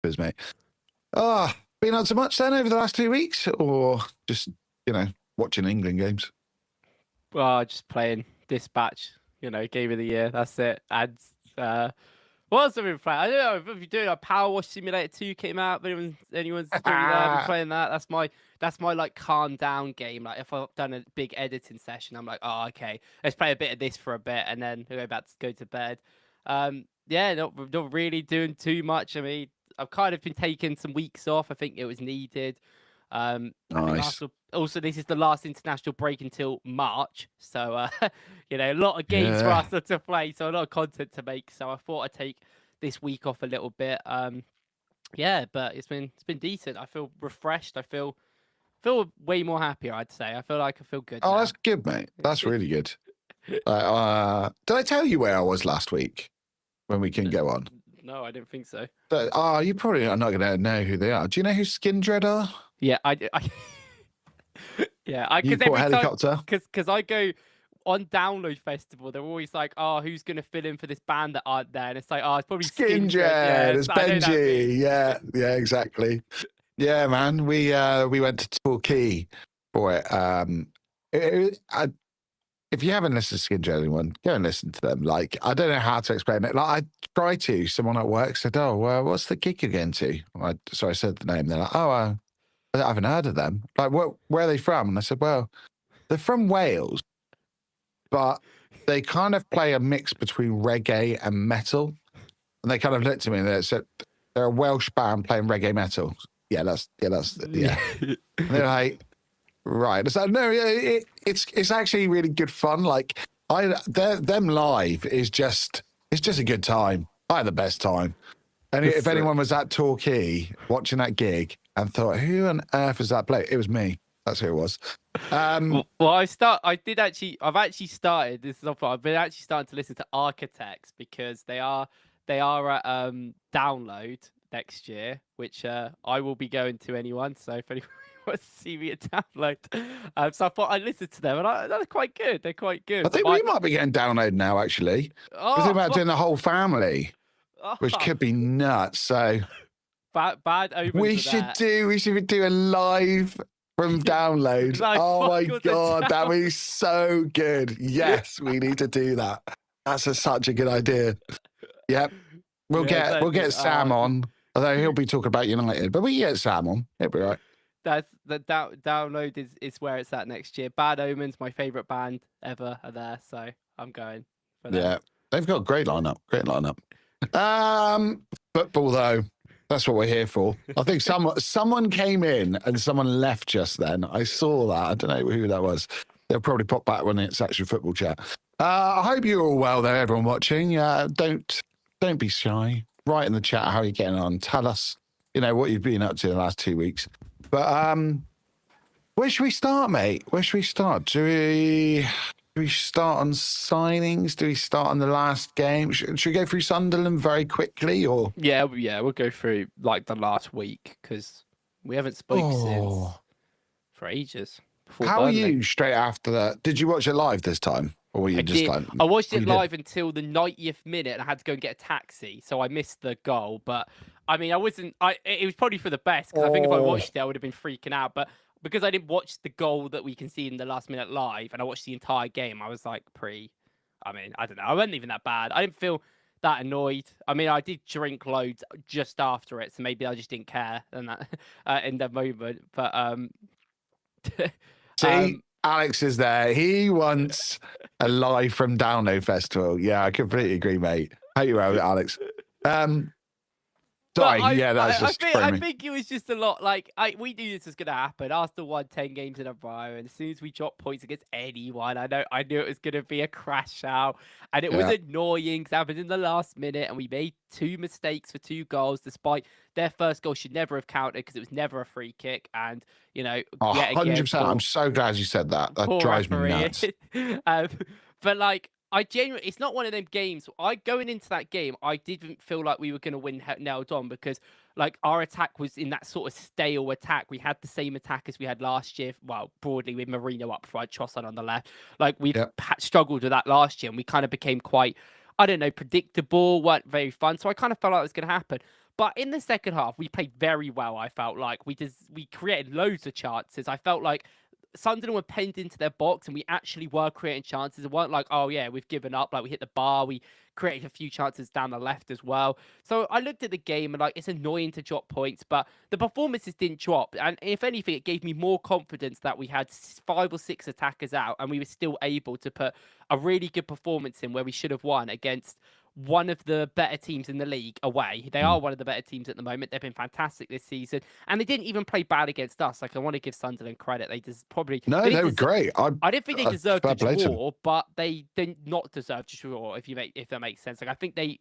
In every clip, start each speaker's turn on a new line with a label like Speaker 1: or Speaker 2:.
Speaker 1: Biz, mate. Been up to much then over the last 2 weeks, or just, watching England games?
Speaker 2: Well, just playing Dispatch, game of the year. That's it. And what else have we been playing? I don't know if you're doing a Power Wash Simulator 2 came out. If anyone's doing that, been playing that. That's my like calm down game. Like if I've done a big editing session, I'm like, oh okay, let's play a bit of this for a bit, and then go to bed. Yeah, not really doing too much. I mean, I've kind of been taking some weeks off. I think it was needed.
Speaker 1: Nice.
Speaker 2: Also, this is the last international break until March, so a lot of games for us to play, so a lot of content to make. So I thought I'd take this week off a little bit. But it's been decent. I feel refreshed. I feel way more happier. I'd say. I feel like I feel good.
Speaker 1: Oh,
Speaker 2: now.
Speaker 1: That's good, mate. That's really good. Did I tell you where I was last week when we can go on?
Speaker 2: No, I didn't think so.
Speaker 1: But, you probably are not going to know who they are. Do you know who Skin Dread are?
Speaker 2: Yeah, I
Speaker 1: You bought Helicopter?
Speaker 2: Because I go on Download Festival, they're always like, oh, who's going to fill in for this band that aren't there? And it's like, oh, it's probably
Speaker 1: Skin Dread. It's Benji. Yeah, exactly. Yeah, man. We went to Torquay for it. If you haven't listened to Skin Dread, anyone, go and listen to them. Like, I don't know how to explain it. Like, I tried to. Someone at work said, "Oh, what's the gig you're going to?" So I said the name. They're like, "Oh, I haven't heard of them." Like, where are they from? And I said, "Well, they're from Wales, but they kind of play a mix between reggae and metal." And they kind of looked at me and they said, "They're a Welsh band playing reggae metal." Yeah. And they're like, right. It's like, no, it's actually really good fun. Like them live is just a good time. I had the best time. And if anyone was at Torquay watching that gig and thought, who on earth is that play? It was me. That's who it was.
Speaker 2: I've actually started. I've been actually starting to listen to Architects because they are at Download next year, which I will be going to anyone. So if anyone wants to see me at Download, so I thought I'd listen to them, and they're quite good. They're quite good.
Speaker 1: I think we might be getting Download now, actually. We're thinking about doing the whole family, which could be nuts. So
Speaker 2: bad omens.
Speaker 1: We should do a live from Download. Oh my god, that would be so good. Yes, we need to do that. That's such a good idea. Yep. We'll get Sam on, although he'll be talking about United, but we get Sam on. It'll be right.
Speaker 2: That's the Download is where it's at next year. Bad Omens, my favourite band ever, are there, so I'm going for them.
Speaker 1: Yeah, they've got a great lineup. Football though, that's what we're here for. I think someone came in and someone left just then. I saw that. I don't know who that was. They'll probably pop back when it's actually football chat. I hope you're all well there, everyone watching. Don't be shy. Write in the chat how you're getting on. Tell us, what you've been up to in the last 2 weeks. But where should we start, mate? Where should we start? Do we start on signings? Do we start on the last game? Should we go through Sunderland very quickly, or?
Speaker 2: Yeah, we'll go through like the last week because we haven't spoken since for ages.
Speaker 1: How are you straight after that? Did you watch it live this time? Or were you
Speaker 2: I watched it live until the 90th minute and I had to go and get a taxi, so I missed the goal. But I mean, it was probably for the best because I think if I watched it, I would have been freaking out. But because I didn't watch the goal that we can see in the last minute live and I watched the entire game, I was like I don't know. I wasn't even that bad. I didn't feel that annoyed. I mean, I did drink loads just after it, so maybe I just didn't care in the moment. But
Speaker 1: see, Alex is there. He wants a live from Download Festival. Yeah, I completely agree, mate. How you well, Alex? Sorry,
Speaker 2: I think it was just a lot. Like we knew this was going to happen. Arsenal won 10 games in a row, and as soon as we dropped points against anyone, I knew it was going to be a crash out, and it was annoying. It happened in the last minute, and we made 2 mistakes for 2 goals, despite their first goal should never have counted because it was never a free kick. And
Speaker 1: 100%. I'm so glad you said that. That drives me nuts.
Speaker 2: But like, it's not one of them games. Going into that game, I didn't feel like we were going to win nailed on because like our attack was in that sort of stale attack. We had the same attack as we had last year. Well, broadly with Marino up front, Trossard on the left. Like we struggled with that last year and we kind of became quite, I don't know, predictable, weren't very fun. So I kind of felt like it was going to happen. But in the second half, we played very well. I felt like we created loads of chances. I felt like Sunderland were penned into their box, and we actually were creating chances. It weren't like, oh yeah, we've given up. Like we hit the bar. We created a few chances down the left as well. So I looked at the game and like it's annoying to drop points, but the performances didn't drop. And if anything, it gave me more confidence that we had 5 or 6 attackers out, and we were still able to put a really good performance in where we should have won against one of the better teams in the league away. They are one of the better teams at the moment. They've been fantastic this season, and they didn't even play bad against us. Like I want to give Sunderland credit. They just probably
Speaker 1: they were great.
Speaker 2: I didn't think they deserved to draw, but they did not deserve to draw. If that makes sense. Like I think they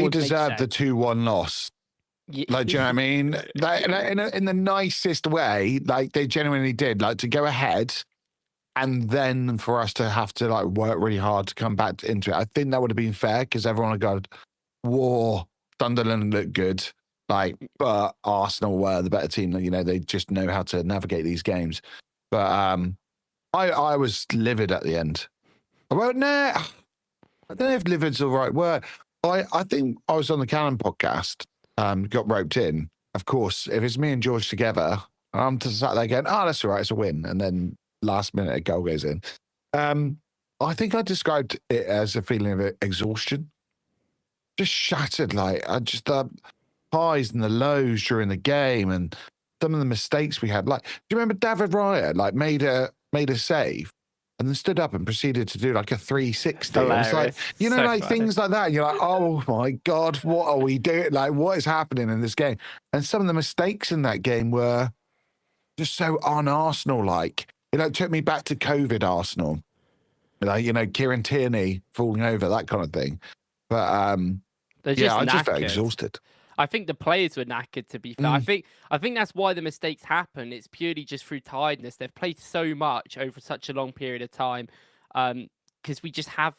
Speaker 1: deserved the 2-1 loss.
Speaker 2: Yeah.
Speaker 1: Like, do you know what I mean? Like, in the nicest way, like they genuinely did. Like to go ahead, and then for us to have to like work really hard to come back into it. I think that would have been fair because everyone had gone, "War, Sunderland looked good." Like, but Arsenal were the better team. You know, they just know how to navigate these games. But I was livid at the end. Well, no, I don't know if livid's the right word. I think I was on the Cannon podcast, got roped in. Of course, if it's me and George together, I'm just sat there going, "Oh, that's all right, it's a win." And then last minute a goal goes in. I think I described it as a feeling of exhaustion. Just shattered, like I just the highs and the lows during the game and some of the mistakes we had. Like, do you remember David Raya like made a save and then stood up and proceeded to do like a 360? It's like, you know, so like funny. Things like that. And you're like, oh my God, what are we doing? Like, what is happening in this game? And some of the mistakes in that game were just so un-Arsenal like. You know, it took me back to COVID Arsenal. Like, you know, Kieran Tierney falling over, that kind of thing. But I just felt exhausted.
Speaker 2: I think the players were knackered, to be fair. I think that's why the mistakes happen. It's purely just through tiredness. They've played so much over such a long period of time. Because we just have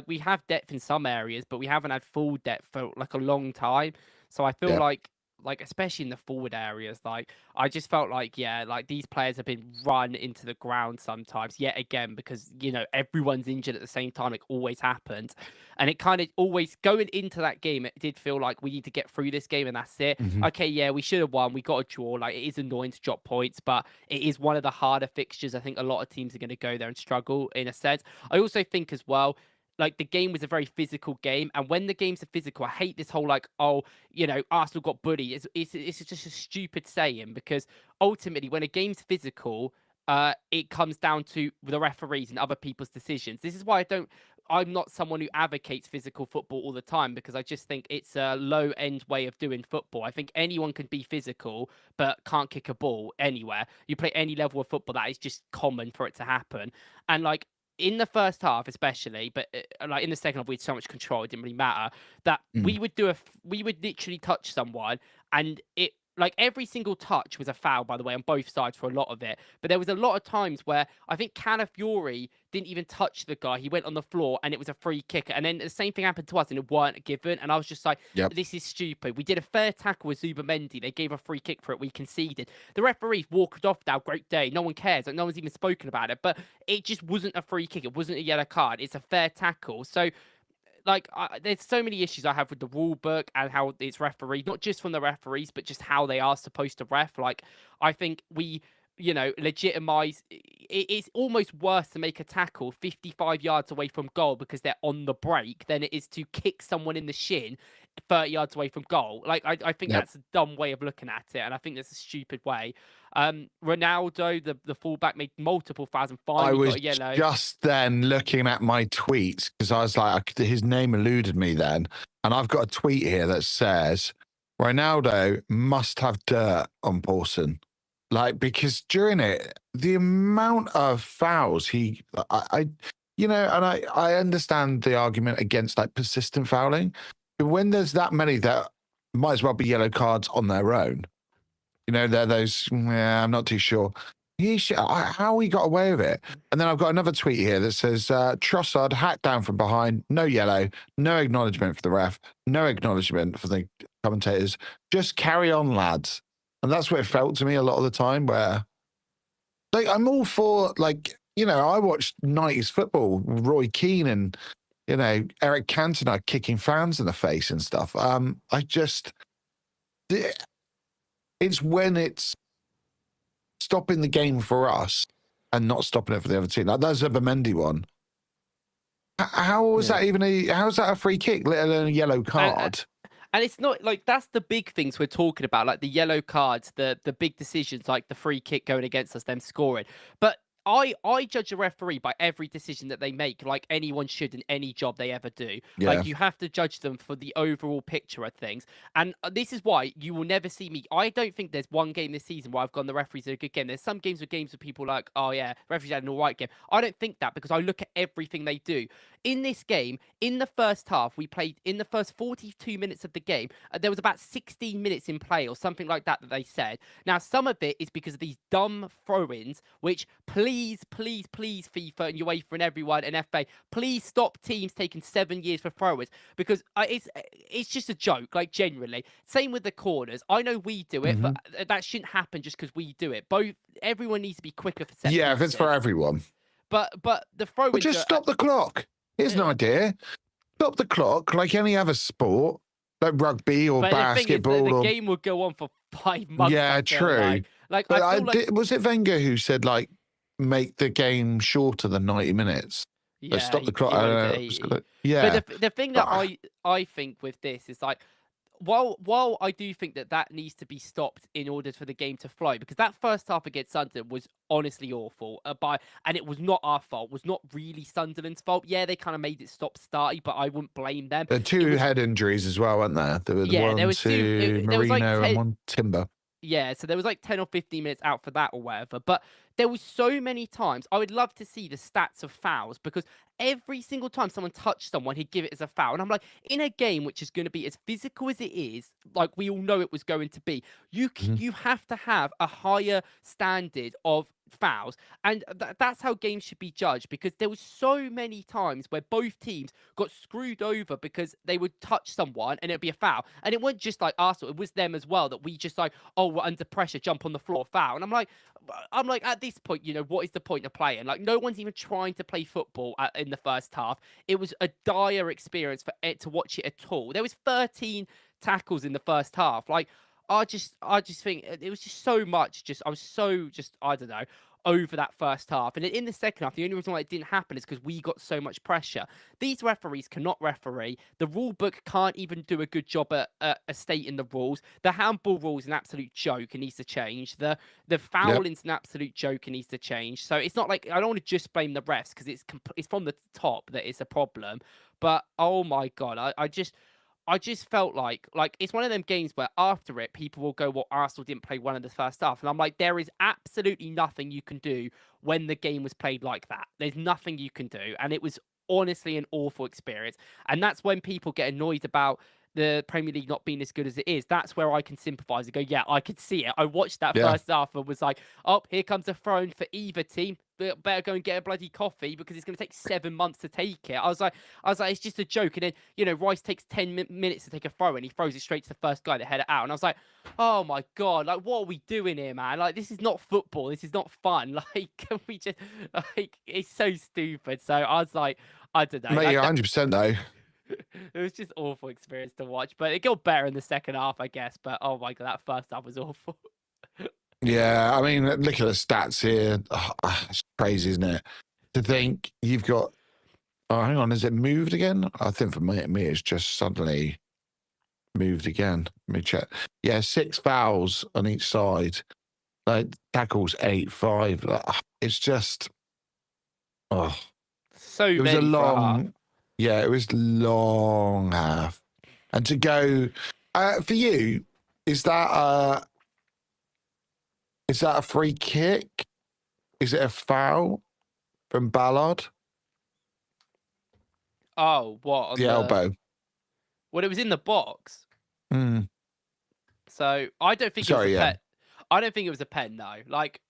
Speaker 2: we have depth in some areas, but we haven't had full depth for like a long time. So I feel like especially in the forward areas, like I just felt like these players have been run into the ground sometimes yet again because you know everyone's injured at the same time. It always happens, and it kind of always going into that game. It did feel like we need to get through this game and that's it. Okay, we should have won. We got a draw. Like it is annoying to drop points, but it is one of the harder fixtures. I think a lot of teams are going to go there and struggle in a sense. I also think as well, like the game was a very physical game, and when the games are physical, I hate this whole like, oh, you know, Arsenal got bullied. It's just a stupid saying because ultimately, when a game's physical, it comes down to the referees and other people's decisions. This is why I'm not someone who advocates physical football all the time because I just think it's a low-end way of doing football. I think anyone can be physical but can't kick a ball anywhere. You play any level of football, that is just common for it to happen, and like. In the first half, especially, but like in the second half, we had so much control; it didn't really matter. That we would literally touch someone, and it like every single touch was a foul, by the way, on both sides for a lot of it. But there was a lot of times where I think Calafiori didn't even touch the guy; he went on the floor, and it was a free kick. And then the same thing happened to us, and it weren't given. And I was just like, "This is stupid." We did a fair tackle with Zubamendi; they gave a free kick for it. We conceded. The referees walked off now. Great day. No one cares. Like no one's even spoken about it. But it just wasn't a free kick. It wasn't a yellow card. It's a fair tackle. So. Like, there's so many issues I have with the rule book and how it's refereed, not just from the referees, but just how they are supposed to ref. Like, I think we, you know, legitimize. It's almost worse to make a tackle 55 yards away from goal because they're on the break than it is to kick someone in the shin 30 yards away from goal. Like, I think that's a dumb way of looking at it, and I think that's a stupid way. Ronaldo, the fullback, made multiple fouls and finally got a yellow.
Speaker 1: Just then looking at my tweets because I was like, his name eluded me then, and I've got a tweet here that says Ronaldo must have dirt on Paulson, like because during it, the amount of fouls I understand the argument against like persistent fouling, but when there's that many that might as well be yellow cards on their own. You know, they're those, I'm not too sure. How he got away with it. And then I've got another tweet here that says, Trossard hacked down from behind, no yellow, no acknowledgement for the ref, no acknowledgement for the commentators. Just carry on, lads. And that's what it felt to me a lot of the time where, like, I'm all for, like, you know, I watched 90s football, Roy Keane and, you know, Eric Cantona kicking fans in the face and stuff. it's when it's stopping the game for us and not stopping it for the other team. Like that's a Mendy one. How was that even how's that a free kick, let alone a yellow card?
Speaker 2: And it's not like that's the big things we're talking about, like the yellow cards, the big decisions, like the free kick going against us, them scoring. But I judge a referee by every decision that they make, like anyone should in any job they ever do.
Speaker 1: Yeah.
Speaker 2: Like you have to judge them for the overall picture of things. And this is why you will never see me. I don't think there's one game this season where I've gone the referees did a good game. There's some games with people like, oh yeah, referees had an all right game. I don't think that because I look at everything they do. In this game, in the first half, we played in the first 42 minutes of the game. There was about 16 minutes in play or something like that they said. Now, some of it is because of these dumb throw-ins, which please, FIFA and UEFA and everyone and FA, please stop teams taking 7 years for throw-ins because it's just a joke, like genuinely. Same with the corners. I know we do it, but that shouldn't happen just because we do it. Everyone needs to be quicker for set
Speaker 1: Yeah,
Speaker 2: pieces.
Speaker 1: if it's for everyone.
Speaker 2: But the throw-ins...
Speaker 1: Well, just stop the clock. Here's an idea. Stop the clock like any other sport, like rugby or basketball.
Speaker 2: The game will go on for 5 months.
Speaker 1: Yeah, true.
Speaker 2: Like
Speaker 1: but
Speaker 2: I feel like...
Speaker 1: was it Wenger who said, like, make the game shorter than 90 minutes?
Speaker 2: Yeah,
Speaker 1: stop the clock.
Speaker 2: Yeah. But the thing that I think with this is, like, while I do think that needs to be stopped in order for the game to flow, because that first half against Sunderland was honestly awful. And it was not our fault. It was not really Sunderland's fault. Yeah, they kind of made it stop-starty, but I wouldn't blame them.
Speaker 1: There were two head injuries as well, weren't there? There was one
Speaker 2: there was
Speaker 1: to Marino and one Timber.
Speaker 2: Yeah, so there was like 10 or 15 minutes out for that or whatever. But there was so many times. I would love to see the stats of fouls because every single time someone touched someone, he'd give it as a foul. And I'm like, in a game which is going to be as physical as it is, like we all know it was going to be, you have to have a higher standard of fouls. And that's how games should be judged, because there was so many times where both teams got screwed over because they would touch someone and it'd be a foul. And it wasn't just like Arsenal, it was them as well, that we just like, oh, we're under pressure, jump on the floor, foul. And I'm like, at this point, what is the point of playing? Like, no one's even trying to play football in the first half. It was a dire experience for it to watch it at all. There was 13 tackles in the first half. Like, I just think it was just so much. I was so I don't know, over that first half. And in the second half, the only reason why it didn't happen is because we got so much pressure. These referees cannot referee. The rule book can't even do a good job at stating the rules. The handball rule is an absolute joke. It needs to change. The fouling's an absolute joke. It needs to change. So it's not like, I don't want to just blame the refs because it's from the top that it's a problem. But oh my God, I just felt like it's one of them games where after it, people will go, well, Arsenal didn't play well in the first half. And I'm like, there is absolutely nothing you can do when the game was played like that. There's nothing you can do. And it was honestly an awful experience. And that's when people get annoyed about the Premier League not being as good as it is. That's where I can sympathise and go, yeah, I could see it. I watched that first half and was like, oh, here comes a throw-in for either team. Better go and get a bloody coffee because it's going to take 7 months to take it. I was like, it's just a joke. And then, Rice takes 10 minutes to take a throw and he throws it straight to the first guy to head it out. And I was like, oh my God, like, what are we doing here, man? Like, this is not football. This is not fun. Like, can we just, like, it's so stupid. So I was like, I don't know.
Speaker 1: Mate, 100% though.
Speaker 2: It was just awful experience to watch, but it got better in the second half, I guess. But oh my God, that first half was awful.
Speaker 1: Yeah, I mean, look at the stats here. Oh, it's crazy, isn't it? To think you've got. Oh, hang on, has it moved again? I think for me, it's just suddenly moved again. Let me check. Yeah, 6 fouls on each side. Like tackles 8-5. Like, it's just. Oh,
Speaker 2: so
Speaker 1: it was a long. Yeah, it was long half. And to go for you, is that a free kick? Is it a foul from Ballard?
Speaker 2: Oh, what? On
Speaker 1: the elbow.
Speaker 2: Well, it was in the box.
Speaker 1: Mm.
Speaker 2: So I don't think it was a pen. I don't think it was a pen, no. Like,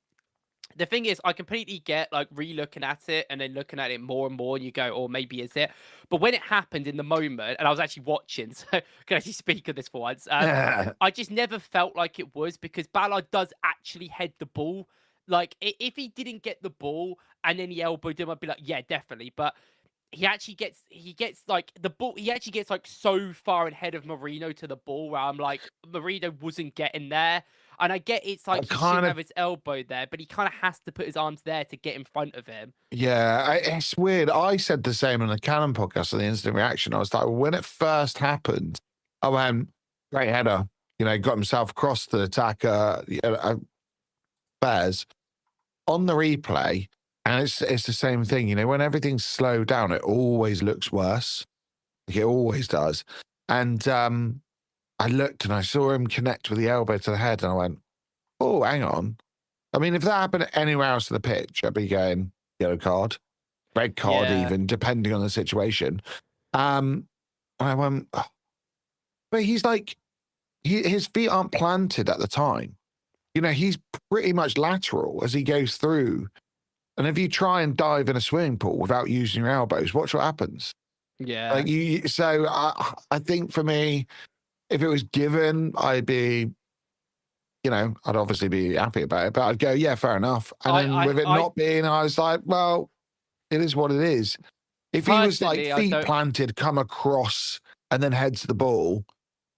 Speaker 2: the thing is, I completely get, like, re-looking at it and then looking at it more and more, and you go, oh, maybe is it? But when it happened in the moment, and I was actually watching, so I can actually speak of this for once, I just never felt like it was, because Ballard does actually head the ball. Like, if he didn't get the ball and then he elbowed him, I'd be like, yeah, definitely. But he gets like the ball. He actually gets like so far ahead of Marino to the ball where I'm like, Marino wasn't getting there. And I get it's like
Speaker 1: I
Speaker 2: he
Speaker 1: kind
Speaker 2: shouldn't
Speaker 1: of,
Speaker 2: have his elbow there, but he kind of has to put his arms there to get in front of him.
Speaker 1: yeah, it's weird. I said the same on the Cannon podcast on the instant reaction. I was like, when it first happened, I went, great header, got himself across the attacker, Bears on the replay. And it's the same thing, when everything's slowed down, it always looks worse. It always does. And I looked and I saw him connect with the elbow to the head, and I went, oh, hang on. I mean, if that happened anywhere else on the pitch, I'd be going yellow card, red card, even depending on the situation. And I went, oh. But he's like, his feet aren't planted at the time. He's pretty much lateral as he goes through. And if you try and dive in a swimming pool without using your elbows, watch what happens.
Speaker 2: Yeah.
Speaker 1: Like so I think for me, if it was given, I'd be, I'd obviously be happy about it, but I'd go, yeah, fair enough. And then with it not being, I was like, well, it is what it is. If he was like feet planted, come across and then heads the ball,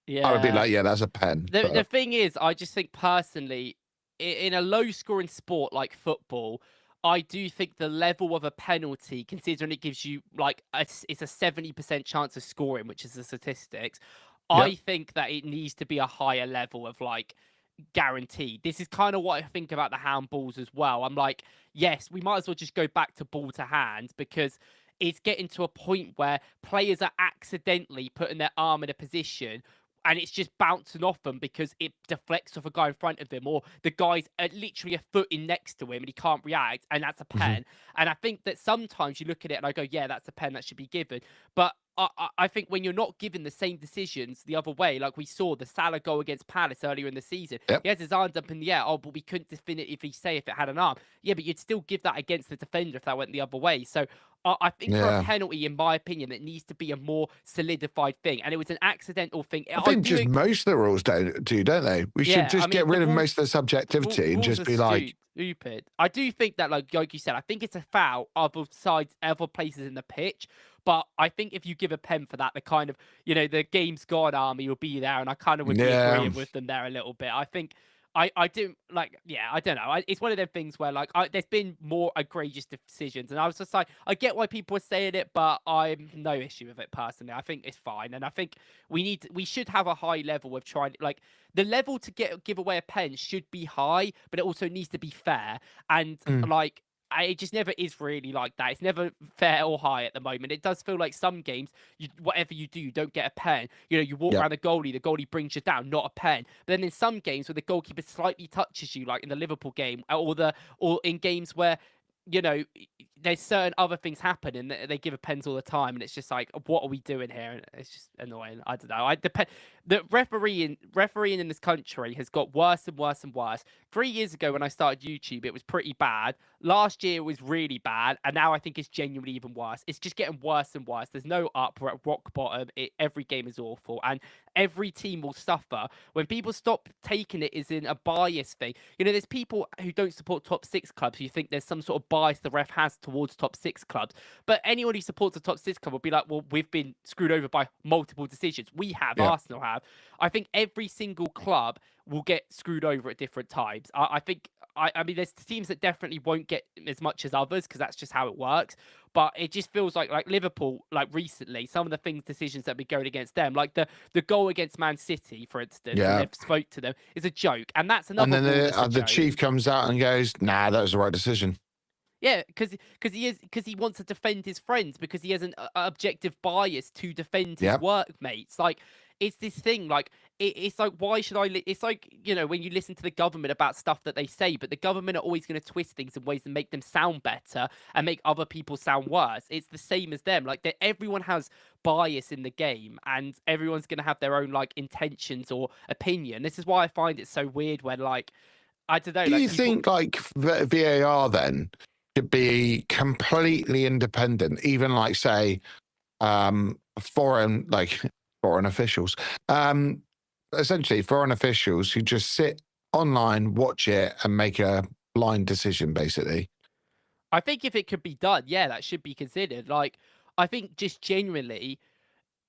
Speaker 1: I would be like, yeah, that's a pen.
Speaker 2: The thing is, I just think personally, in a low-scoring sport like football, I do think the level of a penalty, considering it gives you like it's a 70% chance of scoring, which is the statistics, I think that it needs to be a higher level of like guaranteed. This is kind of what I think about the handballs as well. I'm like, yes, we might as well just go back to ball to hand, because it's getting to a point where players are accidentally putting their arm in a position and it's just bouncing off them because it deflects off a guy in front of them, or the guy's literally a foot in next to him and he can't react, and that's a pen. And I think that sometimes you look at it and I go, yeah, that's a pen that should be given. But I think when you're not given the same decisions the other way, like we saw the Salah goal against Palace earlier in the season, he has his arms up in the air. Oh, but we couldn't definitively say if it had an arm. Yeah, but you'd still give that against the defender if that went the other way. So I think for a penalty, in my opinion, it needs to be a more solidified thing. And it was an accidental thing.
Speaker 1: I think just most of the rules don't they? We should just get rid of most of the subjectivity and just be like...
Speaker 2: Stupid. I do think that, like you said, I think it's a foul other places in the pitch. But I think if you give a pen for that, the kind of, the game's gone army will be there. And I kind of would be agreeing with them there a little bit. I think I do like, I don't know. It's one of them things where like there's been more egregious decisions. And I was just like, I get why people are saying it, but I'm no issue with it personally. I think it's fine. And I think we should have a high level of trying, like the level to give away a pen should be high, but it also needs to be fair. And like, it just never is really like that. It's never fair or high at the moment. It does feel like some games, whatever you do, you don't get a pen. You walk around the goalie brings you down, not a pen. But then in some games where the goalkeeper slightly touches you, like in the Liverpool game, or in games where, there's certain other things happen and they give a pens all the time, and it's just like, what are we doing here? And it's just annoying. I don't know. The refereeing in this country has got worse and worse and worse. 3 years ago when I started YouTube, it was pretty bad. Last year it was really bad, and now I think it's genuinely even worse. It's just getting worse and worse. There's no up. We're at rock bottom. Every game is awful, and every team will suffer when people stop taking it as in a bias thing. There's people who don't support top six clubs who think there's some sort of bias the ref has towards top six clubs. But anyone who supports a top six club will be like, well, we've been screwed over by multiple decisions. We have, Arsenal have. I think every single club will get screwed over at different times. I mean, there's teams that definitely won't get as much as others because that's just how it works. But it just feels like Liverpool, like recently, some of the decisions that have been going against them, like the goal against Man City, for instance, and they've spoke to them, is a joke. And that's another.
Speaker 1: And then the chief comes out and goes, nah, that was the right decision.
Speaker 2: Yeah, because he wants to defend his friends, because he has an objective bias to defend his workmates. Like, it's this thing, like, it's like, why should I... It's like, when you listen to the government about stuff that they say, but the government are always going to twist things in ways that make them sound better and make other people sound worse. It's the same as them. Like, everyone has bias in the game, and everyone's going to have their own, like, intentions or opinion. This is why I find it so weird when, like, I don't know...
Speaker 1: Do you think, like, VAR, then, should be completely independent, even, like, say, foreign officials, essentially foreign officials who just sit online, watch it, and make a blind decision, basically?
Speaker 2: I think if it could be done, yeah, that should be considered. Like, I think just genuinely,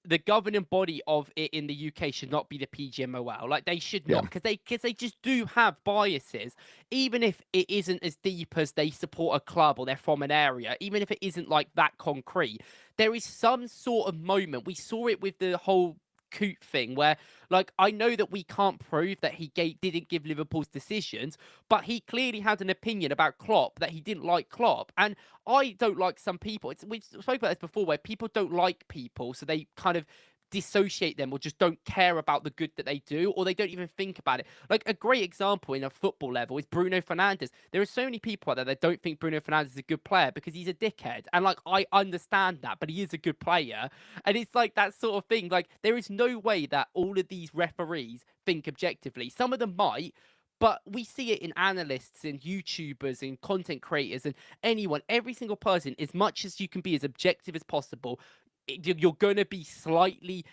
Speaker 2: the governing body of it in the UK should not be the PGMOL. Like they should
Speaker 1: Yeah.
Speaker 2: not, because they just do have biases. Even if it isn't as deep as they support a club or they're from an area, even if it isn't like that concrete, there is some sort of moment. We saw it with the whole Coot thing where, like, I know that we can't prove that didn't give Liverpool's decisions, but he clearly had an opinion about Klopp that he didn't like Klopp. And I don't like some people. We've spoken about this before, where people don't like people, so they kind of dissociate them or just don't care about the good that they do, or they don't even think about it. Like a great example in a football level is Bruno Fernandes. There are so many people out there that don't think Bruno Fernandes is a good player because he's a dickhead. And like, I understand that, but he is a good player. And it's like that sort of thing. Like, there is no way that all of these referees think objectively. Some of them might, but we see it in analysts and YouTubers and content creators and anyone, every single person, as much as you can be as objective as possible, you're going to be slightly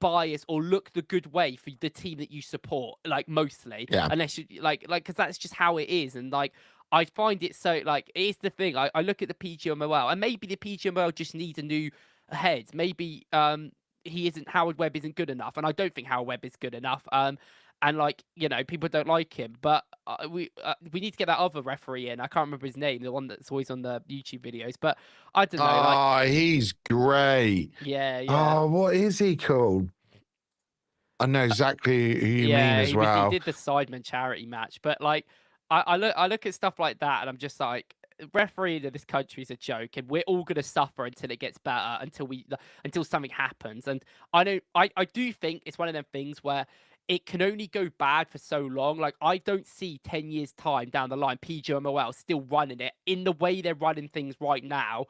Speaker 2: biased or look the good way for the team that you support, like mostly, unless you because that's just how it is. And like, I find it so, like, it is the thing. I look at the PGMOL, and maybe the PGMOL just needs a new head. Maybe Howard Webb isn't good enough, and I don't think Howard Webb is good enough. And like, you know, people don't like him, but we need to get that other referee in. I can't remember his name, the one that's always on the YouTube videos, but I don't know.
Speaker 1: Oh, he's great.
Speaker 2: Yeah.
Speaker 1: Oh, what is he called? I know exactly who you mean as well.
Speaker 2: He did the Sidemen charity match, but like, I look at stuff like that, and I'm just like, refereeing in this country is a joke, and we're all gonna suffer until it gets better, until something happens. And I do think it's one of them things where it can only go bad for so long. Like, I don't see 10 years time down the line PGMOL still running it in the way they're running things right now.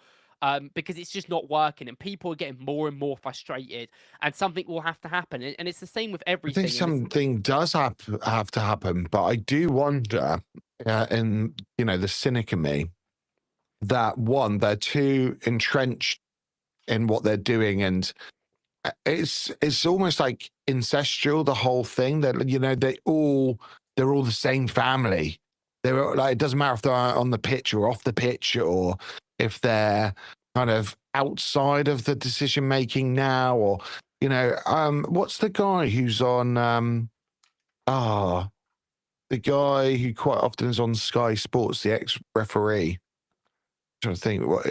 Speaker 2: Because it's just not working, and people are getting more and more frustrated, and something will have to happen. And it's the same with everything.
Speaker 1: I think something does have to happen, but I do wonder, in the cynic in me, that one, they're too entrenched in what they're doing, and it's almost like incestual, the whole thing. That they're all the same family. They're like, it doesn't matter if they're on the pitch or off the pitch, or if they're kind of outside of the decision making now, or what's the guy who's on the guy who quite often is on Sky Sports, the ex-referee. I'm trying to think what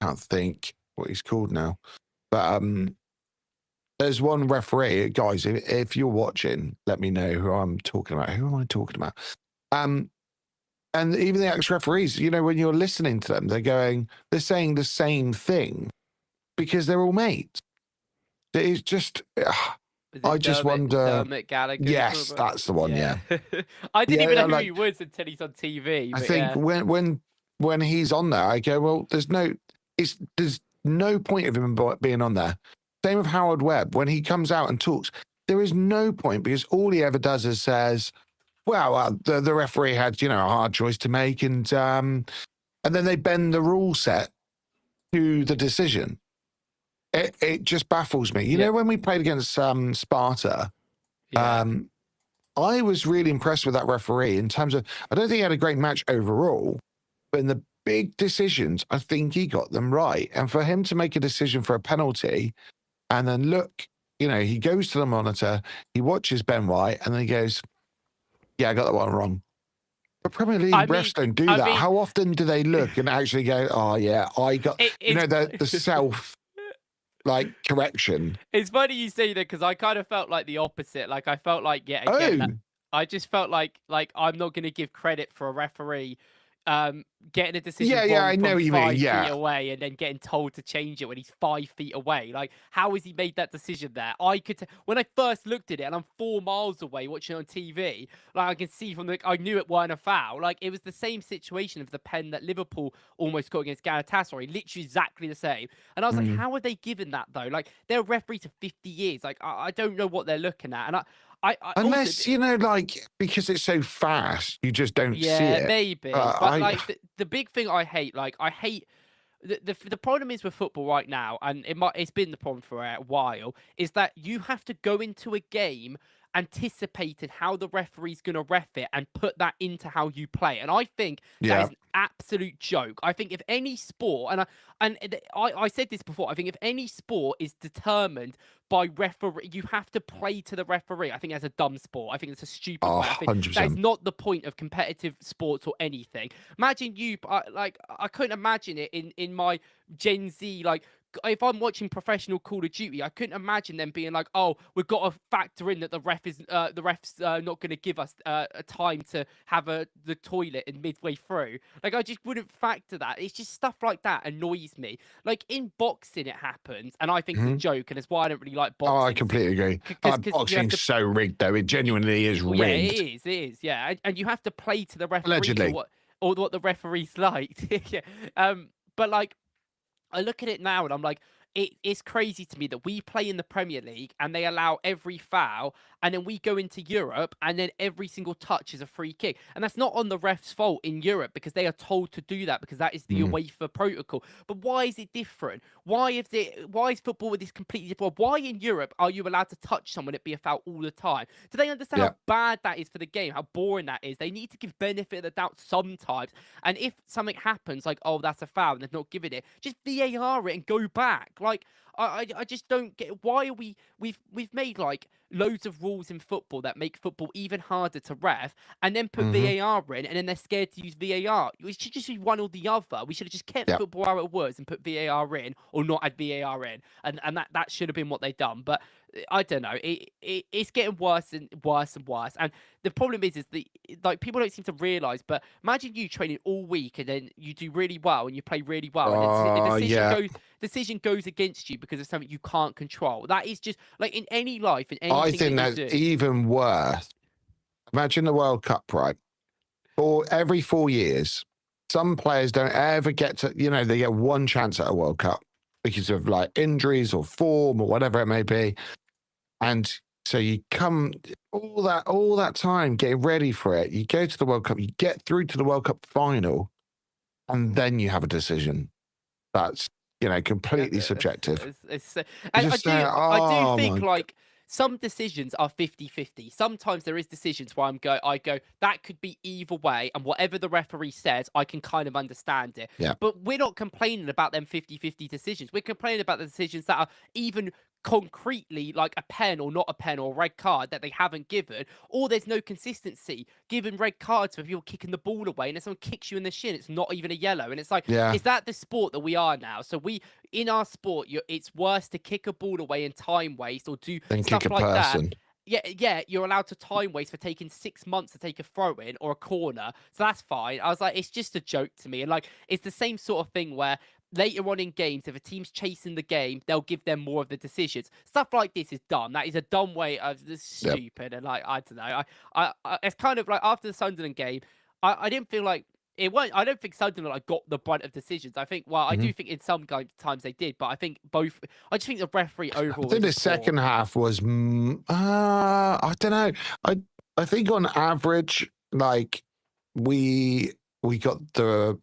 Speaker 1: can't think what he's called now. But there's one referee, guys, if you're watching, let me know who I'm talking about. Who am I talking about? And even the ex-referees, when you're listening to them, they're saying the same thing because they're all mates. It's just, I just wonder.
Speaker 2: Dermot Gallagher.
Speaker 1: Yes, that's the one. Yeah.
Speaker 2: I didn't even know who he was until he's on TV.
Speaker 1: I think when he's on there, I go, well, there's no point of him being on there. Same with Howard Webb. When he comes out and talks, there is no point, because all he ever does is says, well, the referee had, a hard choice to make, and then they bend the rule set to the decision. It just baffles me. You know, when we played against Sparta, I was really impressed with that referee in terms of, I don't think he had a great match overall, but in the big decisions, I think he got them right. And for him to make a decision for a penalty and then look, he goes to the monitor, he watches Ben White, and then he goes, yeah, I got that one wrong. But Premier League refs don't do that. How often do they look and actually go, oh, yeah, I got, the self, correction? It's
Speaker 2: funny you say that, because I kind of felt like the opposite. Like, I felt like, I just felt like I'm not going to give credit for a referee getting a decision wrong from 5 feet away, and then getting told to change it when he's 5 feet away. Like, how has he made that decision there? When I first looked at it, and I'm 4 miles away watching it on TV, like, I can see I knew it weren't a foul. Like, it was the same situation of the pen that Liverpool almost got against Galatasaray, literally exactly the same. And I was like, how are they given that though? Like, they're a referee to 50 years. Like, I don't know what they're looking at. And
Speaker 1: unless also, because it's so fast, you just don't see it.
Speaker 2: Yeah, maybe. But the big thing I hate, the problem is with football right now, and it's been the problem for a while, is that you have to go into a game anticipated how the referee's going to ref it and put that into how you play. And I think that
Speaker 1: Yeah.
Speaker 2: is an absolute joke. I think if any sport, I said this before, I think if any sport is determined by referee, you have to play to the referee. I think that's a dumb sport. I think it's a stupid way. I think that is
Speaker 1: 100%.
Speaker 2: not the point of competitive sports or anything. Imagine I couldn't imagine it in my Gen Z, like, if I'm watching professional Call of Duty, I couldn't imagine them being like, "Oh, we've got to factor in that the ref's not going to give us a time to have the toilet in midway through." Like, I just wouldn't factor that. It's just stuff like that annoys me. Like in boxing, it happens, and I think it's a joke, and it's why I don't really like boxing.
Speaker 1: Oh, I completely agree. Boxing's so rigged, though. It genuinely is rigged.
Speaker 2: Yeah, it is. Yeah, and you have to play to the referee
Speaker 1: Allegedly.
Speaker 2: or what the referee's like. Yeah. But like, I look at it now and I'm like, it's crazy to me that we play in the Premier League and they allow every foul, and then we go into Europe and then every single touch is a free kick. And that's not on the ref's fault in Europe, because they are told to do that because that is the UEFA protocol. But why is it different? Why is football with this completely different? Why in Europe are you allowed to touch someone, it be a foul all the time? Do they understand how bad that is for the game, how boring that is? They need to give benefit of the doubt sometimes. And if something happens, like, oh, that's a foul, and they're not giving it, just VAR it and go back. Like, I just don't get why are we've made like loads of rules in football that make football even harder to ref, and then put VAR in, and then they're scared to use VAR. It should just be one or the other. We should have just kept football how it was and put VAR in, or not add VAR in, and that should have been what they done. But I don't know. It's getting worse and worse and worse. And the problem is like, people don't seem to realise. But imagine you training all week and then you do really well and you play really well, and the decision goes against you because of something you can't control. That is just like in any life, in anything.
Speaker 1: I think that's even worse. Imagine the World Cup, right? Or every 4 years, some players don't ever get to, they get one chance at a World Cup because of like injuries or form or whatever it may be. And so you come all that time getting ready for it. You go to the World Cup, you get through to the World Cup final, and then you have a decision that's, completely subjective.
Speaker 2: I do think like some decisions are 50-50. Sometimes there is decisions where I go, that could be either way, and whatever the referee says, I can kind of understand it.
Speaker 1: Yeah.
Speaker 2: But we're not complaining about them 50-50 decisions. We're complaining about the decisions that are even concretely like a pen or not a pen or a red card that they haven't given, or there's no consistency. Giving red cards for people kicking the ball away, and if someone kicks you in the shin, it's not even a yellow. And it's like, is that the sport that we are now? So in our sport, it's worse to kick a ball away in time waste or do stuff like that. Yeah, you're allowed to time waste for taking 6 months to take a throw in or a corner. So that's fine. I was like, it's just a joke to me. And like, it's the same sort of thing where later on in games, if a team's chasing the game, they'll give them more of the decisions. Stuff like this is dumb. That is a dumb way of this stupid. And like, I don't know. I it's kind of like after the Sunderland game, I didn't feel like it won't. I don't think Sunderland like got the brunt of decisions. I think, I do think in some times they did, but I think both. I just think the referee overall.
Speaker 1: I think the second half was. I don't know. I think on average, like we got the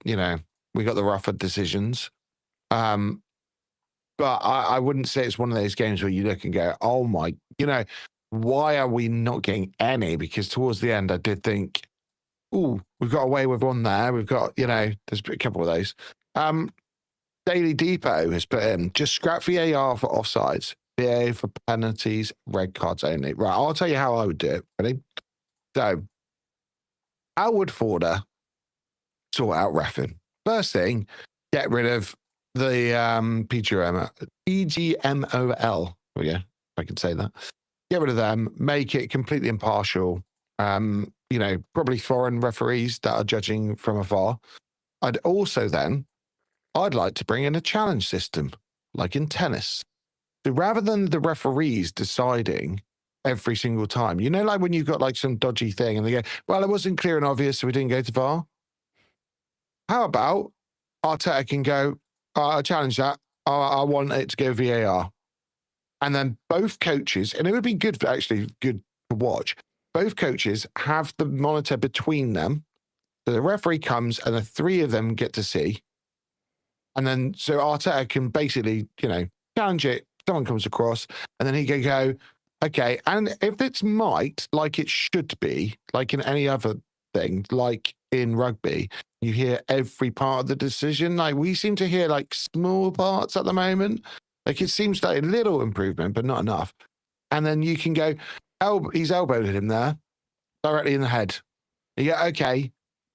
Speaker 1: rougher decisions. But I wouldn't say it's one of those games where you look and go, oh my, why are we not getting any? Because towards the end, I did think, ooh, we've got away with one there. We've got, there's a couple of those. Daily Depot has put in, just scrap VAR for offsides, VAR for penalties, red cards only. Right, I'll tell you how I would do it. Ready? So, how would Forder sort out reffing? First thing, get rid of the PGMOL. Oh yeah, if I can say that. Get rid of them, make it completely impartial. Probably foreign referees that are judging from afar. I'd like to bring in a challenge system, like in tennis. So rather than the referees deciding every single time, like when you've got like some dodgy thing and they go, well, it wasn't clear and obvious, so we didn't go to VAR. How about Arteta can go, I challenge that. I want it to go VAR. And then both coaches, and it would be good to watch, both coaches have the monitor between them. So the referee comes and the three of them get to see. And then so Arteta can basically, challenge it. Someone comes across and then he can go, okay, and if it's might, like it should be, like in any other thing, like in rugby, you hear every part of the decision. Like we seem to hear like small parts at the moment. Like it seems like a little improvement, but not enough. And then you can go, he's elbowed him there, directly in the head. Yeah, okay.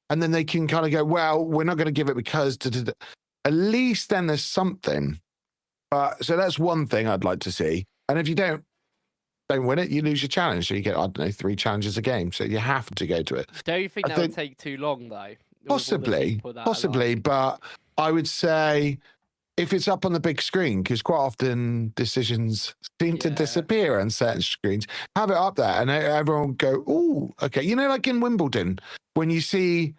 Speaker 1: And then they can kind of go, well, we're not going to give it because at least then there's something. So that's one thing I'd like to see. And if you don't win it, you lose your challenge. So you get, I don't know, 3 challenges a game. So you have to go to it.
Speaker 2: Don't you think that would take too long, though?
Speaker 1: Possibly. But I would say if it's up on the big screen, because quite often decisions seem to disappear on certain screens, have it up there and everyone go, oh, okay. You know, like in Wimbledon, when you see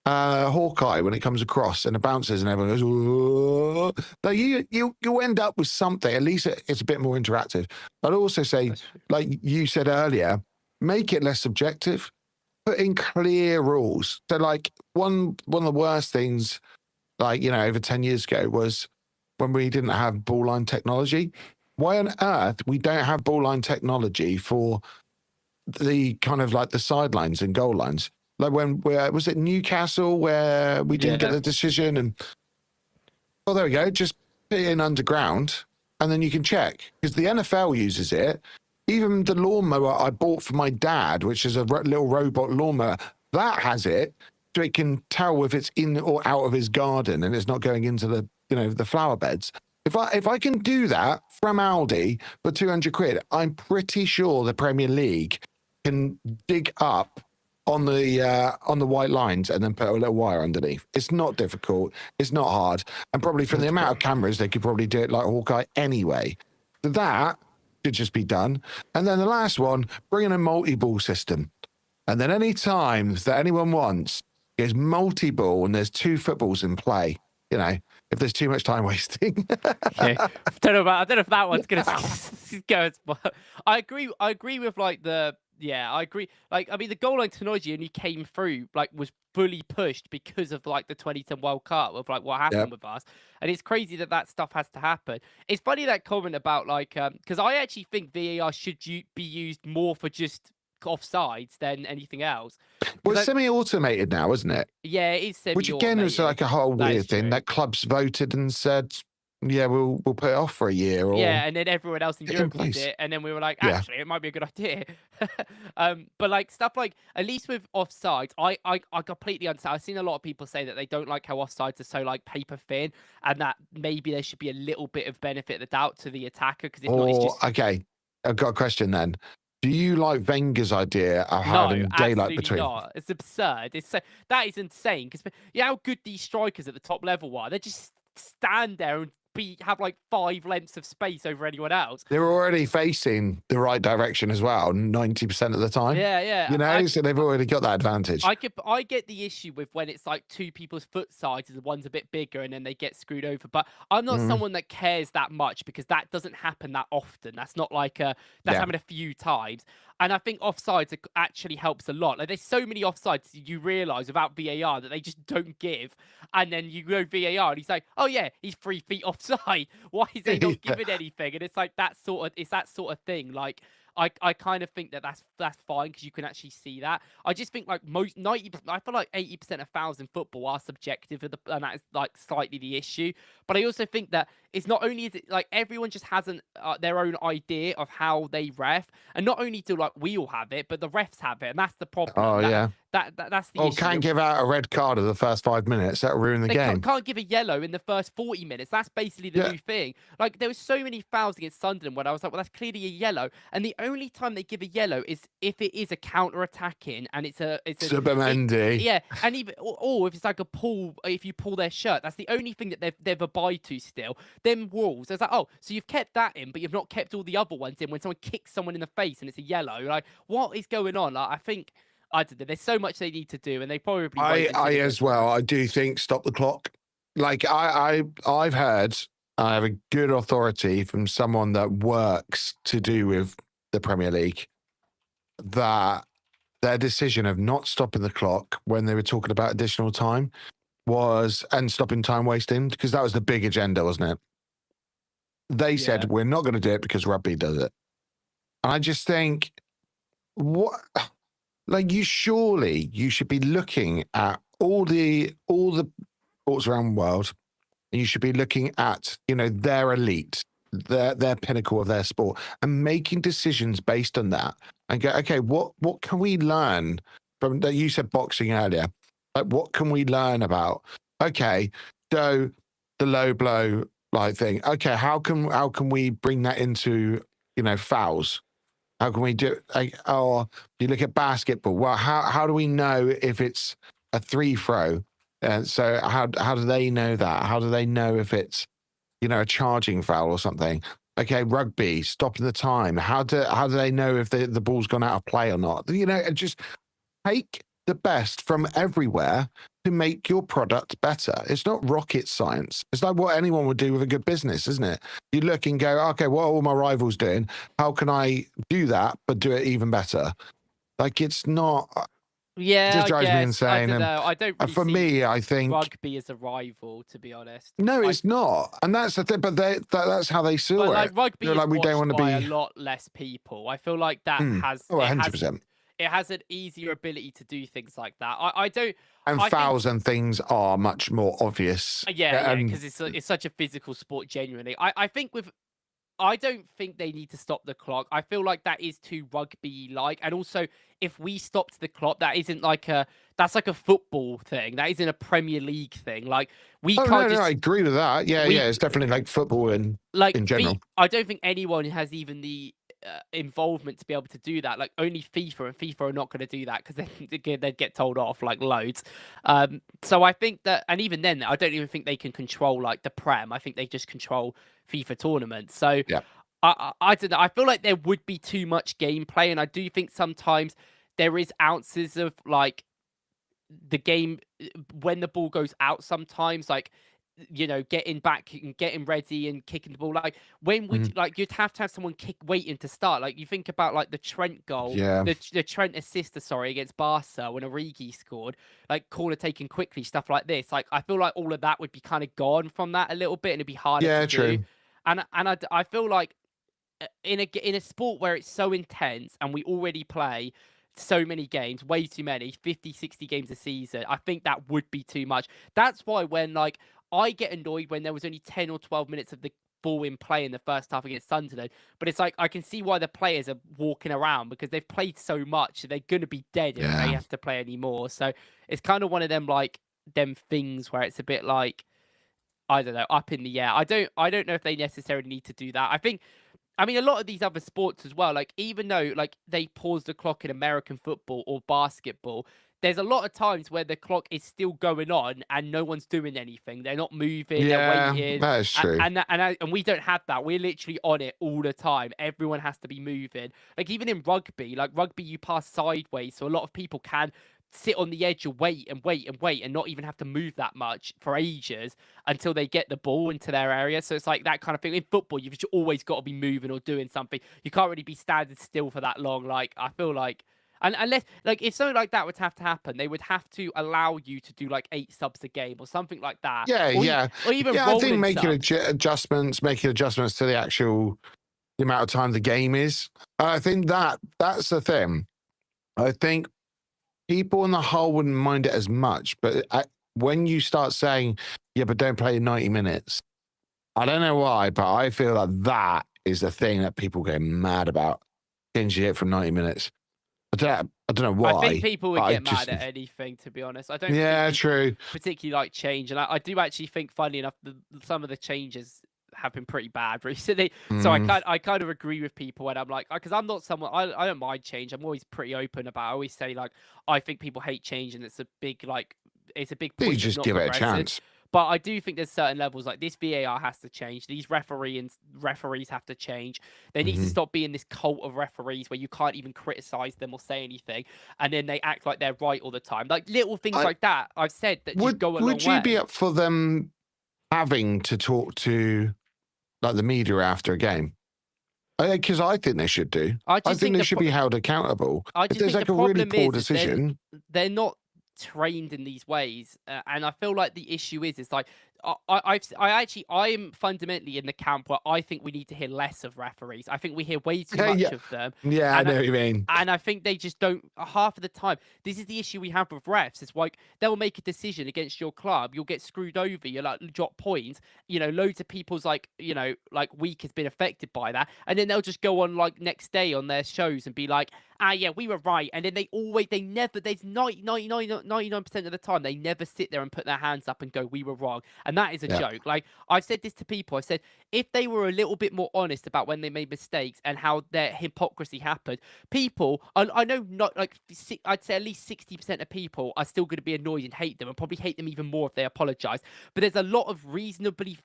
Speaker 1: Hawkeye when it comes across and it bounces and everyone goes, oh, like you end up with something. At least it's a bit more interactive. I'd also say, like you said earlier, make it less subjective. Put in clear rules. So, like one of the worst things, like over 10 years ago, was when we didn't have ball line technology. Why on earth we don't have ball line technology for the kind of like the sidelines and goal lines? Like was it Newcastle where we didn't get the decision and there we go, just put it in underground and then you can check because the NFL uses it. Even the lawnmower I bought for my dad, which is a little robot lawnmower, that has it so it can tell if it's in or out of his garden and it's not going into the the flower beds. If I can do that from Aldi for 200 quid, I'm pretty sure the Premier League can dig up on the white lines and then put a little wire underneath. It's not difficult. It's not hard. And probably from the amount of cameras, they could probably do it like Hawkeye anyway. So that could just be done. And then the last one, bring in a multi-ball system. And then any time that anyone wants, is multi-ball and there's 2 footballs in play. If there's too much time wasting.
Speaker 2: Okay. I don't know if that one's gonna go as well. I agree with like the. Yeah, I agree. Like, I mean, the goal line technology only came through, like, was fully pushed because of, like, the 2010 World Cup, of, like, what happened with us. And it's crazy that stuff has to happen. It's funny that comment about, like, because I actually think VAR should be used more for just offsides than anything else.
Speaker 1: Well, it's semi-automated now, isn't it?
Speaker 2: Yeah, it is semi-automated.
Speaker 1: Which, again, was like a whole weird thing that clubs voted and said, yeah, we'll put it off for a year. Or
Speaker 2: and then everyone else in Europe did it, and then we were like, actually, it might be a good idea. But like stuff like, at least with offsides, I completely understand. I've seen a lot of people say that they don't like how offsides are so like paper thin, and that maybe there should be a little bit of benefit of the doubt to the attacker because if not, it's just
Speaker 1: okay. I've got a question then. Do you like Wenger's idea of having daylight between?
Speaker 2: No, it's absurd. That is insane because how good these strikers at the top level are. They just stand there and have like 5 lengths of space over anyone else.
Speaker 1: They're already facing the right direction as well, 90% of the time.
Speaker 2: Yeah.
Speaker 1: So they've already got that advantage.
Speaker 2: I get the issue with when it's like 2 people's foot sizes and one's a bit bigger and then they get screwed over. But I'm not someone that cares that much because that doesn't happen that often. That's not like that's happened a few times. And I think offsides actually helps a lot. Like there's so many offsides you realise without VAR that they just don't give. And then you go VAR and he's like, oh yeah, he's 3 feet offside. Why is he not giving anything? And it's like that sort of thing. Like I kind of think that's fine because you can actually see that. I just think like I feel like 80% of fouls in football are subjective, and that is like slightly the issue. But I also think that it's not only is it like everyone just has their own idea of how they ref, and not only do like we all have it, but the refs have it, and that's the problem. That's the issue.
Speaker 1: Can't give out a red card in the first 5 minutes. That'll ruin the game.
Speaker 2: Can't give a yellow in the first 40 minutes. That's basically the new thing. Like there were so many fouls against Sunderland when I was like, well, that's clearly a yellow, and the only time they give a yellow is if it is a counter-attacking and it's a
Speaker 1: Supermendi.
Speaker 2: And even or if it's like a pull, if you pull their shirt, that's the only thing that they've abide to still. Them rules, it's like, oh, so you've kept that in, but you've not kept all the other ones in when someone kicks someone in the face and it's a yellow. Like, what is going on? Like, I think I don't know. There's so much they need to do, and they probably.
Speaker 1: I as well. I do think stop the clock. Like I've heard. I have a good authority from someone that works to do with the Premier League that their decision of not stopping the clock when they were talking about additional time and stopping time wasting, because that was the big agenda, wasn't it? They said, we're not going to do it because rugby does it. I just think, what, like, you should be looking at all the sports around the world, and you should be looking at, you know, their elite, their pinnacle of their sport, and making decisions based on that, and go, okay, what can we learn from that? You said boxing earlier. Like, what can we learn about? Okay, so the low blow like thing. Okay, how can we bring that into, you know, fouls? How can we do? Like, or you look at basketball. Well, how do we know if it's a three throw? So how do they know that? How do they know if it's, you know, a charging foul or something? Okay, rugby, stopping the time. How do they know if the ball's gone out of play or not? You know, just take the best from everywhere to make your product better. It's not rocket science. It's like what anyone would do with a good business, isn't it? You look and go, okay, what are all my rivals doing? How can I do that, but do it even better? Like, it's not.
Speaker 2: Yeah,
Speaker 1: it just drives me
Speaker 2: I
Speaker 1: insane.
Speaker 2: don't
Speaker 1: And
Speaker 2: know. I don't really
Speaker 1: for
Speaker 2: see
Speaker 1: me, I think
Speaker 2: rugby as a rival, to be honest.
Speaker 1: no, it's not. And that's the thing. But that's how they saw
Speaker 2: But
Speaker 1: it.
Speaker 2: like rugby
Speaker 1: They're
Speaker 2: is
Speaker 1: like, we don't
Speaker 2: watched
Speaker 1: want to
Speaker 2: by
Speaker 1: be
Speaker 2: a lot less people. I feel like that has
Speaker 1: oh, 100%.
Speaker 2: it has an easier ability to do things like that. I don't.
Speaker 1: And
Speaker 2: I
Speaker 1: fouls
Speaker 2: think,
Speaker 1: and things are much more obvious.
Speaker 2: yeah, because it's such a physical sport. Genuinely, I think with. I don't think they need to stop the clock. I feel like that is too rugby-like, and also if we stopped the clock, that's like a football thing. That isn't a Premier League thing. Like we
Speaker 1: Oh,
Speaker 2: can't.
Speaker 1: no, I agree with that. Yeah, it's definitely like football in general.
Speaker 2: I don't think anyone has even the involvement to be able to do that. Like only FIFA, and FIFA are not going to do that because they'd get told off like loads. So I think that, and even then, I don't even think they can control like the Prem. I think they just control FIFA tournaments. So
Speaker 1: yeah.
Speaker 2: I don't know. I feel like there would be too much gameplay, and I do think sometimes there is ounces of like the game when the ball goes out. Sometimes like, you know, getting back and getting ready and kicking the ball. Like when would like you'd have to have someone waiting to start. Like you think about like the Trent goal, the Trent assist, against Barca when Origi scored. Like corner taken quickly, stuff like this. Like I feel like all of that would be kind of gone from that a little bit, and it'd be harder to do. And I feel like in a sport where it's so intense and we already play so many games, way too many, 50, 60 games a season, I think that would be too much. That's why when like I get annoyed when there was only 10 or 12 minutes of the ball in play in the first half against Sunderland, but it's like I can see why the players are walking around because they've played so much, they're going to be dead if they have to play anymore. So it's kind of one of them like them things where it's a bit like, I don't know, up in the air. I don't know if they necessarily need to do that. I mean, a lot of these other sports as well, like even though like they pause the clock in American football or basketball, there's a lot of times where the clock is still going on and no one's doing anything. They're not moving. They're waiting.
Speaker 1: That is true.
Speaker 2: And we don't have that. We're literally on it all the time. Everyone has to be moving. Like even in rugby, you pass sideways, so a lot of people can sit on the edge and wait and not even have to move that much for ages until they get the ball into their area. So it's like that kind of thing. In football, you've just always got to be moving or doing something. You can't really be standing still for that long. Like I feel like, and unless like if something like that would have to happen, they would have to allow you to do like 8 subs a game or something like that. Or even
Speaker 1: I think making
Speaker 2: adjustments
Speaker 1: to the actual the amount of time the game is. I think that's the thing. I think people on the whole wouldn't mind it as much, but when you start saying, yeah, but don't play 90 minutes, I don't know why, but I feel like that is the thing that people get mad about, changing it from 90 minutes. I don't know why.
Speaker 2: I think people would get mad at anything, to be honest. I don't think
Speaker 1: true.
Speaker 2: particularly like change. And I do actually think, funny enough, some of the changes have been pretty bad recently. So I kind of agree with people when I'm like, because I'm not someone, I don't mind change. I'm always pretty open about it. I always say like, I think people hate change and it's a big point.
Speaker 1: You just give it a chance.
Speaker 2: But I do think there's certain levels like this VAR has to change. These referees have to change. There needs to stop being this cult of referees where you can't even criticize them or say anything, and then they act like they're right all the time. Like little things like that. I've said that just go a long way.
Speaker 1: Would you be up for them having to talk to like the media after a game? Because I think they should do. I think they should be held accountable. If there's like a really poor decision,
Speaker 2: they're not trained in these ways, and I feel like the issue is like I'm fundamentally in the camp where I think we need to hear less of referees. I think we hear way too much of them.
Speaker 1: Yeah, I know what you mean.
Speaker 2: And I think they just don't, half of the time. This is the issue we have with refs. It's like they'll make a decision against your club, you'll get screwed over, you'll like drop points. Loads of people's like week has been affected by that, and then they'll just go on like next day on their shows and be like, yeah, we were right. And then there's 99% of the time, they never sit there and put their hands up and go, we were wrong. And that is a joke. Like, I've said this to people. I said, if they were a little bit more honest about when they made mistakes and how their hypocrisy happened, people, I know not like, I'd say at least 60% of people are still going to be annoyed and hate them, and probably hate them even more if they apologize. But there's a lot of reasonably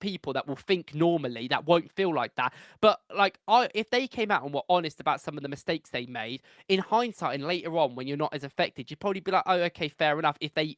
Speaker 2: people that will think normally that won't feel like that. But like, if they came out and were honest about some of the mistakes they made, in hindsight and later on when you're not as affected, you'd probably be like, oh, okay, fair enough. If they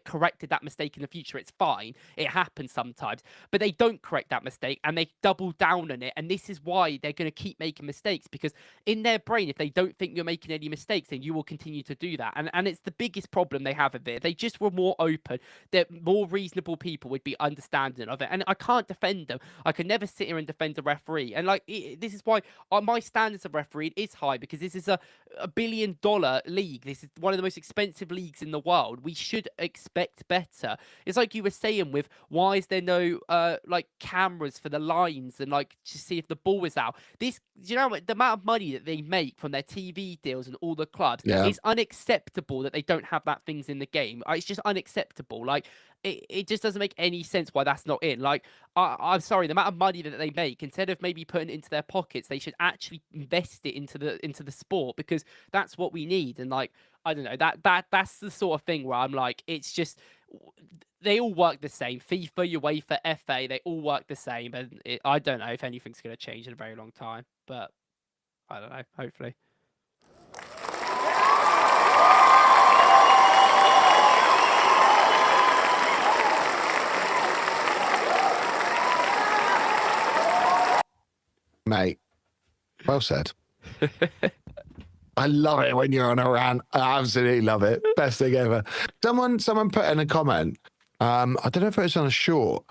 Speaker 2: corrected that mistake in the future, it's fine. It happens sometimes. But they don't correct that mistake and they double down on it. And this is why they're going to keep making mistakes, because in their brain, if they don't think you're making any mistakes, then you will continue to do that. And it's the biggest problem they have of it. If they just were more open, that more reasonable people would be understanding of it. And I can't defend them. I can never sit here and defend a referee. And like, this is why my standards of referee is high, because this is a $1 billion league. This is one of the most expensive leagues in the world. We should expect better. It's like you were saying with, why is there no like cameras for the lines and like to see if the ball is out? This, you know, the amount of money that they make from their TV deals and all the clubs, it's unacceptable that they don't have that things in the game. It's just unacceptable. Like, it just doesn't make any sense why that's not in. Like, I'm sorry, the amount of money that they make, instead of maybe putting it into their pockets, they should actually invest it into the sport, because that's what we need. And like, I don't know, that's the sort of thing where I'm like, it's just, they all work the same. FIFA, UEFA, FA, they all work the same. And I don't know if anything's going to change in a very long time, but I don't know, hopefully.
Speaker 1: Mate, well said. I love it when you're on a rant. I absolutely love it. Best thing ever. Someone put in a comment. I don't know if it was on a short,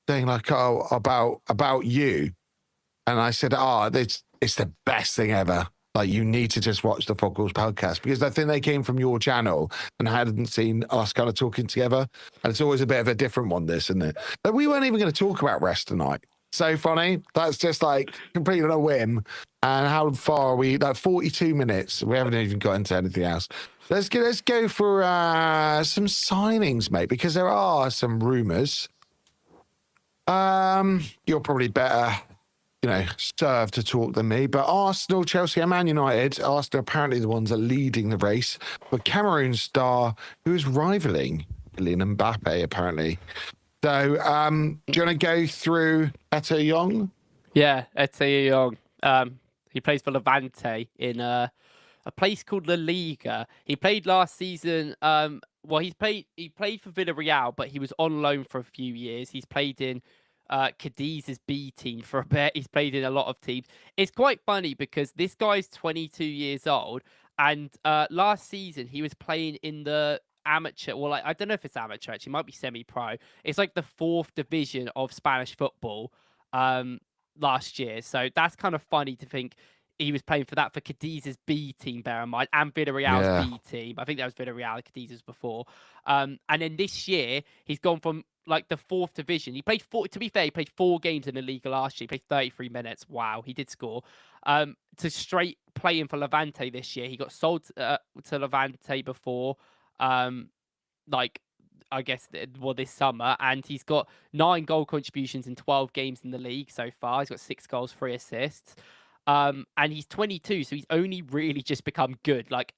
Speaker 1: saying like, "Oh, about you," and I said, it's the best thing ever. Like, you need to just watch the FOKLZ podcast, because I think they came from your channel and hadn't seen us kind of talking together, and it's always a bit of a different one, this, isn't it? But we weren't even going to talk about rest tonight. So funny. That's just like completely on a whim. And how far are we? Like 42 minutes. We haven't even got into anything else. Let's go for some signings, mate, because there are some rumours. You're probably better, served to talk than me. But Arsenal, Chelsea, and Man United, Arsenal apparently the ones that are leading the race. But Cameroon star, who is rivaling Kylian Mbappe, apparently. So, do you want to go through Eze Young?
Speaker 2: Yeah, Eze Young. He plays for Levante in a place called La Liga. He played last season. He played for Villarreal, but he was on loan for a few years. He's played in Cadiz's B team for a bit. He's played in a lot of teams. It's quite funny because this guy's 22 years old, and last season he was playing in the amateur, I don't know if it's amateur, actually, it might be semi-pro. It's like the 4th division of Spanish football last year. So that's kind of funny to think he was playing for that, for Cadiz's B team, bear in mind, and Villarreal's B team. I think that was Villarreal, Cadiz's before. And then this year, he's gone from like the 4th division. He played he played 4 games in the league last year. He played 33 minutes. Wow, he did score. To straight playing for Levante this year. He got sold to Levante before. I guess, this summer, and he's got 9 goal contributions in 12 games in the league so far. He's got 6 goals, 3 assists. And he's 22, so he's only really just become good. But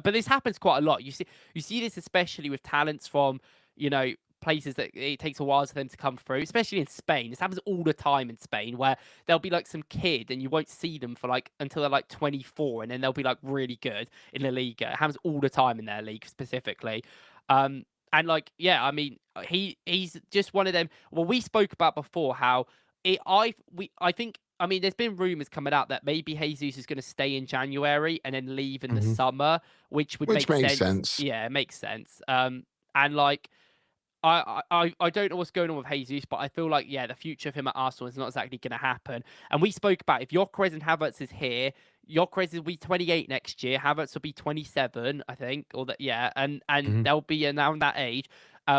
Speaker 2: this happens quite a lot. You see this especially with talents from, places that it takes a while for them to come through, especially in Spain. This happens all the time in Spain, where there'll be like some kid and you won't see them for until they're 24, and then they'll be really good in La Liga. It happens all the time in their league specifically. He's just one of them. Well, we spoke about before how there's been rumors coming out that maybe Jesus is going to stay in January and then leave in the summer, which would make sense. Yeah, it makes sense. I don't know what's going on with Jesus, but I feel like, yeah, the future of him at Arsenal is not exactly going to happen. And we spoke about if Gyökeres and Havertz is here, Gyökeres will be 28 next year. Havertz will be 27, I think, or that, yeah, and
Speaker 1: Mhm.
Speaker 2: they'll be around that age,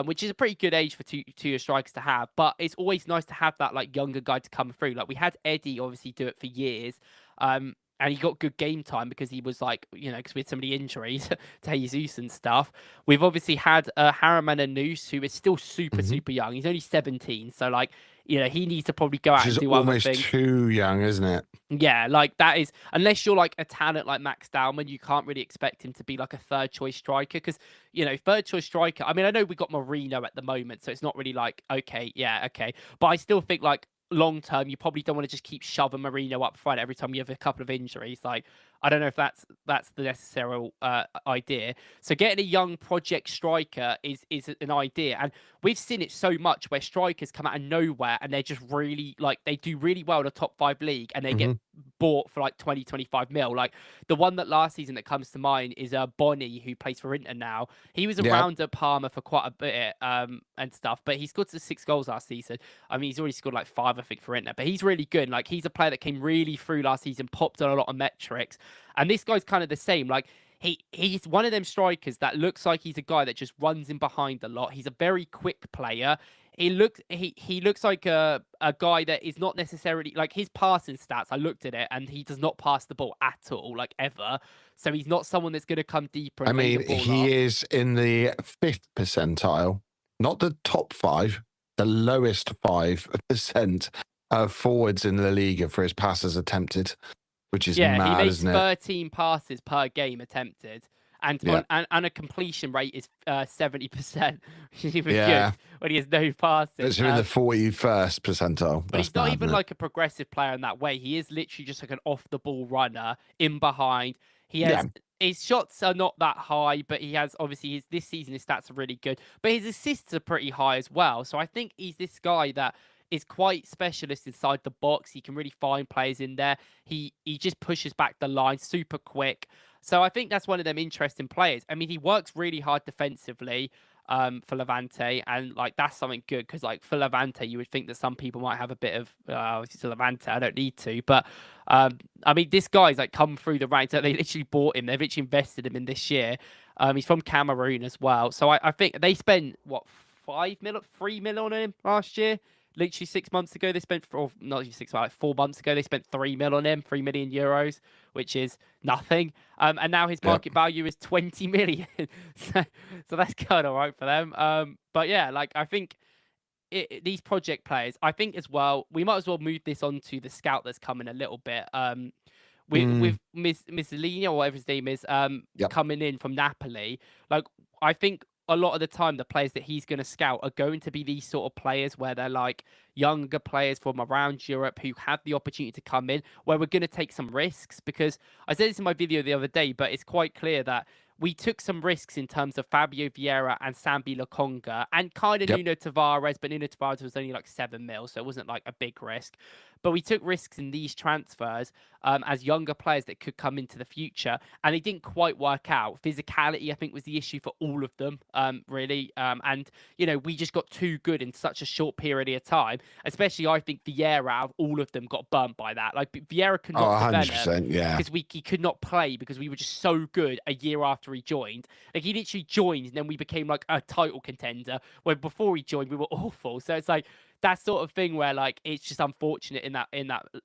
Speaker 2: which is a pretty good age for two strikers to have. But it's always nice to have that like younger guy to come through. Like we had Eddie obviously do it for years. And he got good game time because he was like, because we had so many injuries to Jesus and stuff. We've obviously had Harriman and Noose, who is still super,
Speaker 1: Mhm.
Speaker 2: super young. He's only 17. So, like, he needs to probably go out
Speaker 1: Which
Speaker 2: and
Speaker 1: is
Speaker 2: do other
Speaker 1: almost
Speaker 2: things.
Speaker 1: too young, isn't it?
Speaker 2: Yeah, like that is, unless you're like a talent like Max Dalman, you can't really expect him to be like a third choice striker because, third choice striker. I mean, I know we got Marino at the moment, so it's not really like, okay, yeah, okay. But I still think like long term, you probably don't want to just keep shoving Marino up front every time you have a couple of injuries. Like, I don't know if that's the necessary idea. So getting a young project striker is an idea, and we've seen it so much where strikers come out of nowhere and they're just really like they do really well in a top 5 league and they get
Speaker 1: Mhm.
Speaker 2: bought for like 20-25 mil. Like the one that last season that comes to mind is Bonnie, who plays for Inter now. He was
Speaker 1: Yeah.
Speaker 2: around at Parma for quite a bit and stuff, but he scored 6 goals last season. I mean, he's already scored like 5, I think, for Inter, but he's really good. Like he's a player that came really through last season, popped on a lot of metrics, and this guy's kind of the same. Like he's one of them strikers that looks like he's a guy that just runs in behind a lot. He's a very quick player. He looks like a guy that is not necessarily like his passing stats. I looked at it and he does not pass the ball at all, like ever. So he's not someone that's going to come deeper and
Speaker 1: I
Speaker 2: lay
Speaker 1: mean,
Speaker 2: the ball
Speaker 1: he
Speaker 2: off.
Speaker 1: is in the 5th percentile, not the top 5, the lowest 5% of forwards in the league for his passes attempted, which is
Speaker 2: Yeah, he
Speaker 1: mad,
Speaker 2: makes
Speaker 1: isn't it?
Speaker 2: 13 passes per game attempted, and
Speaker 1: Yeah.
Speaker 2: and a completion rate is 70%, which is even
Speaker 1: Yeah.
Speaker 2: good when he has no passes.
Speaker 1: It's in the 41st percentile.
Speaker 2: But
Speaker 1: That's
Speaker 2: he's not
Speaker 1: mad,
Speaker 2: even
Speaker 1: isn't it?
Speaker 2: like a progressive player in that way. He is literally just like an off the ball runner in behind. He has
Speaker 1: Yeah.
Speaker 2: his shots are not that high, but he has obviously this season his stats are really good. But his assists are pretty high as well. So I think he's this guy that is quite specialist inside the box. He can really find players in there. He just pushes back the line super quick. So I think that's one of them interesting players. I mean, he works really hard defensively for Levante, and like that's something good because like for Levante you would think that some people might have a bit of it's Levante, I don't need to, but I mean this guy's like come through the ranks. They literally bought him, they've literally invested him in this year. He's from Cameroon as well, so I think they spent what 3 mil on him last year. Literally 6 months ago, they spent, or not even 6 months, like 4 months ago, they spent 3 mil on him, 3 million euros, which is nothing. And now his market value is 20 million. so that's kind of right for them. But yeah, like I think these project players, I think as well, we might as well move this on to the scout that's coming a little bit. With Miss Lina, or whatever his name is, coming in from Napoli, like I think a lot of the time the players that he's going to scout are going to be these sort of players where they're like younger players from around Europe who have the opportunity to come in, where we're going to take some risks. Because I said this in my video the other day, but it's quite clear that we took some risks in terms of Fabio Vieira and Sambi Lokonga and kind of Nuno Tavares, but Nuno Tavares was only like 7 mil, so it wasn't like a big risk. But we took risks in these transfers as younger players that could come into the future, and they didn't quite work out. Physicality, I think, was the issue for all of them, really. And, we just got too good in such a short period of time, especially I think Vieira, out of all of them, got burnt by that. Like, Vieira could not develop
Speaker 1: 100%, yeah.
Speaker 2: because he could not play because we were just so good a year after he joined. Like, he literally joined and then we became like a title contender, where before he joined, we were awful. So it's like, that sort of thing where like it's just unfortunate in that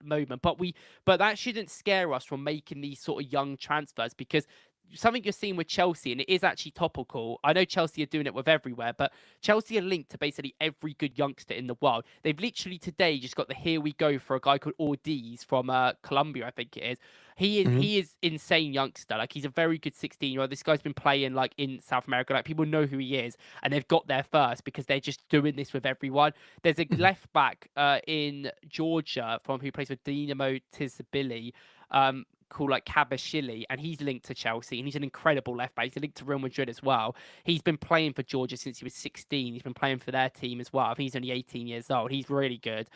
Speaker 2: moment, but that shouldn't scare us from making these sort of young transfers, because something you're seeing with Chelsea, and it is actually topical. I know Chelsea are doing it with everywhere, but Chelsea are linked to basically every good youngster in the world. They've literally today just got the here we go for a guy called Ortiz from Colombia, I think it is. He is insane youngster. Like, he's a very good 16-year-old. This guy's been playing like in South America. Like, people know who he is, and they've got there first because they're just doing this with everyone. There's a left back in Georgia who plays for Dinamo Tbilisi, called like Kabashili, and he's linked to Chelsea, and he's an incredible left back. He's linked to Real Madrid as well. He's been playing for Georgia since he was 16. He's been playing for their team as well. I think he's only 18 years old. He's really good.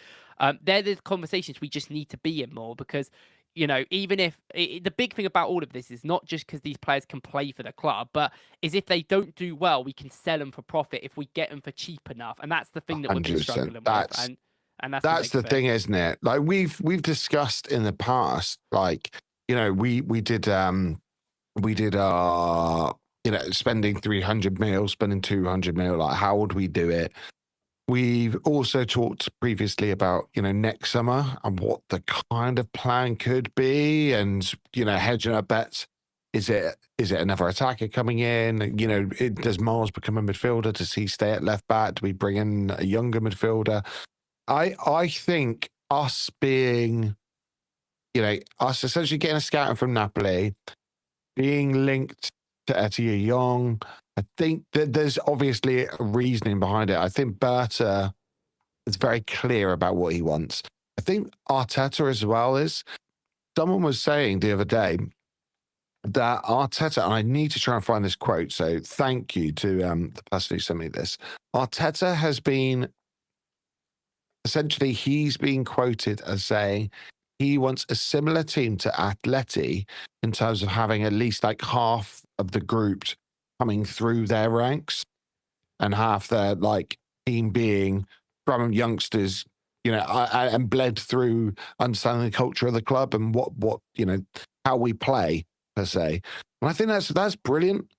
Speaker 2: They're the conversations we just need to be in more, because you know, even if the big thing about all of this is not just because these players can play for the club, but is if they don't do well, we can sell them for profit if we get them for cheap enough, and that's the thing that we've been
Speaker 1: 100%.
Speaker 2: struggling with, and
Speaker 1: That's the thing, isn't it? Like we've discussed in the past, like, you know, we did our, you know, spending 300 mil, spending 200 mil, like how would we do it? We've also talked previously about, you know, next summer and what the kind of plan could be, and, you know, hedging our bets. Is it another attacker coming in? You know, does Miles become a midfielder? Does he stay at left back? Do we bring in a younger midfielder? I think us being, you know, us essentially getting a scouting from Napoli, being linked to Etienne Young, I think that there's obviously a reasoning behind it. I think Berta is very clear about what he wants. I think Arteta as well is. Someone was saying the other day that Arteta, and I need to try and find this quote, so thank you to the person who sent me this. Arteta has been, essentially, he's been quoted as saying he wants a similar team to Atleti in terms of having at least like half of the group coming through their ranks and half their like team being from youngsters, you know, and bled through understanding the culture of the club and what you know, how we play per se. And I think that's brilliant.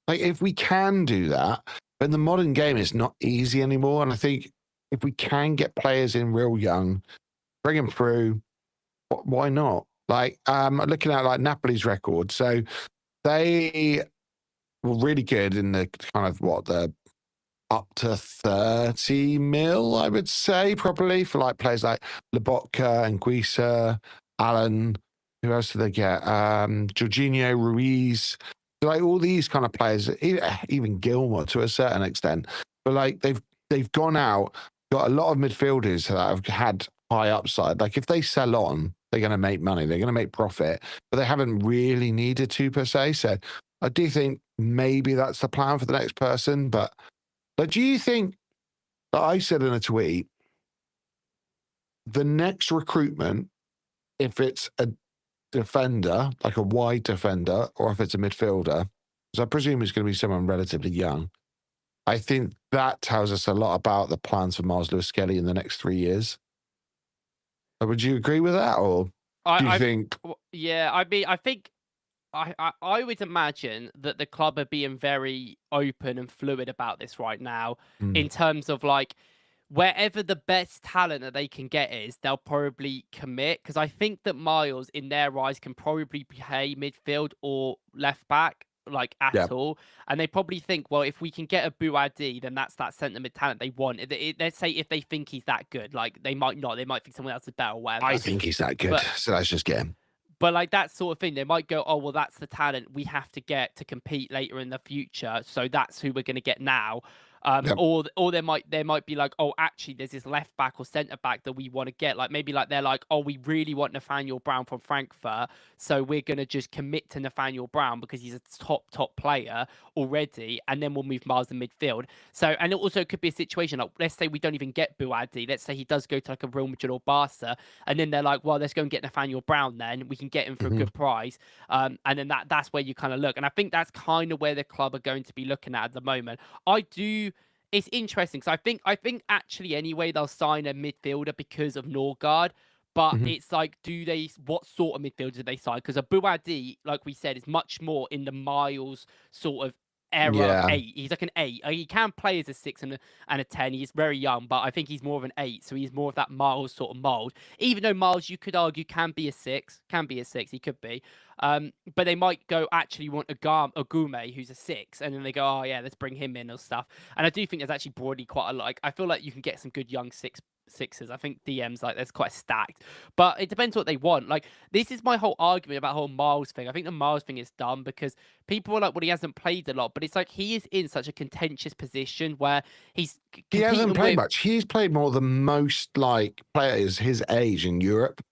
Speaker 1: Like if we can do that, but in the modern game, it's not easy anymore. And I think if we can get players in real young, bring them through, why not? Like looking at like Napoli's record, so they were really good in the kind of the up to 30 mil, I would say, probably for like players like Lobotka and Guisa, Alan. Who else did they get? Jorginho, Ruiz, like all these kind of players, even Gilmour to a certain extent. But like they've gone out, got a lot of midfielders that have had high upside. Like if they sell on, they're going to make money, they're going to make profit, but they haven't really needed to per se. So I do think maybe that's the plan for the next person. But do you think, like I said in a tweet, the next recruitment, if it's a defender, like a wide defender, or if it's a midfielder, because I presume it's going to be someone relatively young, I think that tells us a lot about the plans for Miles Lewis-Skelly in the next 3 years. Would you agree with that, or do you think?
Speaker 2: Yeah, I mean, I think I would imagine that the club are being very open and fluid about this right now, in terms of like wherever the best talent that they can get is, they'll probably commit. Because I think that Miles, in their eyes, can probably play midfield or left back, like at all. And they probably think, well, if we can get a Bouadi, then that's that centre mid talent they want. Let's say if they think he's that good, like they might not, they might think someone else is better or whatever.
Speaker 1: I think he's that good, so let's just get him.
Speaker 2: But like that sort of thing, they might go, oh, well, that's the talent we have to get to compete later in the future. So that's who we're going to get now. Or there might be like, oh, actually, there's this left back or centre back that we want to get. Like maybe like they're like, oh, we really want Nathaniel Brown from Frankfurt, so we're gonna just commit to Nathaniel Brown because he's a top player already, and then we'll move Miles in midfield. So, and it also could be a situation like, let's say we don't even get Bouadi, let's say he does go to like a Real Madrid or Barca, and then they're like, well, let's go and get Nathaniel Brown. Then we can get him for a good price, and then that's where you kind of look. And I think that's kind of where the club are going to be looking at the moment. It's interesting because I think actually anyway they'll sign a midfielder because of Norgard, but it's like, what sort of midfielder do they sign? Because a Bouadi, like we said, is much more in the Miles sort of era of 8. He's like an 8. He can play as a 6 and a 10. He's very young, but I think he's more of an 8. So he's more of that Miles sort of mold. Even though Miles, you could argue, can be a 6. He could be. But they might go, actually want a Gume who's a 6, and then they go, oh yeah, let's bring him in or stuff. And I do think there's actually broadly quite a lot. I feel like you can get some good young sixes. I think DM's like that's quite stacked, but it depends what they want. Like this is my whole argument about the whole Miles thing. I think the Miles thing is dumb because people are like, well, he hasn't played a lot, but it's like he is in such a contentious position where he hasn't
Speaker 1: played much. He's played more than most like players his age in Europe.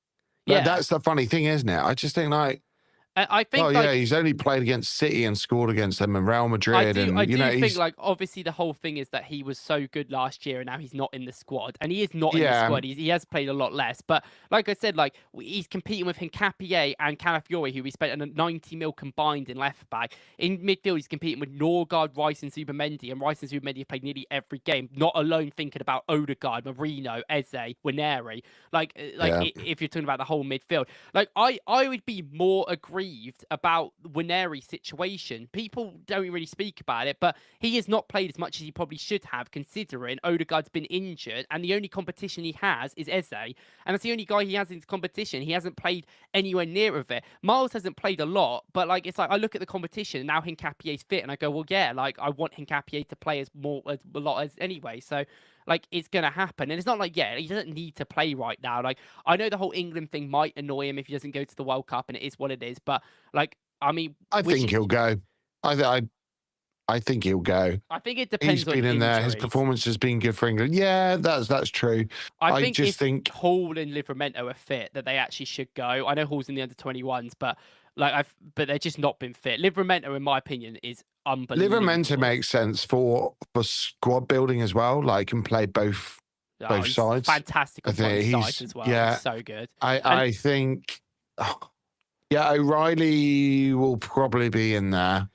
Speaker 1: Like, that's the funny thing, isn't it? I just think like
Speaker 2: I think,
Speaker 1: Oh
Speaker 2: like,
Speaker 1: yeah, he's only played against City and scored against them and Real
Speaker 2: I
Speaker 1: Madrid,
Speaker 2: do, I
Speaker 1: and you
Speaker 2: do
Speaker 1: know
Speaker 2: think,
Speaker 1: he's
Speaker 2: like, obviously the whole thing is that he was so good last year and now he's not in the squad, and he is not in the
Speaker 1: yeah,
Speaker 2: squad. He has played a lot less, but like I said, like he's competing with Hincapié and Calafiori, who we spent 90 mil combined in left back. In midfield, he's competing with Norgard, Rice, and Zubimendi, and Rice and Zubimendi have played nearly every game. Not alone thinking about Odegaard, Marino, Eze, Wineri.
Speaker 1: yeah.
Speaker 2: If you're talking about the whole midfield, like I would be more aggrieved about Wineri's situation. People don't really speak about it, but he has not played as much as he probably should have, considering Odegaard's been injured, and the only competition he has is Eze, and that's the only guy he has in his competition. He hasn't played anywhere near of it. Miles hasn't played a lot, but like it's like I look at the competition and now Hincapié's fit, and I go, well, yeah, like I want Hincapié to play as a lot as anyway. So like it's gonna happen, and it's not like he doesn't need to play right now. Like I know the whole England thing might annoy him if he doesn't go to the World Cup, and it is what it is. But like I mean,
Speaker 1: I think he'll go. I think he'll go.
Speaker 2: I think it
Speaker 1: He's
Speaker 2: depends on
Speaker 1: been in there. His
Speaker 2: injuries.
Speaker 1: performance has been good for England. Yeah, that's true.
Speaker 2: I think
Speaker 1: just
Speaker 2: if
Speaker 1: think
Speaker 2: Hall and Livramento are fit, that they actually should go. I know Hall's in the under-21s, but but they're just not been fit. Livramento, in my opinion, is unbelievable.
Speaker 1: Livramento makes sense for squad building as well. Like, can play both
Speaker 2: He's
Speaker 1: sides.
Speaker 2: fantastic on both sides as well.
Speaker 1: Yeah,
Speaker 2: he's so good.
Speaker 1: I think, O'Reilly will probably be in there.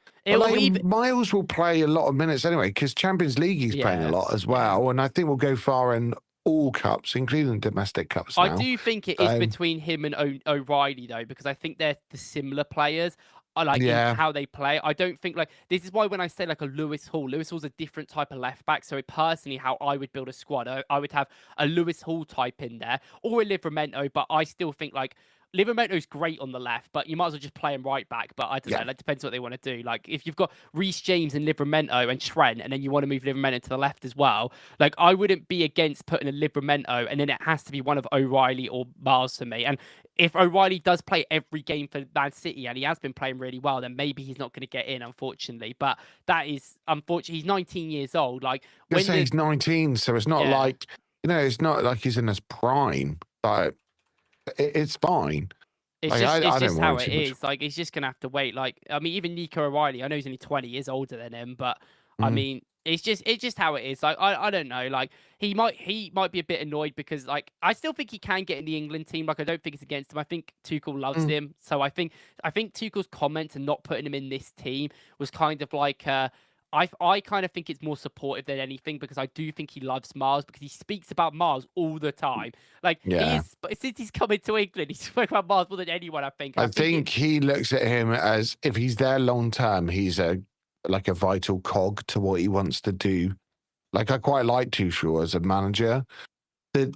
Speaker 1: Miles will play a lot of minutes anyway, because Champions League he's playing a lot as well, and I think we'll go far in all cups, including domestic cups now.
Speaker 2: I do think it is between him and O'Reilly, though, because I think they're the similar players. I like in how they play. I don't think this is why when I say like a Lewis Hall's a different type of left back. So personally, how I would build a squad, I would have a Lewis Hall type in there or a Livramento, but I still think like Livramento's great on the left, but you might as well just play him right back. But I don't know. That depends what they want to do. Like if you've got Reece James and Livramento and Trent, and then you want to move Livramento to the left as well, like I wouldn't be against putting a Livramento, and then it has to be one of O'Reilly or Miles for me. And if O'Reilly does play every game for Man City, and he has been playing really well, then maybe he's not going to get in, unfortunately. But that is unfortunate. He's 19 years old. Like
Speaker 1: he's 19, so it's not like it's not like he's in his prime. But it's fine.
Speaker 2: It's just how it is. Like, he's just going to have to wait. Like, I mean, even Nico O'Reilly, I know he's only 20 years older than him, but I mean, it's just how it is. Like, I don't know. Like, he might be a bit annoyed because, like, I still think he can get in the England team. Like, I don't think it's against him. I think Tuchel loves him. So I think Tuchel's comments and not putting him in this team was kind of like, I kind of think it's more supportive than anything, because I do think he loves Miles, because he speaks about Miles all the time. Like, since he's coming to England, he's spoken about Miles more than anyone, I think.
Speaker 1: I think he looks at him as, if he's there long term, he's a vital cog to what he wants to do. Like, I quite like Tuchel as a manager. The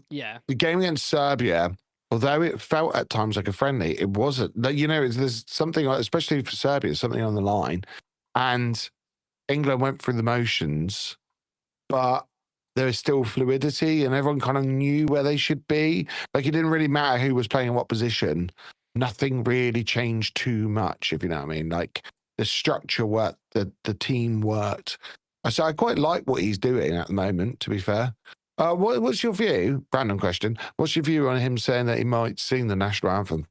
Speaker 1: game against Serbia, although it felt at times like a friendly, it wasn't. There's something, especially for Serbia, something on the line. And England went through the motions, but there is still fluidity, and everyone kind of knew where they should be. Like, it didn't really matter who was playing in what position. Nothing really changed too much, if you know what I mean. Like, the structure worked, the team worked. So I quite like what he's doing at the moment, to be fair. What's your view? Random question. What's your view on him saying that he might sing the national anthem?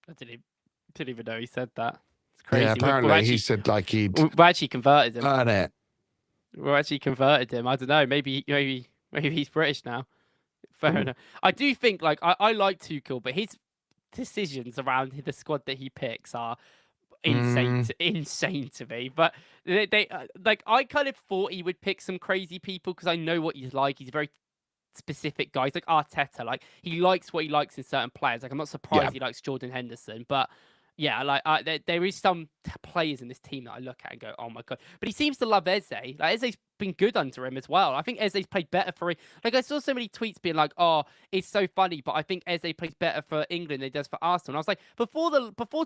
Speaker 2: I didn't even know he said that. Crazy.
Speaker 1: Yeah, apparently he said like we
Speaker 2: actually converted him.
Speaker 1: Earn it.
Speaker 2: We actually converted him. I don't know. Maybe he's British now. Fair enough. I do think I like Tuchel, but his decisions around the squad that he picks are insane to me. But they I kind of thought he would pick some crazy people, because I know what he's like. He's a very specific guy. He's like Arteta. Like, he likes what he likes in certain players. Like, I'm not surprised he likes Jordan Henderson, but. Yeah, there is some players in this team that I look at and go, oh my God. But he seems to love Eze. Like, Eze's been good under him as well. I think Eze's played better for him. Like, I saw so many tweets being like, oh, it's so funny, but I think Eze plays better for England than he does for Arsenal. And I was like, before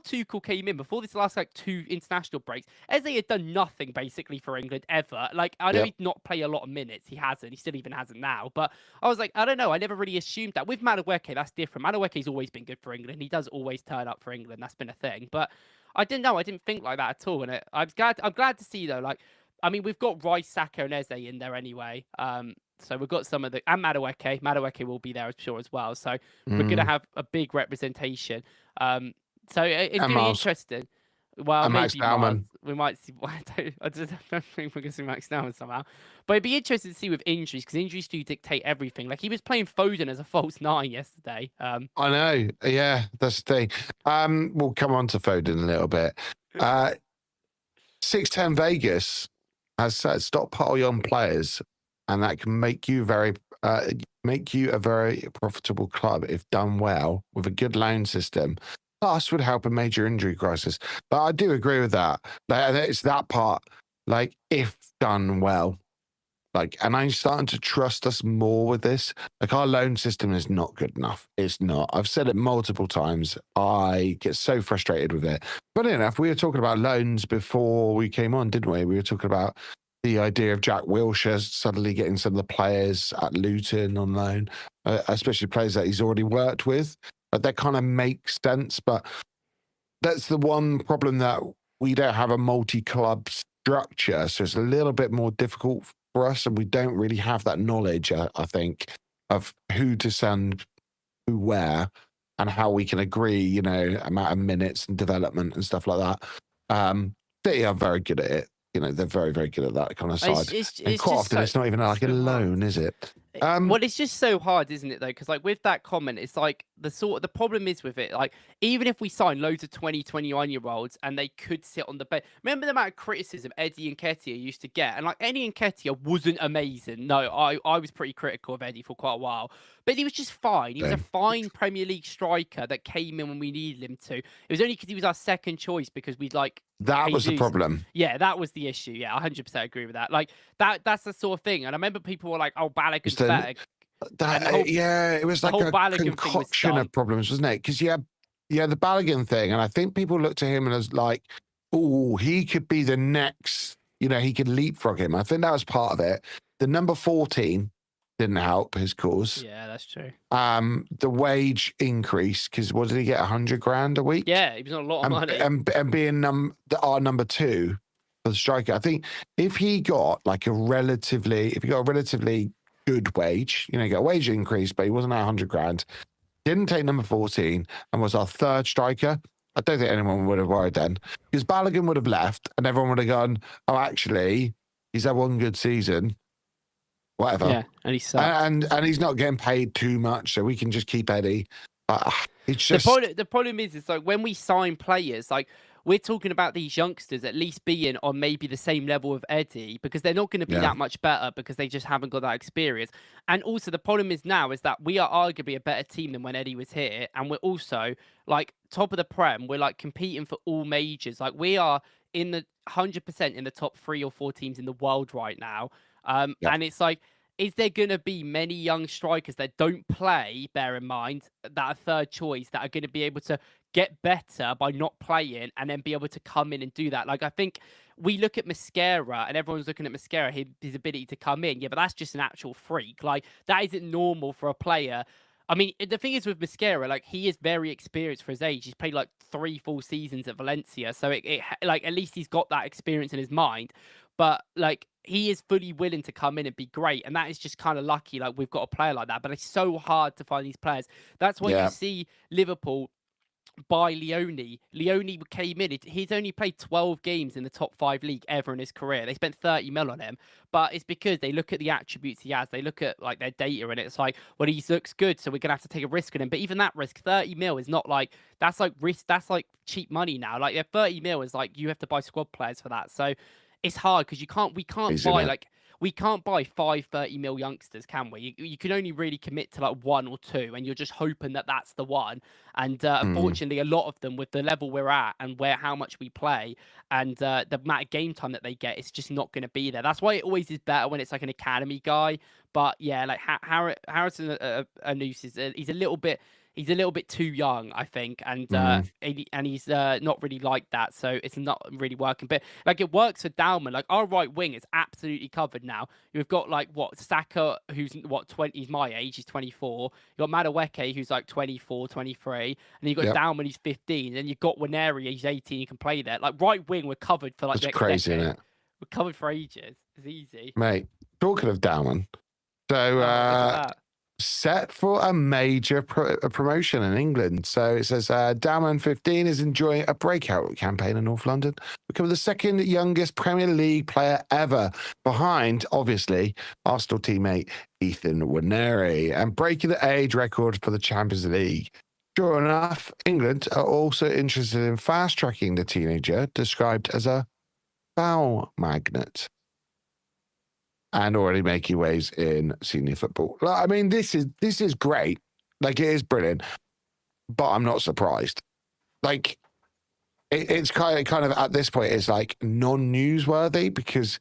Speaker 2: Tuchel came in, before this last 2 international breaks, Eze had done nothing basically for England ever. Like, I know he'd not play a lot of minutes. He hasn't. He still even hasn't now. But I was like, I don't know. I never really assumed that. With Madueke, that's different. Madueke's always been good for England. He does always turn up for England. That's been a thing. But I didn't know. I didn't think like that at all. And I'm glad to see, though. Like, I mean, we've got Rice, Saka, and Eze in there anyway. So we've got some of and Madueke. Madueke will be there, I'm sure, as well. So we're gonna have a big representation. So it's
Speaker 1: And
Speaker 2: going to be
Speaker 1: Miles.
Speaker 2: interesting. Well,
Speaker 1: And Max
Speaker 2: maybe Miles.
Speaker 1: Dalman.
Speaker 2: We might see. I just don't think we're going to see Max Dalman somehow. But it'd be interesting to see with injuries, because injuries do dictate everything. Like, he was playing Foden as a false 9 yesterday.
Speaker 1: I know. Yeah, that's the thing. We'll come on to Foden in a little bit. 610 Vegas has said stockpile young players, and that can make you a very profitable club if done well with a good loan system. Plus, would help a major injury crisis. But I do agree with that. Like, it's that part. Like, if done well. Like, and I'm starting to trust us more with this. Like, our loan system is not good enough. It's not. I've said it multiple times. I get so frustrated with it. Funny enough, we were talking about loans before we came on, didn't we? We were talking about the idea of Jack Wilshere suddenly getting some of the players at Luton on loan, especially players that he's already worked with. That kind of makes sense. But that's the one problem, that we don't have a multi-club structure. So it's a little bit more difficult for us, and we don't really have that knowledge, I think, of who to send who where and how we can agree, amount of minutes and development and stuff like that. They are very good at it. They're very, very good at that kind of side. And quite often, it's not even like a loan, is it?
Speaker 2: Well, it's just so hard, isn't it, though? Because, like, with that comment, it's like the problem is with it, like, even if we sign loads of 20, 21-year-olds and they could sit on the bench. Remember the amount of criticism Eddie Nketiah used to get? And, like, Eddie Nketiah wasn't amazing. No, I was pretty critical of Eddie for quite a while. But he was just fine. He was a fine Premier League striker that came in when we needed him to. It was only because he was our second choice, because we'd, like...
Speaker 1: That was the problem.
Speaker 2: Yeah, that was the issue. Yeah, 100% agree with that. Like, that's the sort of thing. And I remember people were like, oh, Balogun's better.
Speaker 1: It was like a concoction of problems, wasn't it? Because the Balogun thing, and I think people looked at him and as like, oh, he could be the next, he could leapfrog him. I think that was part of it. The number 14 didn't help his cause.
Speaker 2: Yeah, that's true.
Speaker 1: The wage increase, because what did he get, 100 grand a week?
Speaker 2: Yeah, he was on a lot of money.
Speaker 1: And being our number 2 for the striker, I think if he got a relatively good wage, got a wage increase, but he wasn't at 100 grand, didn't take number 14, and was our third striker, I don't think anyone would have worried then, because Balogun would have left and everyone would have gone, oh, actually, he's had one good season. Whatever.
Speaker 2: Yeah, and he sucks.
Speaker 1: And he's not getting paid too much, so we can just keep Eddie. It's just
Speaker 2: the problem is, it's like when we sign players, like we're talking about these youngsters at least being on maybe the same level of Eddie, because they're not going to be that much better, because they just haven't got that experience. And also the problem is now is that we are arguably a better team than when Eddie was here, and we're also like top of the Prem. We're like competing for all majors. Like we are in the 100% in the top 3 or 4 teams in the world right now. And it's like, is there going to be many young strikers that don't play, bear in mind, that are third choice, that are going to be able to get better by not playing and then be able to come in and do that? Like, I think we look at Mascara and everyone's looking at Mascara, his ability to come in. Yeah, but that's just an actual freak. Like, that isn't normal for a player. I mean, the thing is with Mascara, like, he is very experienced for his age. He's played like 3 full seasons at Valencia. So like, at least he's got that experience in his mind. But like, he is fully willing to come in and be great. And that is just kind of lucky. Like, we've got a player like that, but it's so hard to find these players. That's why you see Liverpool buy Leone. Leone came in. He's only played 12 games in the top 5 league ever in his career. They spent 30 mil on him, but it's because they look at the attributes he has. They look at like their data, and it's like, well, he looks good, so we're gonna have to take a risk on him. But even that risk, 30 mil, is not like, that's like risk. That's like cheap money now. Like 30 mil is like, you have to buy squad players for that. So it's hard because we can't buy like. We can't buy 5 30 mil youngsters, can we? You can only really commit to like 1 or 2, and you're just hoping that that's the one. And unfortunately, a lot of them, with the level we're at and how much we play and the amount of game time that they get, it's just not going to be there. That's why it always is better when it's like an academy guy. But yeah, like Harrison Anus he's a little bit too young, I think, and he's not really like that, so it's not really working. But like, it works for Dalman. Like, our right wing is absolutely covered now. You've got like Saka, who's 20, he's my age, he's 24. You've got Madueke, who's like 24, 23, and then you've got Dalman, who's 15. And then you've got Winery, he's 18. You can play there. Like, right wing, we're covered for like
Speaker 1: That's crazy, isn't it?
Speaker 2: We're covered for ages. It's easy,
Speaker 1: mate. Talking of Dalman, so set for a major promotion in England. So it says Dalman 15 is enjoying a breakout campaign in North London, becoming the second youngest Premier League player ever, behind, obviously, Arsenal teammate Ethan Waneri, and breaking the age record for the Champions League. Sure enough, England are also interested in fast-tracking the teenager, described as a foul magnet, and already making waves in senior football. I mean, this is great. Like, it is brilliant, but I'm not surprised. Like, it's kind of at this point, it's like non-newsworthy because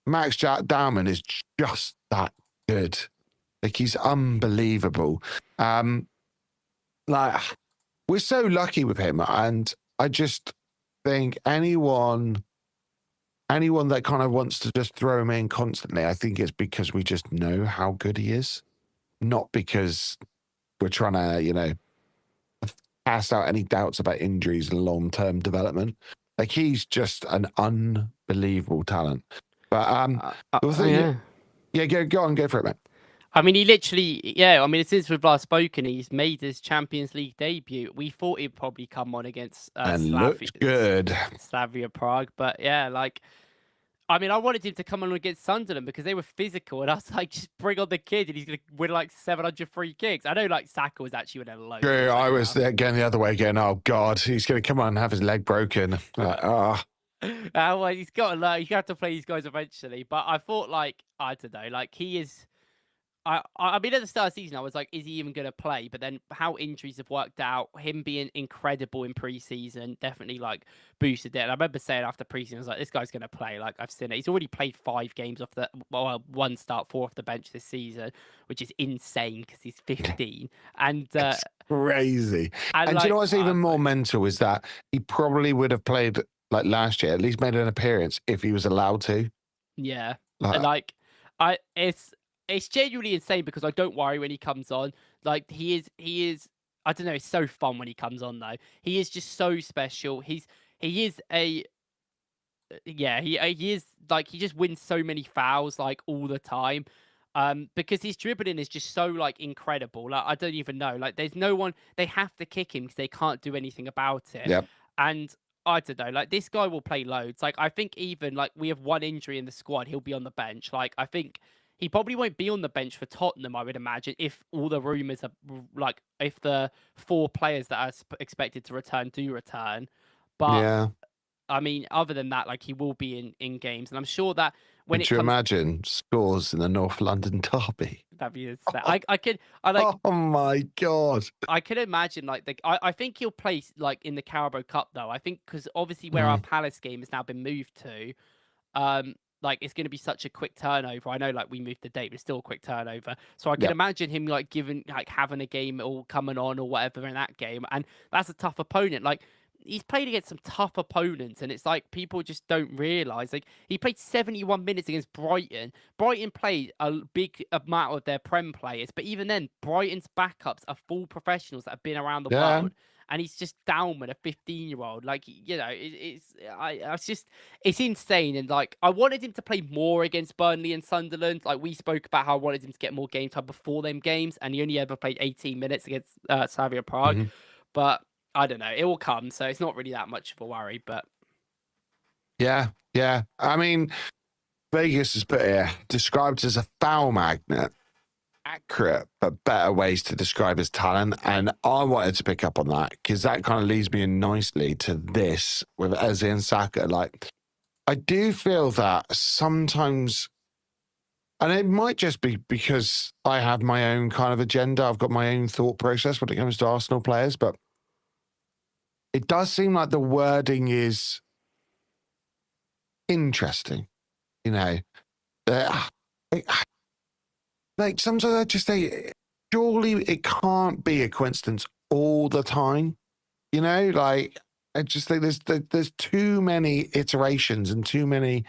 Speaker 1: Max Dalman is just that good. Like, he's unbelievable. Like, we're so lucky with him, and I just think anyone that kind of wants to just throw him in constantly, I think it's because we just know how good he is, not because we're trying to, cast out any doubts about injuries and long-term development. Like, he's just an unbelievable talent. But go on, go for it, mate.
Speaker 2: I mean, he literally, I mean, since we've last spoken, he's made his Champions League debut. We thought he'd probably come on against
Speaker 1: looked good.
Speaker 2: Slavia Prague, but I mean, I wanted him to come on against Sunderland because they were physical, and I was like, just bring on the kid, and he's going to win like 700 free kicks. I know, like, Saka was actually winning a load.
Speaker 1: True, I was there going the other way, going, oh, God, he's going to come on and have his leg broken. Like,
Speaker 2: well, he's got to learn. You have to play these guys eventually. But I thought, like, I don't know, like, he is... I mean, at the start of the season, I was like, is he even going to play? But then how injuries have worked out, him being incredible in pre-season, definitely, like, boosted it. And I remember saying after pre-season, I was like, this guy's going to play. Like, I've seen it. He's already played 5 games off one start, 4 off the bench this season, which is insane because he's 15. And
Speaker 1: it's crazy. And
Speaker 2: like,
Speaker 1: do you know what's even more mental is that he probably would have played, like, last year, at least made an appearance if he was allowed to.
Speaker 2: Yeah. Like it's genuinely insane because I don't worry when he comes on. Like, he is, I don't know, it's so fun when he comes on, though. He is just so special. He is like, he just wins so many fouls, like, all the time. Because his dribbling is just so, like, incredible. Like, I don't even know. Like, there's no one, they have to kick him because they can't do anything about it.
Speaker 1: Yep.
Speaker 2: And I don't know, like, this guy will play loads. Like, I think even, like, we have one injury in the squad, he'll be on the bench. Like, I think he probably won't be on the bench for Tottenham, I would imagine, if all the rumours are, like, if the 4 players that are expected to return do return. But, yeah. I mean, other than that, like, he will be in games. And I'm sure that when
Speaker 1: Could you imagine scores in the North London derby?
Speaker 2: That'd be insane. Oh
Speaker 1: my God.
Speaker 2: I could imagine, like, I think he'll play, like, in the Carabao Cup, though. I think because obviously where our Palace game has now been moved to, like, it's going to be such a quick turnover. I know, like, we moved the date, but it's still a quick turnover. So I can imagine him, like, having a game or coming on or whatever in that game. And that's a tough opponent. Like, he's played against some tough opponents, and it's like people just don't realise. Like, he played 71 minutes against Brighton. Brighton played a big amount of their Prem players, but even then, Brighton's backups are full professionals that have been around the world. And he's just Dalman, a 15-year-old. Like, it's insane. And, like, I wanted him to play more against Burnley and Sunderland. Like, we spoke about how I wanted him to get more game time before them games, and he only ever played 18 minutes against Slavia Prague. But I don't know. It will come, so it's not really that much of a worry. But
Speaker 1: yeah. I mean, Vegas has put here, described as a foul magnet. Accurate, but better ways to describe his talent. And I wanted to pick up on that because that kind of leads me in nicely to this with Eze and Saka. Like, I do feel that sometimes, and it might just be because I have my own kind of agenda. I've got my own thought process when it comes to Arsenal players, but it does seem like the wording is interesting. Like, sometimes I just say, surely it can't be a coincidence all the time. Like, I just think there's too many iterations and too many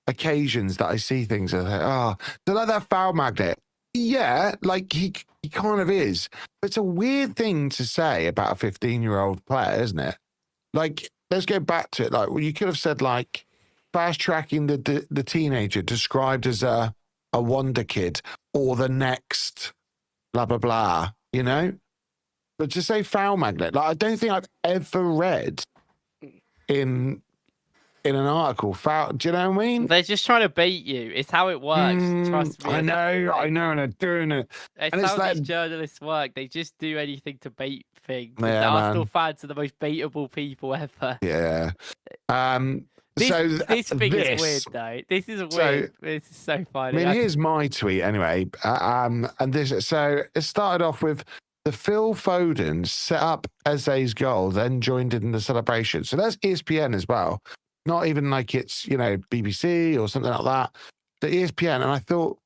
Speaker 1: occasions that I see things and I think, so like that foul magnet. Yeah, like he kind of is. But it's a weird thing to say about a 15-year-old player, isn't it? Like, let's go back to it. Like, well, you could have said, like, fast tracking the teenager described as a wonder kid or the next blah, blah, blah, you know? But to say foul magnet, like I don't think I've ever read in an article foul. Do you know what I mean?
Speaker 2: They're just trying to bait you. It's how it works. Trust me.
Speaker 1: I know, and they're doing it.
Speaker 2: It's
Speaker 1: And
Speaker 2: how
Speaker 1: it's like,
Speaker 2: these journalists work. They just do anything to bait things.
Speaker 1: Yeah,
Speaker 2: the Arsenal
Speaker 1: man.
Speaker 2: fans are the most baitable people ever.
Speaker 1: Yeah.
Speaker 2: This thing is weird, though. This is weird. This is so funny.
Speaker 1: I mean, here's my tweet anyway. And this, so it started off with the Phil Foden set up Eze's goal, then joined in the celebration. So that's ESPN as well. Not even like it's, BBC or something like that. The ESPN. And I thought,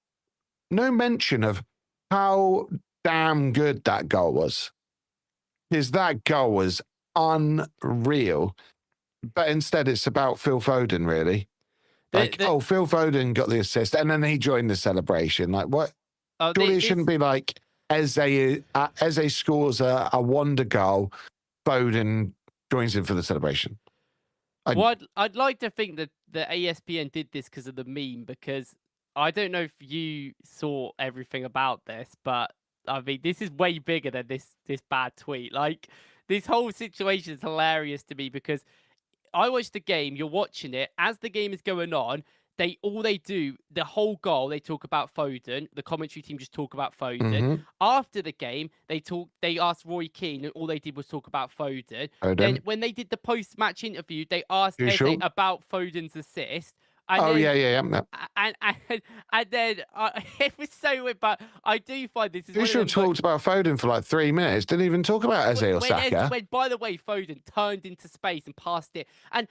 Speaker 1: no mention of how damn good that goal was. Because that goal was unreal. But instead, it's about Phil Foden, really. Phil Foden got the assist, and then he joined the celebration. Like, what? Surely it shouldn't be like Eze scores a wonder goal, Foden joins in for the celebration.
Speaker 2: I'd like to think that the ESPN did this because of the meme, because I don't know if you saw everything about this, but I mean, this is way bigger than this bad tweet. Like, this whole situation is hilarious to me because I watched the game, you're watching it, as the game is going on, the whole goal, they talk about Foden. The commentary team just talk about Foden.
Speaker 1: Mm-hmm.
Speaker 2: After the game, they asked Roy Keane, and all they did was talk about Foden. Then when they did the post-match interview, they asked Eze about Foden's assist. And then it was so weird, but I do find this is.
Speaker 1: Usual talked about Foden for like 3 minutes. Didn't even talk about Eze or Saka.
Speaker 2: When, by the way, Foden turned into space and passed it, and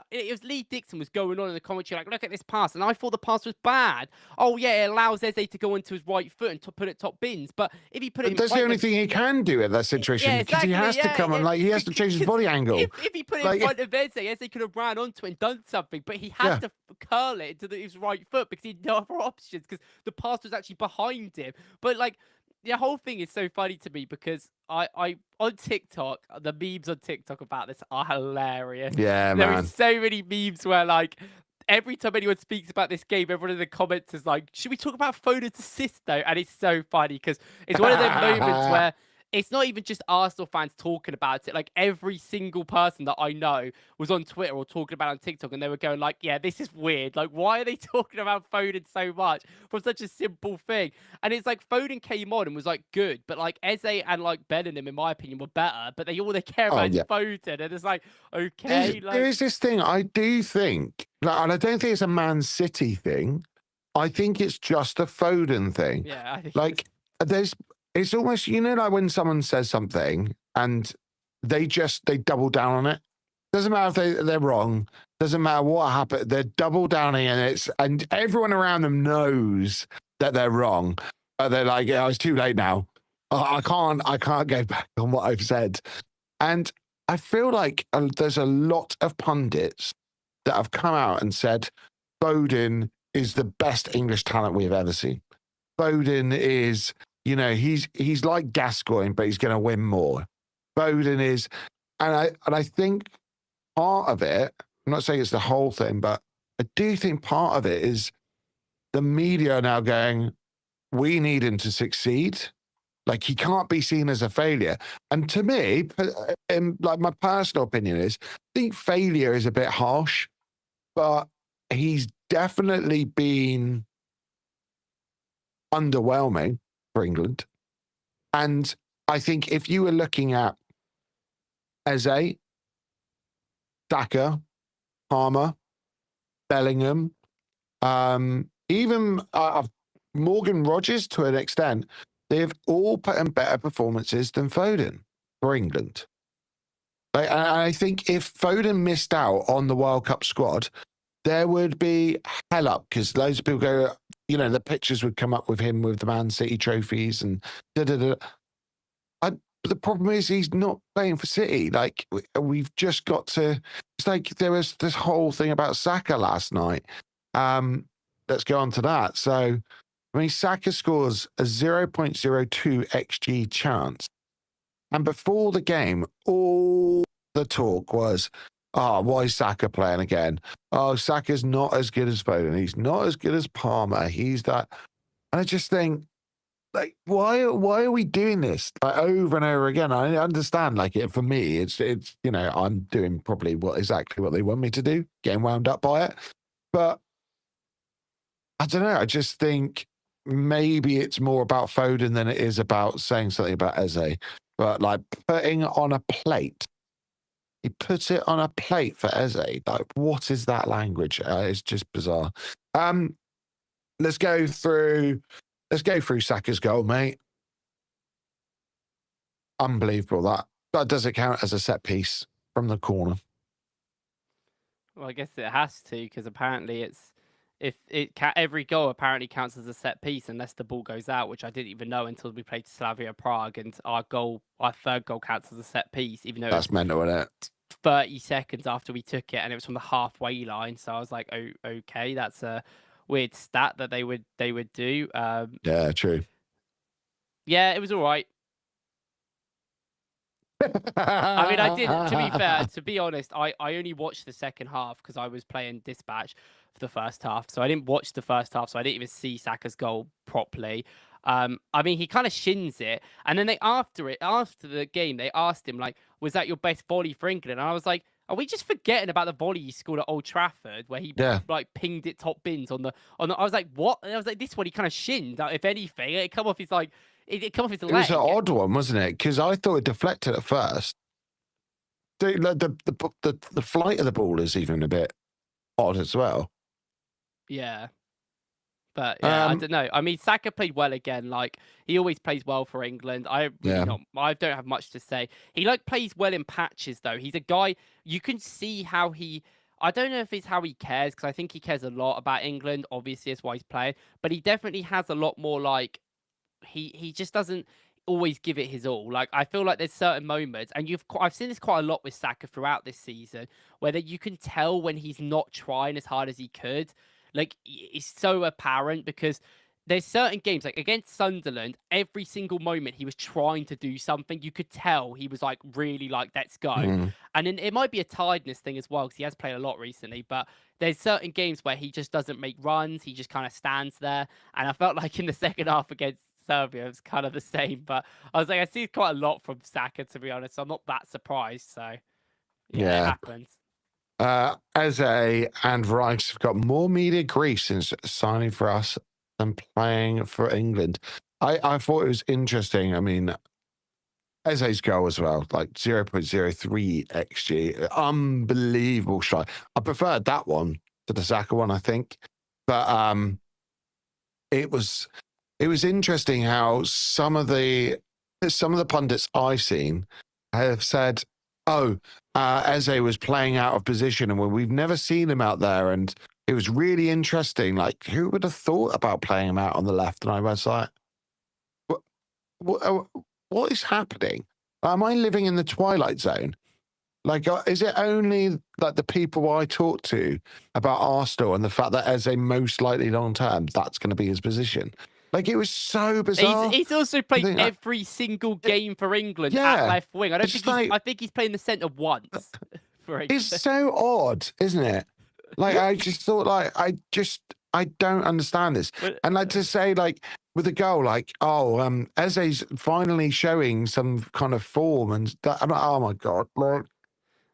Speaker 2: it was Lee Dixon was going on in the commentary like, look at this pass, and I thought the pass was bad. Oh yeah, it allows Eze to go onto his right foot and to put it top bins, but if he put it,
Speaker 1: that's the only thing he can do in that situation because he has to come and he has to change his body angle.
Speaker 2: If he put it in front of Eze could have ran onto it and done something, but he had to curl it into his right foot because he had no other options because the pass was actually behind him. But like, the whole thing is so funny to me because I on TikTok, the memes on TikTok about this are hilarious.
Speaker 1: Yeah,
Speaker 2: there are so many memes where like every time anyone speaks about this game, everyone in the comments is like, should we talk about Foden's assist though? And it's so funny because it's one of those moments where it's not even just Arsenal fans talking about it. Like, every single person that I know was on Twitter or talking about it on TikTok, and they were going like, yeah, this is weird. Like, why are they talking about Foden so much for such a simple thing? And it's like Foden came on and was like good, but like Eze and like Bellingham, in my opinion, were better, but all they care about is Foden. And it's like, okay.
Speaker 1: There is this thing I do think, and I don't think it's a Man City thing. I think it's just a Foden thing.
Speaker 2: Yeah, I think
Speaker 1: like it's almost, like when someone says something and they double down on it. Doesn't matter if they're wrong. Doesn't matter what happened. They're double downing and everyone around them knows that they're wrong. They're like, yeah, it's too late now. I can't go back on what I've said. And I feel like there's a lot of pundits that have come out and said Foden is the best English talent we've ever seen. Foden is, he's like Gascoigne, but he's going to win more. Foden is, and I think part of it, I'm not saying it's the whole thing, but I do think part of it is the media are now going, we need him to succeed. Like, he can't be seen as a failure. And to me, like, my personal opinion is, I think failure is a bit harsh, but he's definitely been underwhelming for England. And I think if you were looking at Eze, Saka, Palmer, Bellingham, even Morgan Rogers to an extent, they've all put in better performances than Foden for England. And I think if Foden missed out on the World Cup squad, there would be hell up because loads of people go, the pictures would come up with him with the Man City trophies and da-da-da. But the problem is he's not playing for City. Like, we've just got to... It's like there was this whole thing about Saka last night. Let's go on to that. So, I mean, Saka scores a 0.02 XG chance. And before the game, all the talk was, why is Saka playing again? Oh, Saka's not as good as Foden. He's not as good as Palmer. He's that. And I just think, like, why are we doing this like over and over again? I understand, like, for me, it's I'm doing probably exactly what they want me to do, getting wound up by it. But I don't know. I just think maybe it's more about Foden than it is about saying something about Eze. But like putting on a plate, he puts it on a plate for Eze. Like, what is that language? It's just bizarre. Let's go through Saka's goal, mate. Unbelievable that does it count as a set piece from the corner?
Speaker 2: Well, I guess it has to, because apparently every goal apparently counts as a set piece unless the ball goes out, which I didn't even know until we played Slavia Prague, and our third goal counts as a set piece, even though
Speaker 1: That's mental, isn't it?
Speaker 2: 30 seconds after we took it, and it was from the halfway line. So I was like, oh, okay, that's a weird stat that they would do.
Speaker 1: Yeah, true.
Speaker 2: Yeah, it was all right. I mean, I did. To be fair, to be honest, I only watched the second half because I was playing Dispatch for the first half, so I didn't watch the first half, so I didn't even see Saka's goal properly. I mean, he kind of shins it, and then after the game, they asked him like, "Was that your best volley for England?" And I was like, "Are we just forgetting about the volley he scored at Old Trafford, where he like pinged it top bins on the?" I was like, "What?" And I was like, "This one he kind of shinned. Like, if anything, it come off his like." It come off his leg.
Speaker 1: It was an odd one, wasn't it? Because I thought it deflected at first. The flight of the ball is even a bit odd as well.
Speaker 2: Yeah. But yeah, I don't know. I mean, Saka played well again. Like, he always plays well for England. I don't have much to say. He like plays well in patches though. He's a guy you can see how I don't know if it's how he cares, because I think he cares a lot about England. Obviously, that's why he's playing. But he definitely has a lot more like he just doesn't always give it his all. Like, I feel like there's certain moments, and I've seen this quite a lot with Saka throughout this season, where you can tell when he's not trying as hard as he could. Like, it's so apparent, because there's certain games, like against Sunderland, every single moment he was trying to do something. You could tell he was like really like, let's go. And then it might be a tiredness thing as well, because he has played a lot recently, but there's certain games where he just doesn't make runs. He just kind of stands there. And I felt like in the second half against Serbia, it was kind of the same. But I was like, I see quite a lot from Saka, to be honest. So I'm not that surprised. So yeah. It happens.
Speaker 1: Eze and Rice have got more media grief since signing for us than playing for England. I thought it was interesting. I mean, Eze's goal as well, like 0.03 XG, unbelievable shot. I preferred that one to the Saka one, I think. But it was interesting how some of the pundits I've seen have said, "Oh, Eze was playing out of position, and we've never seen him out there, and it was really interesting. Like, who would have thought about playing him out on the left?" And I was like, "What is happening? Am I living in the Twilight Zone? Like, is it only like the people I talk to about Arsenal and the fact that Eze most likely long term that's going to be his position?" Like, it was so bizarre.
Speaker 2: He's also played every single game for England at left wing. I think he's playing the centre once for England.
Speaker 1: It's so odd, isn't it? Like, I just thought, like, I don't understand this. And like, to say, like, with a goal, like, oh, Eze's finally showing some kind of form, and that, I'm like, oh my God, like,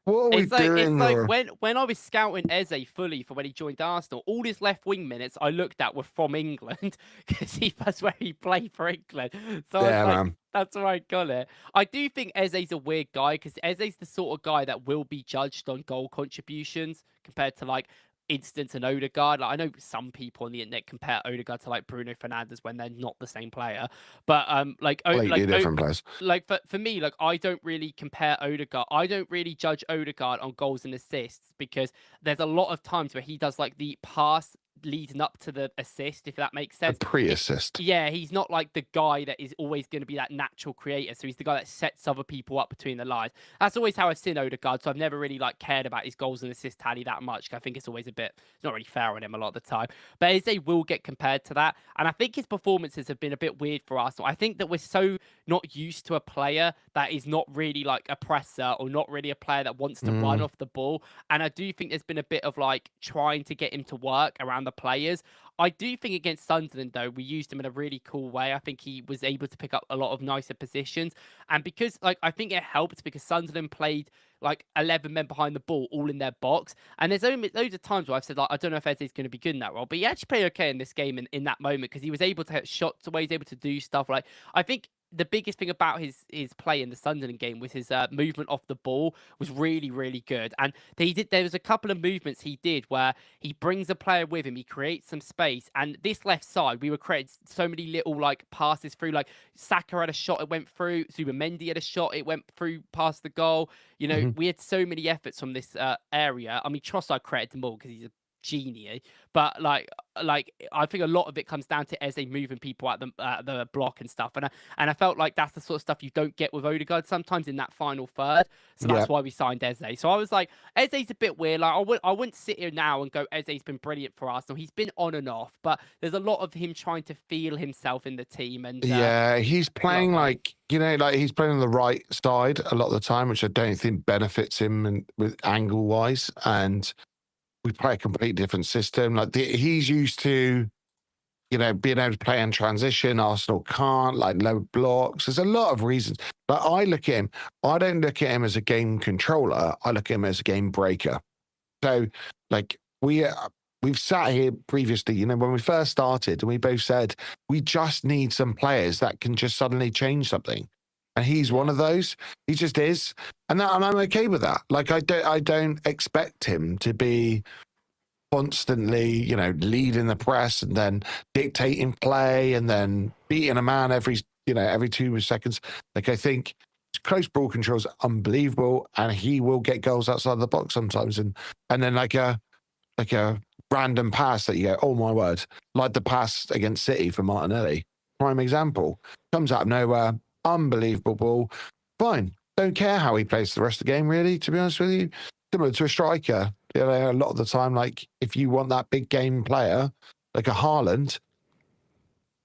Speaker 1: what are we doing?
Speaker 2: It's like when I was scouting Eze fully for when he joined Arsenal, all his left wing minutes I looked at were from England, because that's where he played for England. So I was like, that's where I got it. I do think Eze's a weird guy, because Eze's the sort of guy that will be judged on goal contributions compared to like Instance and Odegaard. Like, I know some people on the internet compare Odegaard to like Bruno Fernandes when they're not the same player, but
Speaker 1: different players.
Speaker 2: Like, for me, like, I don't really compare Odegaard. I don't really judge Odegaard on goals and assists, because there's a lot of times where he does like the pass leading up to the assist, if that makes sense.
Speaker 1: A pre-assist.
Speaker 2: Yeah, he's not like the guy that is always going to be that natural creator. So he's the guy that sets other people up between the lines. That's always how I've seen Odegaard. So I've never really like cared about his goals and assist tally that much. I think it's always it's not really fair on him a lot of the time. But Eze will get compared to that. And I think his performances have been a bit weird for Arsenal. I think that we're so not used to a player that is not really like a presser, or not really a player that wants to run off the ball. And I do think there's been a bit of like trying to get him to work around the players. I do think against Sunderland, though, we used him in a really cool way. I think he was able to pick up a lot of nicer positions. And because, like, I think it helped because Sunderland played like 11 men behind the ball, all in their box. And there's only loads of times where I've said, like, I don't know if Eze's going to be good in that role, but he actually played okay in this game in that moment because he was able to hit shots away, he's able to do stuff. Like, I think the biggest thing about his play in the Sunderland game was his movement off the ball was really, really good. And there was a couple of movements he did where he brings a player with him, he creates some space. And this left side, we were creating so many little like passes through. Like Saka had a shot, it went through. Zubimendi had a shot, it went through past the goal. You know, we had so many efforts from this area. I mean, Trossard created them all because he's a genie, but like I think a lot of it comes down to Eze moving people at the block and stuff, and I felt like that's the sort of stuff you don't get with Odegaard sometimes in that final third, so that's why we signed Eze. So I was like, Eze's a bit weird. Like I wouldn't sit here now and go Eze's been brilliant for Arsenal. He's been on and off, but there's a lot of him trying to feel himself in the team, and
Speaker 1: he's playing like, you know, like he's playing on the right side a lot of the time, which I don't think benefits him and with angle wise. And we play a completely different system. Like he's used to, you know, being able to play in transition. Arsenal can't, like low blocks. There's a lot of reasons. But I look at him, I don't look at him as a game controller. I look at him as a game breaker. So like we've sat here previously, you know, when we first started and we both said, we just need some players that can just suddenly change something. And he's one of those. He just is, and I'm okay with that. Like I don't expect him to be constantly, you know, leading the press and then dictating play and then beating a man every 2 seconds. Like I think close ball control is unbelievable, and he will get goals outside the box sometimes, and then like a random pass that you go, oh my word, like the pass against City for Martinelli, prime example, comes out of nowhere. Unbelievable ball. Fine. Don't care how he plays the rest of the game, really, to be honest with you. Similar to a striker. You know, a lot of the time, like, if you want that big game player, like a Haaland,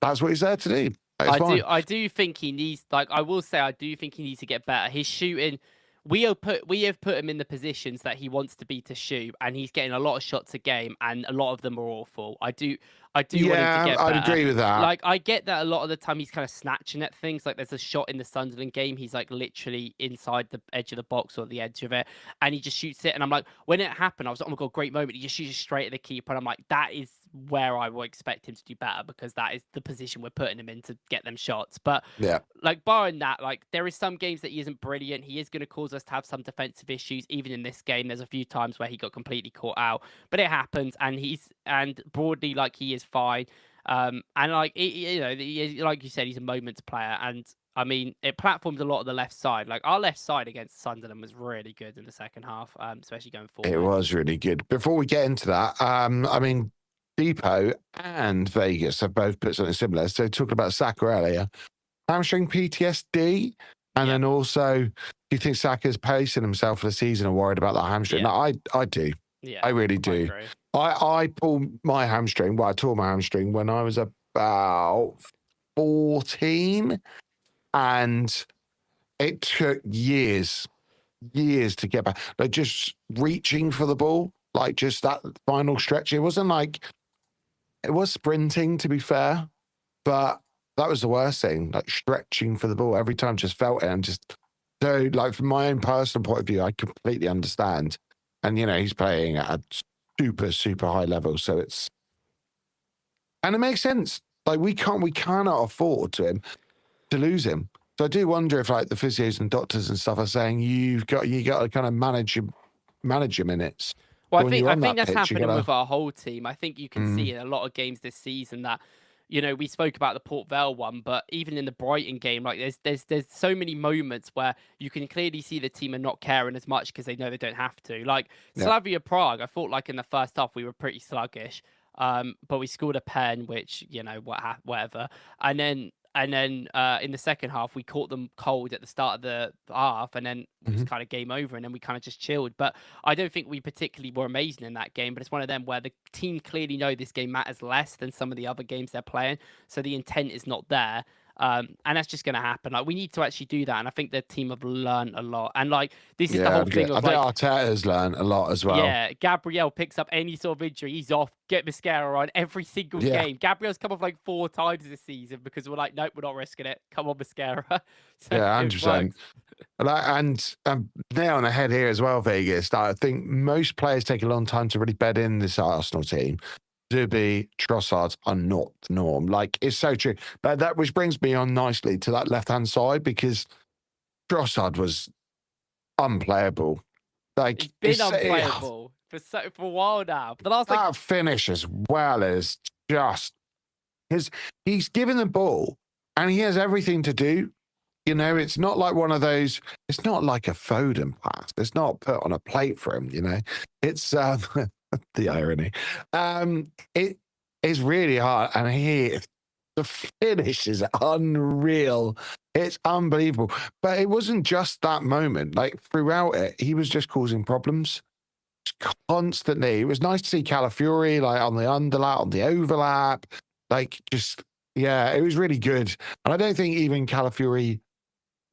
Speaker 1: that's what he's there to do.
Speaker 2: I do think he needs, like, I will say, I do think he needs to get better. His shooting, we have put him in the positions that he wants to be to shoot, and he's getting a lot of shots a game, and a lot of them are awful. I do want him to get better.
Speaker 1: I'd agree with that.
Speaker 2: Like, I get that a lot of the time he's kind of snatching at things. Like, there's a shot in the Sunderland game, he's like literally inside the edge of the box or the edge of it, and he just shoots it. And I'm like, when it happened, I was like, oh my God, great moment. He just shoots it straight at the keeper. And I'm like, that is where I would expect him to do better, because that is the position we're putting him in to get them shots. But like, barring that, like, there is some games that he isn't brilliant. He is going to cause us to have some defensive issues. Even in this game, there's a few times where he got completely caught out, but it happens. And broadly, like, he is fine. And like, you know, like you said, he's a moments player. And I mean, it platforms a lot of the left side. Like, our left side against Sunderland was really good in the second half, especially going forward.
Speaker 1: It was really good. Before we get into that, I mean, Depot and Vegas have both put something similar. So talking about Saka earlier, hamstring PTSD, and then also, do you think Saka's pacing himself for the season or worried about that hamstring? No, I do. Yeah, I really do. I pulled my hamstring. Well, I tore my hamstring when I was about 14, and it took years to get back. Like, just reaching for the ball, like just that final stretch. It wasn't like, it was sprinting, to be fair, but that was the worst thing. Like, stretching for the ball every time, just felt it, and just so, like, from my own personal point of view, I completely understand. And you know, he's playing at a super high level, so and it makes sense. Like, we cannot afford to lose him. So I do wonder if, like, the physios and doctors and stuff are saying you got to kind of manage your minutes.
Speaker 2: Well, I think that's happening with our whole team. I think you can see in a lot of games this season that, you know, we spoke about the Port Vale one, but even in the Brighton game, like, there's so many moments where you can clearly see the team are not caring as much because they know they don't have to. Like, Slavia Prague, I thought, like, in the first half we were pretty sluggish, but we scored a pen, which, you know, whatever, and then in the second half, we caught them cold at the start of the half, and then it was kind of game over, and then we kind of just chilled. But I don't think we particularly were amazing in that game, but it's one of them where the team clearly know this game matters less than some of the other games they're playing, so the intent is not there. And that's just going to happen. Like we need to actually do that, and I think the team have learned a lot. And like this is the whole thing of like,
Speaker 1: I think Arteta's learned a lot as well.
Speaker 2: Yeah, Gabriel picks up any sort of injury, he's off. Get Mascara on every single game. Gabriel's come off like 4 times this season because we're like, nope, we're not risking it. Come on, Mascara. So
Speaker 1: yeah, 100%. And nail on the head here as well, Vegas. I think most players take a long time to really bed in this Arsenal team. Zubi, Trossard are not the norm. Like, it's so true. But that, which brings me on nicely to that left-hand side, because Trossard was unplayable. Like,
Speaker 2: he's been unplayable for a while now. For the last,
Speaker 1: that finish as well is just, he's given the ball and he has everything to do. You know, it's not like one of those, it's not like a Foden pass. It's not put on a plate for him, you know. It's the irony. It is really hard. And the finish is unreal. It's unbelievable. But it wasn't just that moment. Like throughout it, he was just causing problems constantly. It was nice to see Calafiori like on the underlap, on the overlap. Like just, yeah, it was really good. And I don't think even Calafiori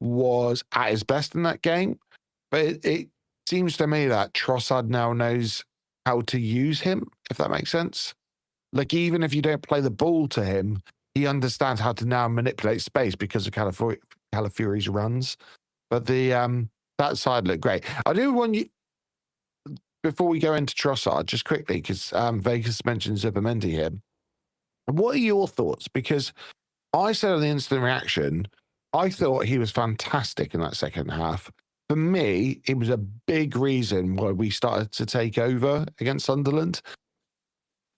Speaker 1: was at his best in that game, but it seems to me that Trossard now knows how to use him, if that makes sense. Like even if you don't play the ball to him, he understands how to now manipulate space because of Calafiori's runs. But that side looked great. I do want you, before we go into Trossard, just quickly, because Vegas mentioned Zubimendi here. What are your thoughts? Because I said on the instant reaction, I thought he was fantastic in that second half. For me, it was a big reason why we started to take over against Sunderland.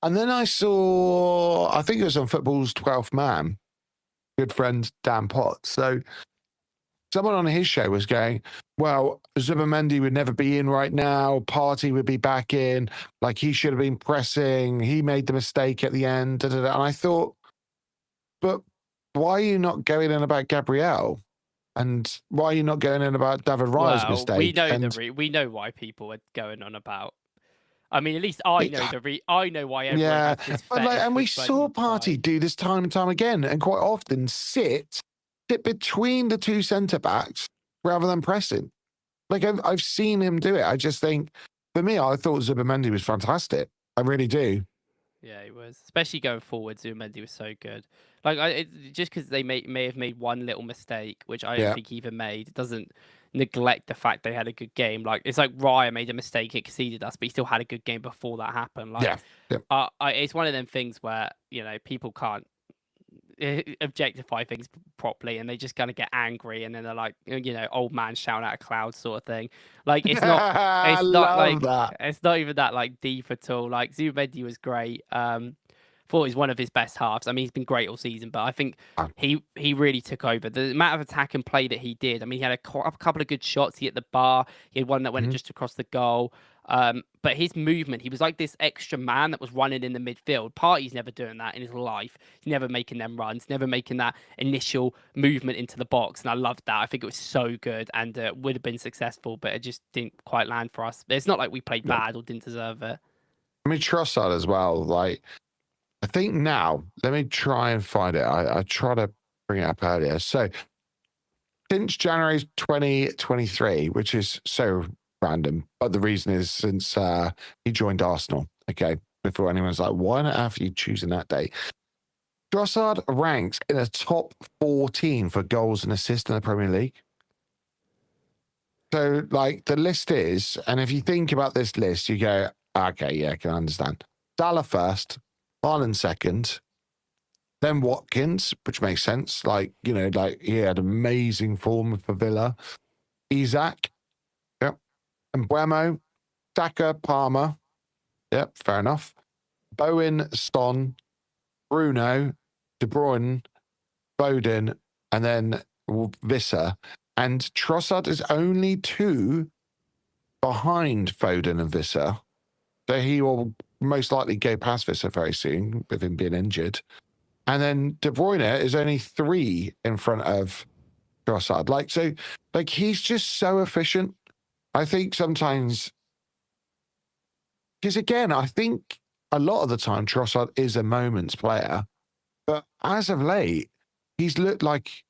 Speaker 1: And then I saw, I think it was on Football's 12th Man, good friend Dan Potts. So someone on his show was going, well, Zubimendi would never be in right now. Partey would be back in. Like he should have been pressing. He made the mistake at the end. Da, da, da. And I thought, but why are you not going in about Gabriel? And why are you not going in about David Raya's mistake?
Speaker 2: We know why people are going on about. I mean, at least I know I know why everyone has this
Speaker 1: but like, and we
Speaker 2: fetish
Speaker 1: saw
Speaker 2: for
Speaker 1: Partey do this time and time again, and quite often sit between the two centre backs rather than pressing. Like I've seen him do it. I just think, for me, I thought Zubimendi was fantastic. I really do.
Speaker 2: Yeah, he was, especially going forward. Zubimendi was so good. Like, just because they may have made one little mistake, which I don't think he even made, it doesn't neglect the fact they had a good game. Like, it's like Raya made a mistake, it conceded us, but he still had a good game before that happened. Like, it's one of them things where, you know, people can't objectify things properly, and they just kind of get angry, and then they're like, you know, old man shouting at a cloud sort of thing. Like it's not it's not even that like deep at all. Like Zubimendi was great. Thought he's one of his best halves. I mean, he's been great all season, but I think he really took over. The amount of attack and play that he did. I mean, he had a couple of good shots. He hit the bar. He had one that went just across the goal. But his movement, he was like this extra man that was running in the midfield. Partey's never doing that in his life. He's never making them runs, never making that initial movement into the box. And I loved that. I think it was so good, and would have been successful, but it just didn't quite land for us. It's not like we played bad or didn't deserve it.
Speaker 1: I mean, Trossard as well. Like, I think now, let me try and find it. I tried to bring it up earlier. So, since January 2023, which is so random, but the reason is since he joined Arsenal, okay, before anyone's like, why on earth are you choosing that date? Trossard ranks in a top 14 for goals and assists in the Premier League. So, like, the list is, and if you think about this list, you go, okay, yeah, I can understand. Salah first, Haaland second, then Watkins, which makes sense. Like, you know, like he had amazing form for Villa. Isak, yep. And Mbeumo, Saka, Palmer, yep, fair enough. Bowen, Son, Bruno, De Bruyne, Foden, and then Visser. And Trossard is only 2 behind Foden and Visser. So he will most likely go past Visser very soon with him being injured. And then De Bruyne is only 3 in front of Trossard. Like, so, like, he's just so efficient. I think sometimes, because again, I think a lot of the time Trossard is a moments player. But as of late, he's looked like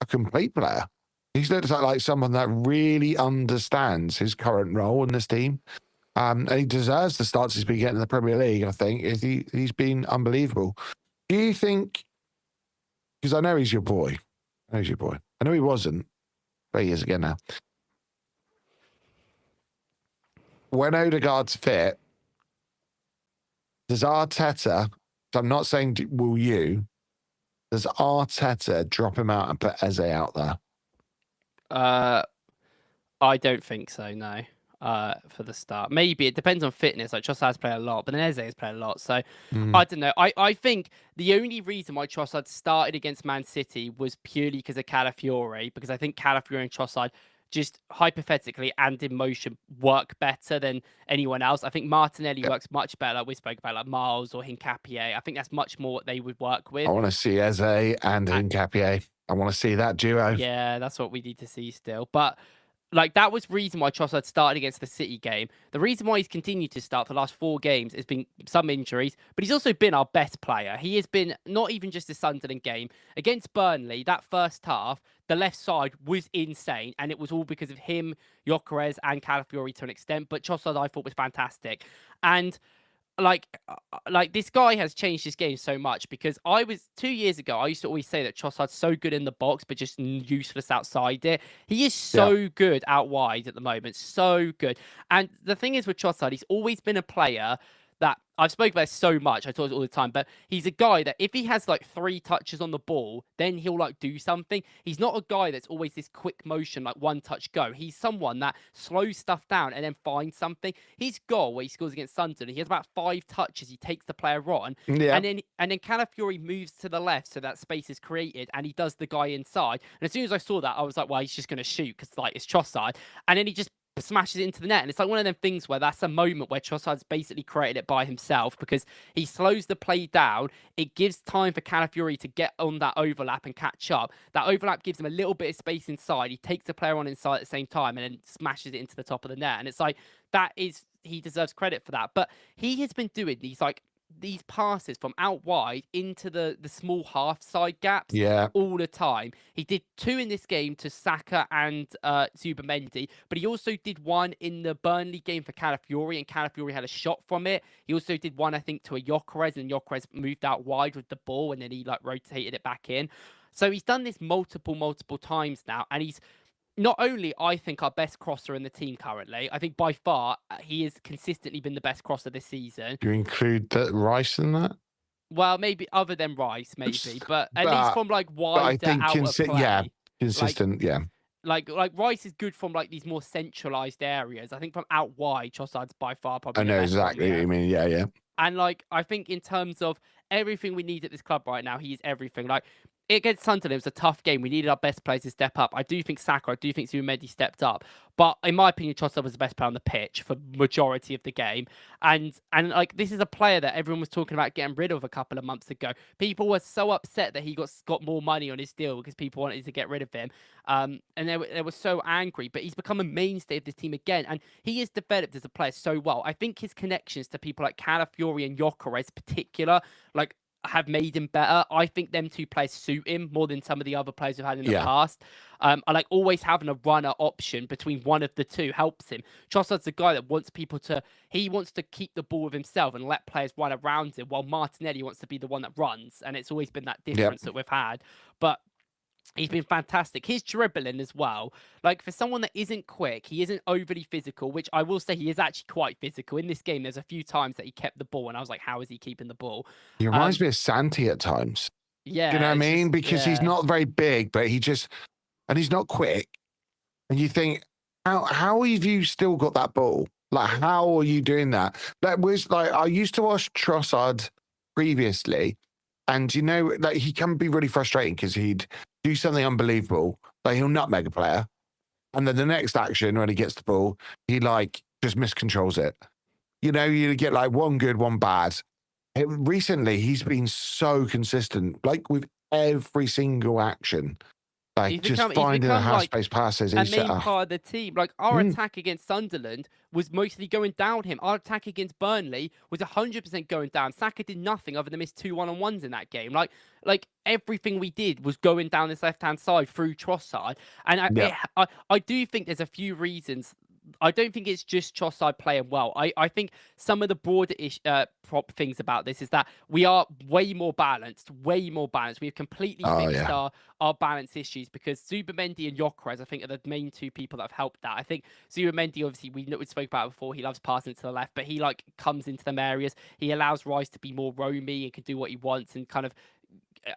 Speaker 1: a complete player. He's looked like someone that really understands his current role in this team. And he deserves the starts he's been getting in the Premier League, I think. He's been unbelievable. Do you think, because I know he's your boy. I know he wasn't, but he is again now. When Odegaard's fit, does Arteta, so I'm not saying will you, does Arteta drop him out and put Eze out there?
Speaker 2: I don't think so, no. For the start. Maybe it depends on fitness. Like Trossard's played a lot, but then Eze has played a lot. So I don't know. I think the only reason why Trossard started against Man City was purely because of Calafiore, because I think Calafiore and Trossard just hypothetically and in motion work better than anyone else. I think Martinelli works much better, like we spoke about, like Miles or Hincapié. I think that's much more what they would work with.
Speaker 1: I want to see Eze and Hincapié. I want to see that duo.
Speaker 2: Yeah, that's what we need to see still. But like, that was reason why Trossard started against the City game. The reason why he's continued to start for the last 4 games has been some injuries, but he's also been our best player. He has been not even just the Sunderland game. Against Burnley, that first half, the left side was insane, and it was all because of him, Gyökeres, and Calafiore to an extent, but Trossard I thought was fantastic. And like this guy has changed his game so much, because 2 years ago, I used to always say that Trossard's so good in the box, but just useless outside it. He is so good out wide at the moment. So good. And the thing is with Trossard, he's always been a player that I've spoken about so much. I talk it all the time, but he's a guy that if he has like 3 touches on the ball, then he'll like do something. He's not a guy that's always this quick motion, like one touch go. He's someone that slows stuff down and then finds something. His goal where he scores against Sunderland, he has about 5 touches. He takes the player on, and then Calafiore moves to the left so that space is created, and he does the guy inside. And as soon as I saw that, I was like, well, he's just going to shoot because like it's Trossard, and then he just smashes it into the net. And it's like one of them things where that's a moment where Trossard's basically created it by himself, because he slows the play down. It gives time for Calafiore to get on that overlap and catch up. That overlap gives him a little bit of space inside. He takes the player on inside at the same time and then smashes it into the top of the net. And it's like, he deserves credit for that. But he has been doing these passes from out wide into the small half side gaps all the time. He did 2 in this game to Saka and Zubimendi, but he also did 1 in the Burnley game for Calafiore, and Calafiore had a shot from it. He also did 1, I think, to a Gyökeres, and Gyökeres moved out wide with the ball, and then he like rotated it back in. So he's done this multiple times now, and he's not only, I think, our best crosser in the team currently. I think by far he has consistently been the best crosser this season.
Speaker 1: Do you include Rice in that?
Speaker 2: Well, maybe other than Rice, maybe, but at least from like wider out of play.
Speaker 1: Yeah, consistent.
Speaker 2: Like Rice is good from like these more centralized areas. I think from out wide, Trossard's by far probably.
Speaker 1: I know exactly what you mean. Yeah.
Speaker 2: And like, I think in terms of everything we need at this club right now, he is everything. Like, against Sunderland, it was a tough game. We needed our best players to step up. I do think Saka, I do think Zubimendi stepped up. But in my opinion, Trossard was the best player on the pitch for majority of the game. And like, this is a player that everyone was talking about getting rid of a couple of months ago. People were so upset that he got more money on his deal because people wanted to get rid of him. And they were so angry. But he's become a mainstay of this team again. And he has developed as a player so well. I think his connections to people like Calafiore and Gyökeres in particular, like, have made him better. I think them 2 players suit him more than some of the other players we've had in the past. I like always having a runner option between one of the 2 helps him. Trossard's a guy that wants he wants to keep the ball with himself and let players run around him, while Martinelli wants to be the one that runs. And it's always been that difference that we've had. But he's been fantastic. His dribbling as well. Like, for someone that isn't quick, he isn't overly physical, which I will say he is actually quite physical. In this game, there's a few times that he kept the ball, and I was like, how is he keeping the ball?
Speaker 1: He reminds me of Santi at times.
Speaker 2: Yeah.
Speaker 1: You know what I mean? Because he's not very big, but and he's not quick. And you think, how have you still got that ball? Like, how are you doing that? That was like, I used to watch Trossard previously, and you know, like, he can be really frustrating because he'd do something unbelievable, like he'll nutmeg a player, and then the next action when he gets the ball, he like just miscontrols it. You know, you get like one good, one bad. Recently, he's been so consistent, like with every single action. Like just finding the half space passes.
Speaker 2: A main part of the team. Like our attack against Sunderland was mostly going down him. Our attack against Burnley was 100% going down. Saka did nothing other than miss 2 1-on-1s in that game. Like everything we did was going down this left-hand side through Trossard. And I do think there's a few reasons. I don't think it's just Trossard playing well. I think some of the broader prop things about this is that we are way more balanced. We've completely fixed our balance issues because Zubamendi and Gyökeres, I think, are the main two people that have helped that. I think Zubamendi, obviously, we spoke about it before. He loves passing to the left, but he like comes into them areas. He allows Rice to be more roamy and can do what he wants and kind of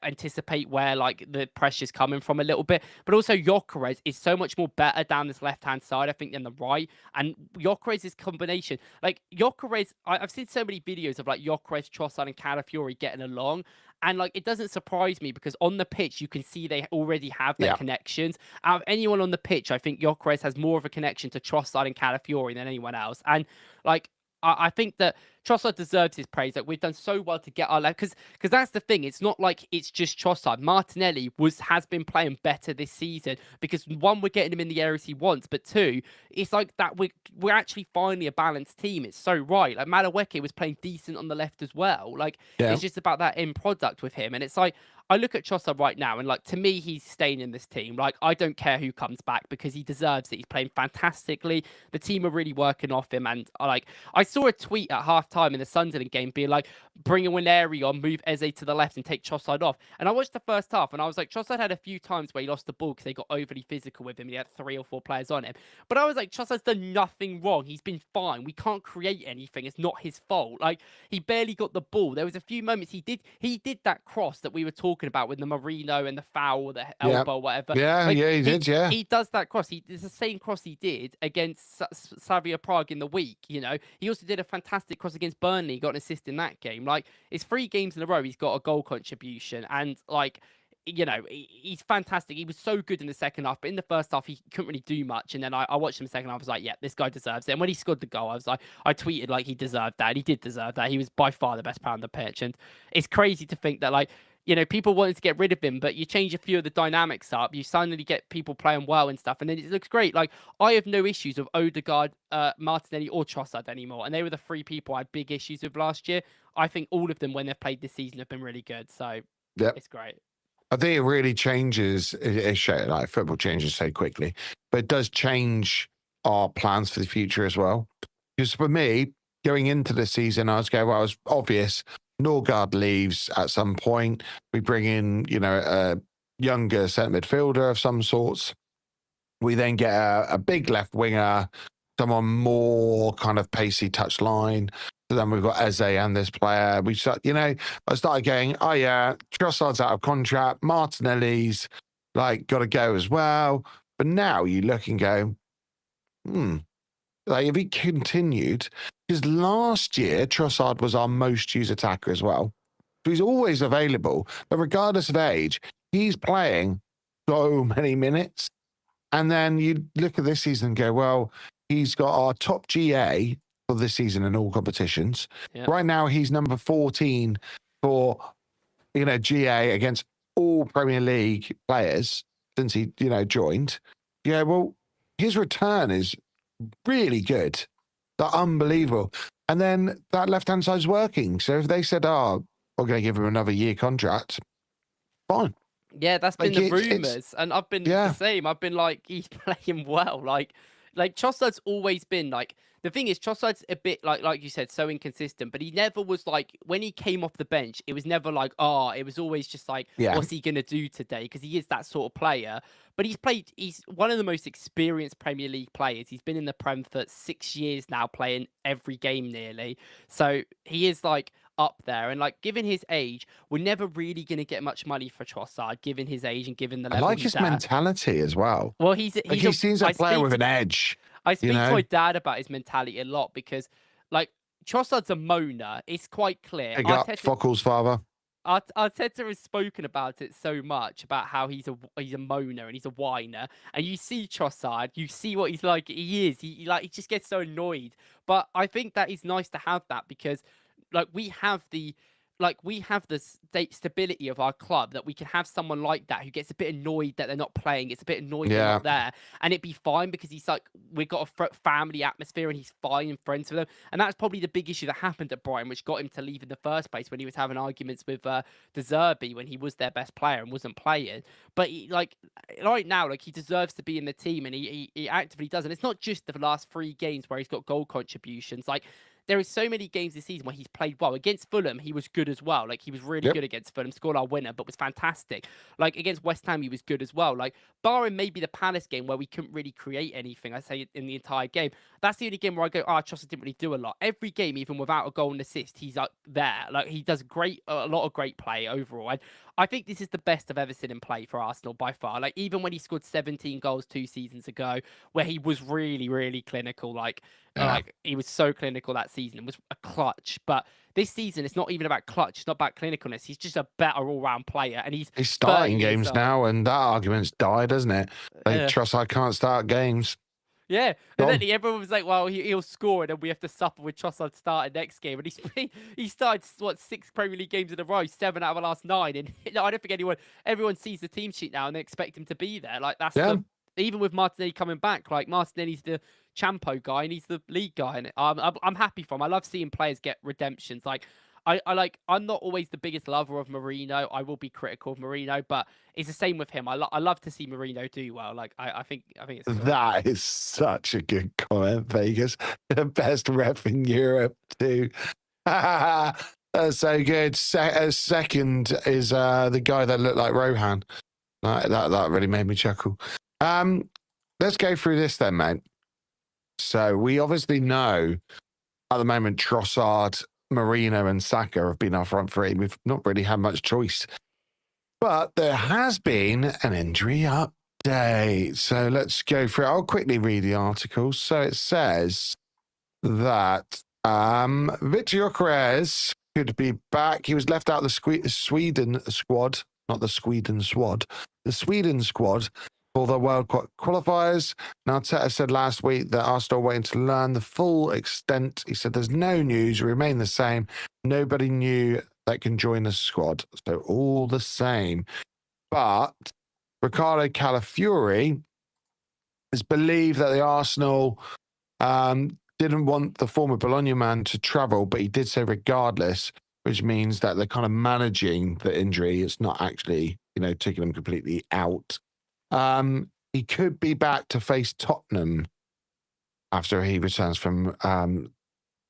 Speaker 2: anticipate where like the pressure's coming from a little bit. But also Gyökeres is so much more better down this left hand side, I think, than the right. And Gyökeres' combination, like Gyökeres, I've seen so many videos of like Gyökeres, Trossard and Calafiori getting along. And like it doesn't surprise me because on the pitch you can see they already have their connections. Out of anyone on the pitch, I think Gyökeres has more of a connection to Trossard and Calafiori than anyone else. And like I think that Trossard deserves his praise. Like we've done so well to get our left, because that's the thing. It's not like it's just Trossard. Martinelli has been playing better this season because one, we're getting him in the areas he wants, but two, it's like that we're actually finally a balanced team. It's so right. Like Madueke was playing decent on the left as well. Like it's just about that end product with him, and it's like I look at Trossard right now, and like to me, he's staying in this team. Like I don't care who comes back because he deserves it. He's playing fantastically. The team are really working off him, and I saw a tweet at halftime in the Sunderland game being like, bring a Winery on, move Eze to the left and take Trossard off. And I watched the first half and I was like, Trossard had a few times where he lost the ball because they got overly physical with him. He had 3 or 4 players on him. But I was like, Trossard's done nothing wrong. He's been fine. We can't create anything. It's not his fault. Like, he barely got the ball. There was a few moments he did that cross that we were talking about with the Marino and the foul or the elbow, whatever.
Speaker 1: Yeah, like, he did, yeah.
Speaker 2: He does that cross. It's the same cross he did against Slavia Prague in the week, you know. He also did a fantastic cross against Burnley, got an assist in that game. Like, it's 3 games in a row he's got a goal contribution, and like, you know, he's fantastic. He was so good in the second half, but in the first half he couldn't really do much. And then I watched him second half. I was like, yeah, this guy deserves it. And when he scored the goal, I was like, I tweeted like he deserved that. And he did deserve that. He was by far the best player on the pitch, and it's crazy to think that, like, you know, people wanted to get rid of him, but you change a few of the dynamics up, you suddenly get people playing well and stuff, and then it looks great. Like, I have no issues with Odegaard, Martinelli, or Trossard anymore, and they were the 3 people I had big issues with last year. I think all of them, when they've played this season, have been really good, so it's great.
Speaker 1: I think it really changes. Like football changes so quickly, but it does change our plans for the future as well. Because for me, going into the season, I was going, well, it was obvious. Norgard leaves at some point. We bring in, you know, a younger centre midfielder of some sorts. We then get a big left winger, someone more kind of pacey touchline. So then we've got Eze and this player. We start, you know, I started going, oh yeah, Trossard's out of contract. Martinelli's like got to go as well. But now you look and go, like if he continued, because last year Trossard was our most used attacker as well. So he's always available, but regardless of age, he's playing so many minutes. And then you look at this season and go, well, he's got our top GA for this season in all competitions. Yep. Right now, he's number 14 for, you know, GA against all Premier League players since he, you know, joined. Yeah, well, his return is really good. They're unbelievable. And then that left-hand side's working. So if they said, oh, we're going to give him another year contract, fine.
Speaker 2: Yeah, that's been the rumours. And I've been the same. I've been like, he's playing well. Like Trossard's always been like, the thing is, Trossard's a bit like you said, so inconsistent, but he never was like, when he came off the bench, it was never like, it was always just like, what's he going to do today? Because he is that sort of player. But he's one of the most experienced Premier League players. He's been in the Prem for 6 years now, playing every game nearly. So he is like up there. And like, given his age, we're never really going to get much money for Trossard, given his age and given the level.
Speaker 1: I like his mentality as well.
Speaker 2: Well,
Speaker 1: he seems a player with an edge.
Speaker 2: I speak to my dad about his mentality a lot because, like, Trossard's a moaner. It's quite clear.
Speaker 1: FOKLZ father.
Speaker 2: Arteta has spoken about it so much, about how he's a moaner and he's a whiner. And you see Trossard, you see what he's like. He is. He just gets so annoyed. But I think that is nice to have that because, like, we have the like we have the stability of our club that we can have someone like that who gets a bit annoyed that they're not playing, gets a bit annoyed they're not there, and it'd be fine because he's like, we've got a family atmosphere and he's fine and friends with them. And that's probably the big issue that happened at Brighton, which got him to leave in the first place when he was having arguments with De Zerbi when he was their best player and wasn't playing. But like right now, like he deserves to be in the team, and he actively does. And it's not just the last 3 games where he's got goal contributions. Like there is so many games this season where he's played well. Against Fulham, he was good as well. Like he was really good against Fulham, scored our winner, but was fantastic. Like against West Ham, he was good as well. Like barring maybe the Palace game where we couldn't really create anything, I say in the entire game. That's the only game where I go, Trossard didn't really do a lot. Every game, even without a goal and assist, he's up there. Like he does a lot of great play overall. And I think this is the best I've ever seen him play for Arsenal by far. Like even when he scored 17 goals 2 seasons ago, where he was really, really clinical. Like he was so clinical that season. It was a clutch. But this season, it's not even about clutch. It's not about clinicalness. He's just a better all-round player, and he's
Speaker 1: starting games now, and that argument's died, hasn't it? Trossard can't start games.
Speaker 2: Yeah, and then everyone was like, well, he'll score, and then we have to suffer with Trossard starting next game. And he started, 6 Premier League games in a row, 7 out of the last 9. And I don't think everyone sees the team sheet now and they expect him to be there. Like, that's even with Martinelli coming back, like, Martinelli's the Champo guy and he's the league guy. And I'm happy for him. I love seeing players get redemptions. Like, I'm not always the biggest lover of Marino. I will be critical of Marino, but it's the same with him. I love to see Marino do well. Like I think it's cool.
Speaker 1: That is such a good comment, Vegas. The best ref in Europe too. That's so good. Second is the guy that looked like Rohan. That really made me chuckle. Let's go through this then, mate. So we obviously know at the moment Trossard, Marino and Saka have been our front 3. We've not really had much choice. But there has been an injury update. So let's go through it. I'll quickly read the article. So it says that Victor Gyökeres could be back. He was left out of the Sweden squad, not the Sweden squad, the Sweden squad for the World Cup qualifiers. Now, Arteta said last week that Arsenal are waiting to learn the full extent. He said there's no news, remain the same. Nobody new that can join the squad. So all the same. But Ricardo Calafiori is believed that the Arsenal didn't want the former Bologna man to travel, but he did so regardless, which means that they're kind of managing the injury. It's not actually, taking him completely out. He could be back to face Tottenham after he returns from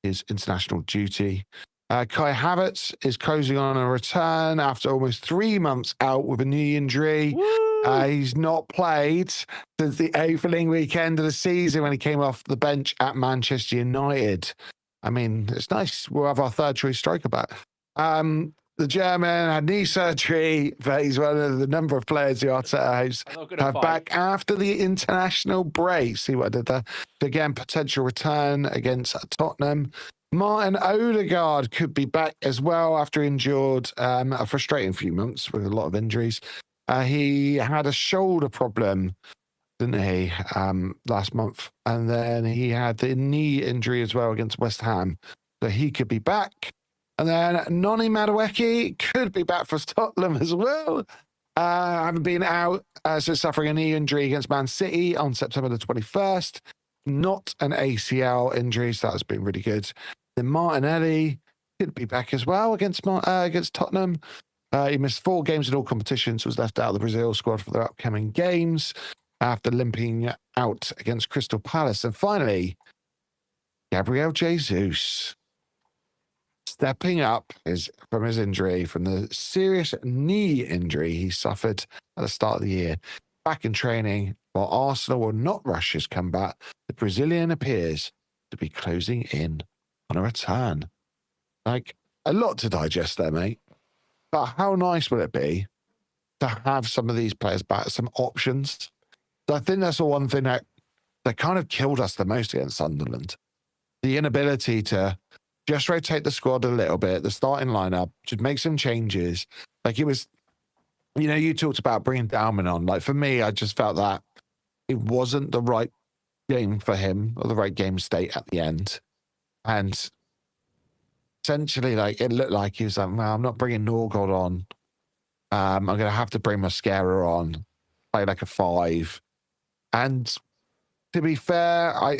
Speaker 1: his international duty. Kai Havertz is closing on a return after almost 3 months out with a knee injury. He's not played since the opening weekend of the season when he came off the bench at Manchester United. I mean, it's nice. We'll have our third choice striker back. The German had knee surgery, but he's one of the number of players the Arteta have back after the international break. See what I did there? Again, potential return against Tottenham. Martin Odegaard could be back as well after he endured a frustrating few months with a lot of injuries. He had a shoulder problem, didn't he, last month? And then he had the knee injury as well against West Ham. So he could be back. And then Noni Madueke could be back for Tottenham as well. Having been out since suffering a knee injury against Man City on September the 21st. Not an ACL injury, so that's been really good. Then Martinelli could be back as well against Tottenham. He missed 4 games in all competitions, was left out of the Brazil squad for their upcoming games after limping out against Crystal Palace. And finally, Gabriel Jesus stepping up from his injury, from the serious knee injury he suffered at the start of the year. Back in training, while Arsenal will not rush his comeback, the Brazilian appears to be closing in on a return. Like, a lot to digest there, mate. But how nice would it be to have some of these players back, some options? So I think that's the one thing that kind of killed us the most against Sunderland. The inability to just rotate the squad a little bit, the starting lineup, just make some changes. Like it was, you talked about bringing Dalman on. Like for me, I just felt that it wasn't the right game for him or the right game state at the end. And essentially, like, it looked like he was like, well, I'm not bringing Norgod on. I'm going to have to bring Mascara on, play like a 5. And to be fair, I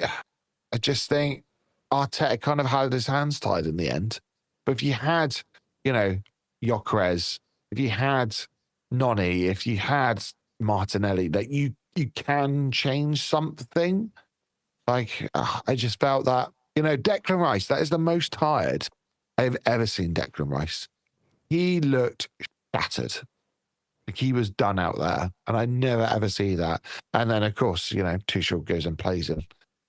Speaker 1: just think Arteta kind of had his hands tied in the end. But if you had, Gyökeres, if you had Noni, if you had Martinelli, that you can change something. Like, I just felt that, Declan Rice, that is the most tired I've ever seen Declan Rice. He looked shattered. Like he was done out there. And I never ever see that. And then, of course, Tuchel goes and plays in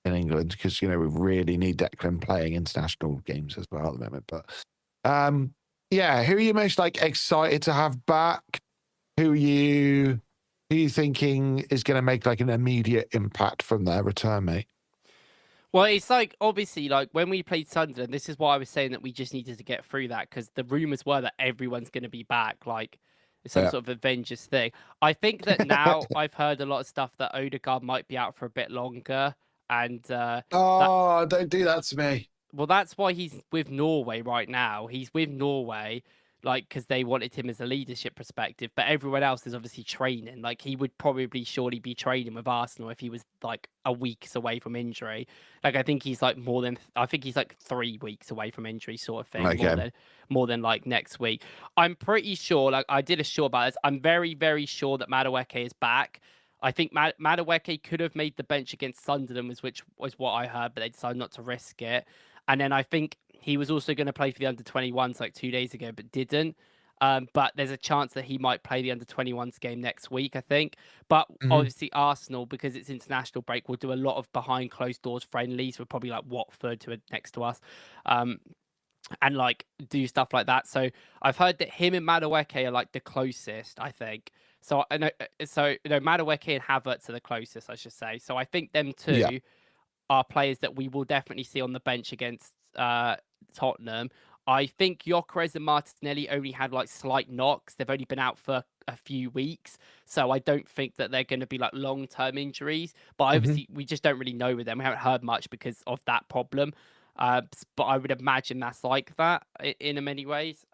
Speaker 1: England because, we really need Declan playing international games as well at the moment. But, who are you most, excited to have back? Who are you thinking is going to make, an immediate impact from their return, mate?
Speaker 2: Well, it's obviously, when we played Sunderland, this is why I was saying that we just needed to get through that because the rumours were that everyone's going to be back, it's some sort of Avengers thing. I think that now I've heard a lot of stuff that Odegaard might be out for a bit longer. And
Speaker 1: don't do that to me.
Speaker 2: Well, that's why he's with Norway right now. He's with Norway, because they wanted him as a leadership perspective, but everyone else is obviously training. He would probably surely be training with Arsenal if he was a weeks away from injury. I think he's I think he's 3 weeks away from injury sort of thing.
Speaker 1: Okay.
Speaker 2: More than next week. I'm pretty sure, I did a show about this. I'm very, very sure that Madueke is back. I think Madueke could have made the bench against Sunderland, which was what I heard, but they decided not to risk it. And then I think he was also going to play for the under-21s 2 days ago, but didn't. But there's a chance that he might play the under-21s game next week, I think. But obviously Arsenal, because it's international break, will do a lot of behind closed doors friendlies with probably Watford to next to us. And do stuff like that. So I've heard that him and Madueke are the closest, I think. So I know, Madueke and Havertz are the closest, I should say. So I think them two are players that we will definitely see on the bench against Tottenham. I think Gyökeres and Martinelli only had slight knocks. They've only been out for a few weeks, so I don't think that they're going to be long-term injuries. But obviously, we just don't really know with them. We haven't heard much because of that problem. But I would imagine that's like that in many ways.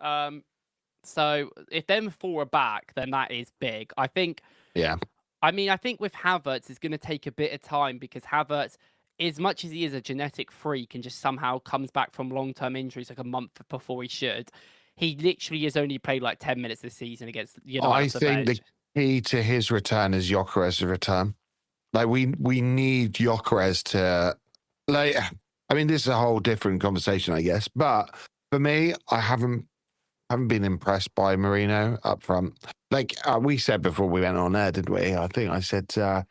Speaker 2: So if them 4 are back, then that is big. I think.
Speaker 1: Yeah.
Speaker 2: I mean, I think with Havertz, it's going to take a bit of time because Havertz, as much as he is a genetic freak and just somehow comes back from long-term injuries a month before he should, he literally has only played 10 minutes this season against United.
Speaker 1: I think the key to his return is Gyökeres' return. We need Gyökeres to I mean, this is a whole different conversation, I guess. But for me, I haven't been impressed by Marino up front. We said before we went on air, didn't we? I think I said out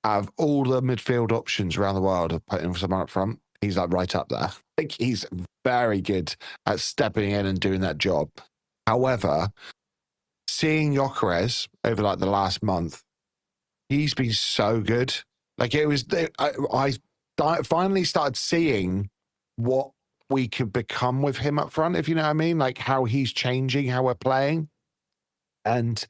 Speaker 1: of all the midfield options around the world of putting someone up front, he's right up there. He's very good at stepping in and doing that job. However, seeing Gyökeres over the last month, he's been so good. It was, I finally started seeing what we could become with him up front, if you know what I mean, how he's changing, how we're playing. And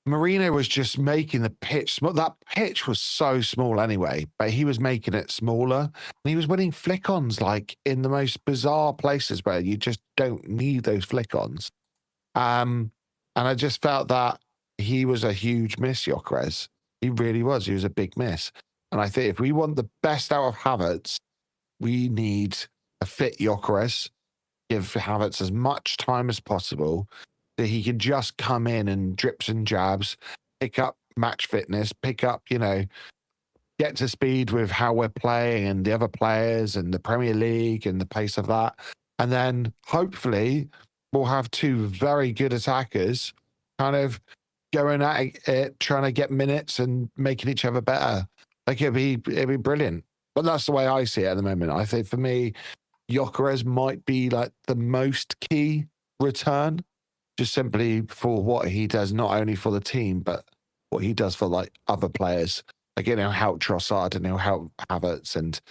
Speaker 1: Marino was just making the pitch small. That pitch was so small anyway, but he was making it smaller. And he was winning flick-ons in the most bizarre places where you just don't need those flick-ons. And I just felt that he was a huge miss, Gyökeres. He really was. He was a big miss. And I think if we want the best out of Havertz, we need a fit Gyökeres, give Havertz as much time as possible, that he can just come in and drips and jabs, pick up match fitness, pick up, get to speed with how we're playing and the other players and the Premier League and the pace of that. And then hopefully we'll have 2 very good attackers kind of going at it, trying to get minutes and making each other better. It'd be brilliant. But that's the way I see it at the moment. I think for me, Gyökeres might be the most key return, just simply for what he does, not only for the team, but what he does for other players. Help Trossard and he'll help Havertz. And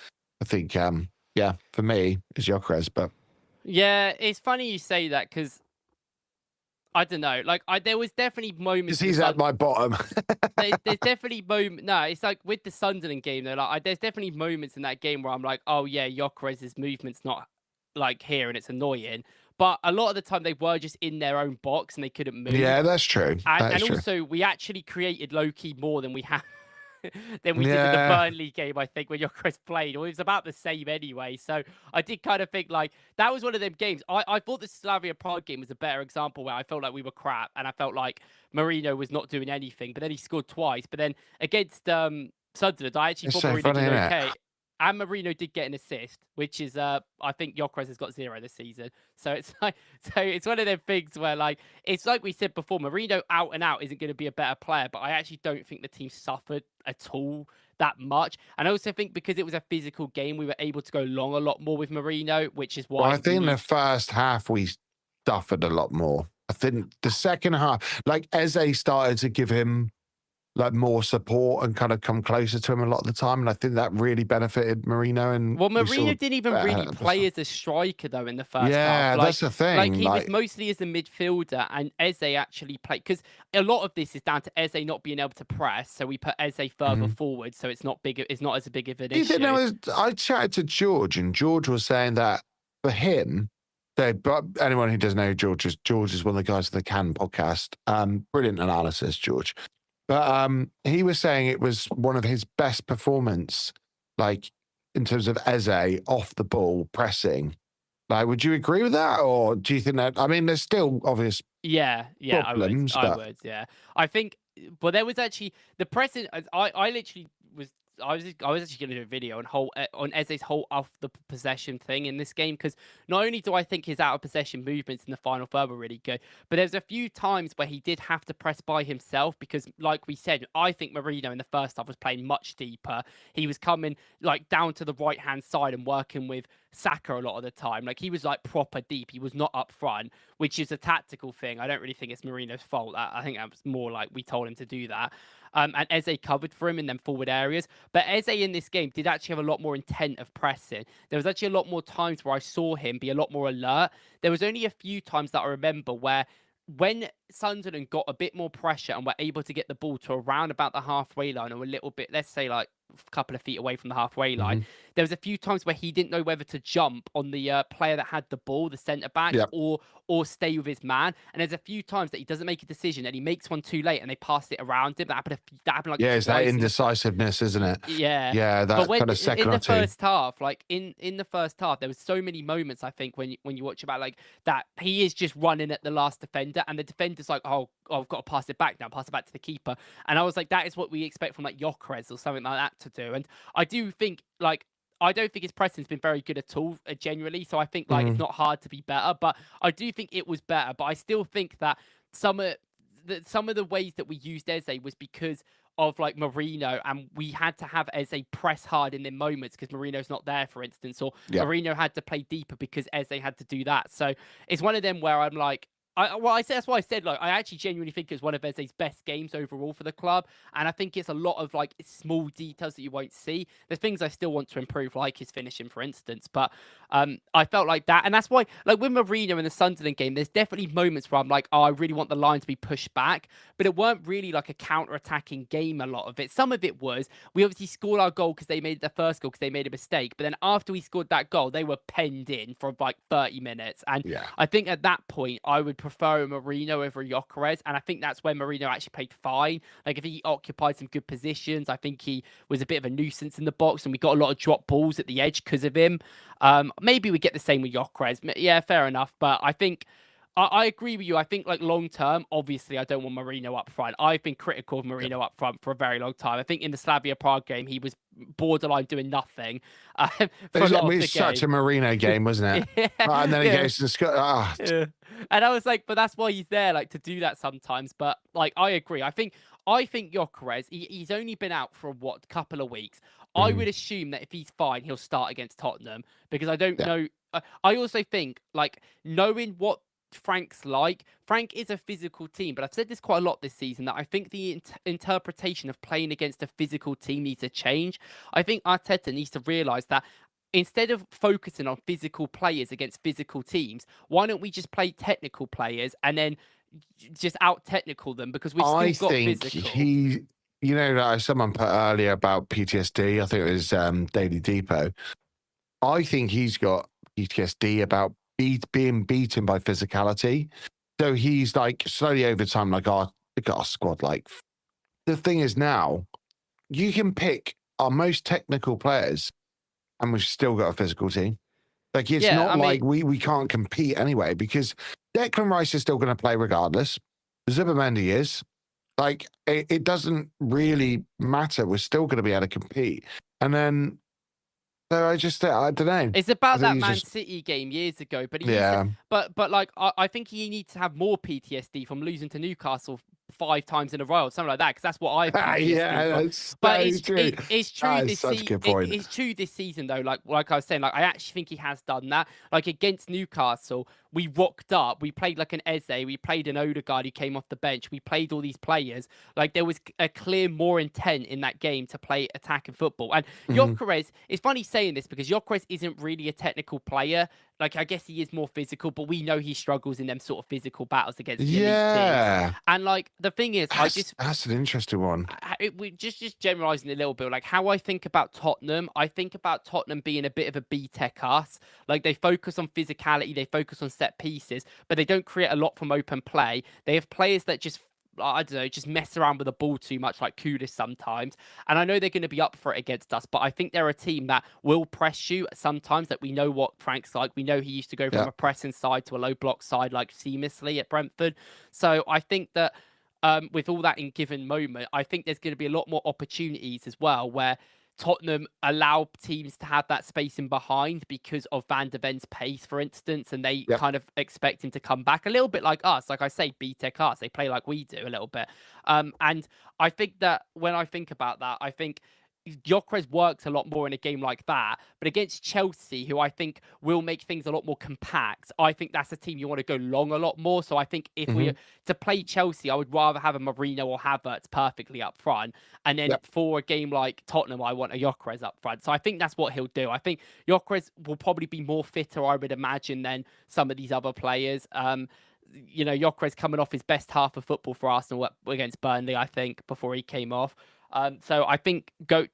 Speaker 1: I think, for me, it's Gyökeres. But
Speaker 2: yeah, it's funny you say that because I don't know. There was definitely moments.
Speaker 1: He's at my bottom.
Speaker 2: there's definitely moments. No, it's with the Sunderland game though. There's definitely moments in that game where I'm oh yeah, Gyökeres' movement's not like here, and it's annoying. But a lot of the time they were just in their own box and they couldn't move.
Speaker 1: Yeah, that's true.
Speaker 2: And also we actually created low-key more than we have than we did in the
Speaker 1: Yeah.
Speaker 2: Burnley game, I think, when Gyökeres played. Or it was about the same anyway. So I did kind of think like that was one of them games. I thought the Slavia Prague game was a better example where I felt like we were crap and I felt like Marino was not doing anything. But then he scored twice. But then against Sunderland, I actually thought Marino did okay. And Marino did get an assist, which is I think Gyökeres has got 0 this season. So it's like it's one of them things where like it's like we said before, Marino out and out isn't going to be a better player, but I actually don't think the team suffered at all that much. And I also think because it was a physical game, we were able to go long a lot more with Marino, which is why
Speaker 1: I think the first half we suffered a lot more. I think the second half, like Eze started to give him like more support and kind of come closer to him a lot of the time. And I think that really benefited Marino. And
Speaker 2: well, Marino didn't even really play as a striker though in the first half.
Speaker 1: Yeah, that's the thing.
Speaker 2: Like he was mostly as a midfielder, and Eze actually played because a lot of this is down to Eze not being able to press. So we put Eze further forward, so it's not big. It's not as big of an issue.
Speaker 1: I chatted to George, and George was saying that for him, but anyone who doesn't know George is one of the guys of the Can podcast. Brilliant analysis, George. But he was saying it was one of his best performance, like in terms of Eze off the ball pressing. Like, would you agree with that, or do you think that? I mean, there's still obvious problems.
Speaker 2: I would. Yeah, I think. But there was actually the pressing. I literally was. I was actually going to do a video on Eze's whole off the possession thing in this game, because not only do I think his out of possession movements in the final third were really good, but there's a few times where he did have to press by himself because, like we said, I think Marino in the first half was playing much deeper. He was coming like down to the right hand side and working with Saka a lot of the time. Like he was like proper deep. He was not up front, which is a tactical thing. I don't really think it's Marino's fault. I think that was more like we told him to do that. And Eze covered for him in them forward areas. But Eze in this game did actually have a lot more intent of pressing. There was actually a lot more times where I saw him be a lot more alert. There was only a few times that I remember where when Sunderland got a bit more pressure and were able to get the ball to around about the halfway line, or a little bit, let's say like a couple of feet away from the halfway line, there was a few times where he didn't know whether to jump on the player that had the ball, the centre back, or stay with his man. And there's a few times that he doesn't make a decision and he makes one too late and they pass it around him. That happened like
Speaker 1: it's that indecisiveness, isn't it?
Speaker 2: Yeah.
Speaker 1: That kind of second
Speaker 2: in the
Speaker 1: or two.
Speaker 2: first half, like in the first half, there was so many moments I think when you watch about like that he is just running at the last defender and the defender's like, oh, I've got to pass it back now, pass it back to the keeper. And I was like, that is what we expect from like Gyökeres or something like that to do. And I do think like, I don't think his pressing's been very good at all, generally. So I think like it's not hard to be better, but I do think it was better. But I still think that some of the ways that we used Eze was because of like Marino, and we had to have Eze press hard in the moments because Marino's not there, for instance, or Marino had to play deeper because Eze had to do that. So it's one of them where I'm like, that's why I said, like, I actually genuinely think it's one of Eze's best games overall for the club. And I think it's a lot of, like, small details that you won't see. There's things I still want to improve, like his finishing, for instance. But I felt like that. And that's why, like, with Marino in the Sunderland game, there's definitely moments where I'm like, oh, I really want the line to be pushed back. But it weren't really, like, a counter-attacking game, a lot of it. Some of it was, we obviously scored our goal because they made the first goal because they made a mistake. But then after we scored that goal, they were penned in for, like, 30 minutes. And I think at that point, I would prefer Marino over Gyökeres, and I think that's where Marino actually played fine. Like if he occupied some good positions, I think he was a bit of a nuisance in the box, and we got a lot of drop balls at the edge because of him. Maybe we get the same with Gyökeres. Yeah, fair enough. But I think I agree with you. I think like long term, obviously, I don't want Marino up front. I've been critical of Marino up front for a very long time. I think in the Slavia Prague game, he was borderline doing nothing. It
Speaker 1: was such a Marino game, wasn't it? And then he goes to Scott.
Speaker 2: And I was like, but that's why he's there, like to do that sometimes. But like, I agree. I think Gyökeres, he's only been out for a couple of weeks. I would assume that if he's fine, he'll start against Tottenham, because I don't know. I also think like knowing what Frank's like, Frank is a physical team, but I've said this quite a lot this season, that I think the interpretation of playing against a physical team needs to change. I think Arteta needs to realise that instead of focusing on physical players against physical teams, why don't we just play technical players and then just out technical them, because we've still got physical.
Speaker 1: You know, someone put earlier about PTSD, I think it was Daily Depot. I think he's got PTSD about being beaten by physicality. So he's like slowly over time, like our squad. Like the thing is now, you can pick our most technical players, and we've still got a physical team. Like it's not like we can't compete anyway, because Declan Rice is still going to play regardless. Zubimendi is. Like it doesn't really matter. We're still going to be able to compete. And then so I don't know.
Speaker 2: It's about that Man City game years ago, but but like I think he needs to have more PTSD from losing to Newcastle 5 times in a row or something like that, because that's what I've it's true. It's true this season. It's true this season though. Like I was saying, like I actually think he has done that. Like against Newcastle, we rocked up. We played like an Eze. We played an Odegaard who came off the bench. We played all these players. Like there was a clear more intent in that game to play attacking football. And Gyökeres, it's funny saying this because Gyökeres isn't really a technical player. Like, I guess he is more physical, but we know he struggles in them sort of physical battles against the elite teams. And, like, the thing is,
Speaker 1: That's an interesting one.
Speaker 2: We just generalising a little bit, like, how I think about Tottenham, I think about Tottenham being a bit of a B-Tech us. Like, they focus on physicality, they focus on set pieces, but they don't create a lot from open play. They have players that just, I don't know, just mess around with the ball too much, like Kudus sometimes. And I know they're going to be up for it against us, but I think they're a team that will press you sometimes. That we know what Frank's like. We know he used to go from a pressing side to a low block side, like seamlessly at Brentford. So I think that with all that in given moment, I think there's going to be a lot more opportunities as well where Tottenham allow teams to have that space in behind because of Van de Ven's pace, for instance, and they kind of expect him to come back a little bit like us. Like I say, B-Tech us, they play like we do a little bit. And I think that when I think about that, I think Gyökeres works a lot more in a game like that, but against Chelsea, who I think will make things a lot more compact, I think that's a team you want to go long a lot more. So I think if we to play Chelsea, I would rather have a Mourinho or Havertz perfectly up front, and then for a game like Tottenham, I want a Gyökeres up front. So I think that's what he'll do. I think Gyökeres will probably be more fitter, I would imagine, than some of these other players. You know, Gyökeres coming off his best half of football for Arsenal against Burnley, I think, before he came off. So I think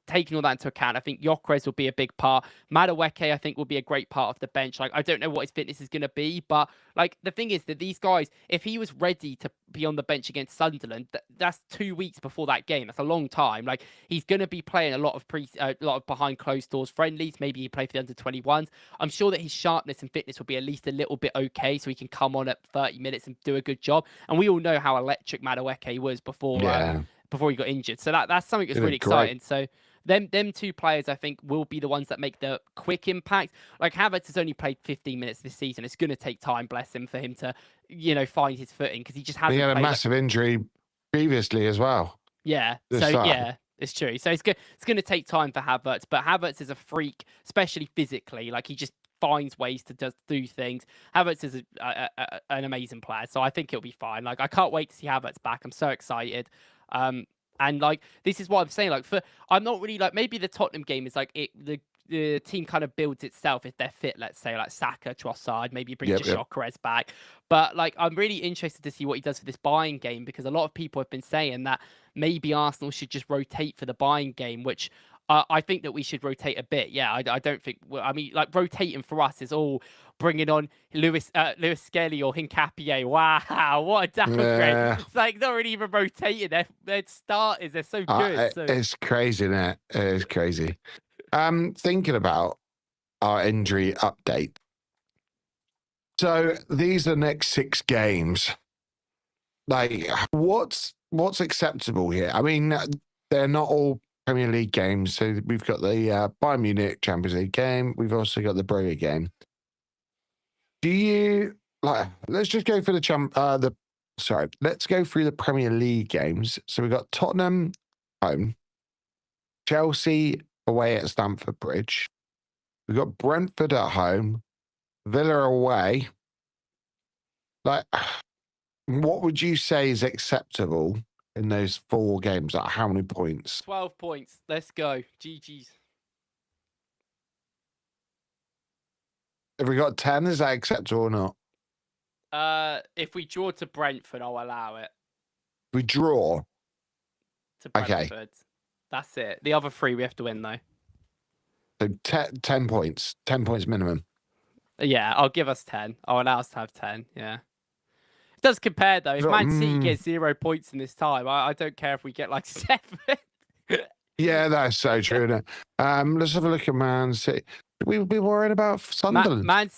Speaker 2: taking all that into account, I think Gyökeres will be a big part. Madueke, I think, will be a great part of the bench. Like, I don't know what his fitness is going to be, but like the thing is that these guys, if he was ready to be on the bench against Sunderland, that's 2 weeks before that game. That's a long time. Like, he's going to be playing a lot of behind closed doors friendlies. Maybe he play for the under-21s. I'm sure that his sharpness and fitness will be at least a little bit okay, so he can come on at 30 minutes and do a good job. And we all know how electric Madueke was before he got injured. So that's something that's really exciting. So them 2 players, I think, will be the ones that make the quick impact. Like Havertz has only played 15 minutes this season. It's going to take time, bless him, for him to, you know, find his footing because he just hasn't.
Speaker 1: He had a massive injury previously as well.
Speaker 2: Yeah. It's true. So it's going to take time for Havertz, but Havertz is a freak, especially physically. Like he just finds ways to just do things. Havertz is an amazing player, so I think it'll be fine. Like I can't wait to see Havertz back. I'm so excited. And like this is what I'm saying. Like I'm not really like maybe the Tottenham game is like the team kind of builds itself if they're fit. Let's say like Saka, Trossard, maybe bring Gyökeres back. But like I'm really interested to see what he does for this buying game because a lot of people have been saying that maybe Arsenal should just rotate for the buying game, which I think that we should rotate a bit. Yeah, I don't think. I mean, like rotating for us is all bringing on Lewis Skelly or Hincapié. Wow, what a downgrade! It's like they're not even rotating. Their starters, they're so good.
Speaker 1: It's crazy, isn't it? It is crazy. Thinking about our injury update. So these are the next 6 games. Like, what's acceptable here? I mean, they're not all Premier League games. So we've got the Bayern Munich Champions League game. We've also got the Brugge game. Do you like? Let's just go for let's go through the Premier League games. So we've got Tottenham home, Chelsea away at Stamford Bridge. We've got Brentford at home, Villa away. Like, what would you say is acceptable in those 4 games? Like, how many points?
Speaker 2: 12 points. Let's go. GG's.
Speaker 1: Have we got 10? Is that acceptable or
Speaker 2: not? If we draw to Brentford, I'll allow it.
Speaker 1: We draw?
Speaker 2: To Brentford. Okay. That's it. The other 3 we have to win, though.
Speaker 1: So 10 points. 10 points minimum.
Speaker 2: Yeah, I'll give us 10. I'll allow us to have 10. Yeah. It does compare though. If Man City gets 0 points in this time, I don't care if we get like 7.
Speaker 1: Yeah, that's so true. Let's have a look at Man City. We'll be worried about Sunderland.
Speaker 2: Man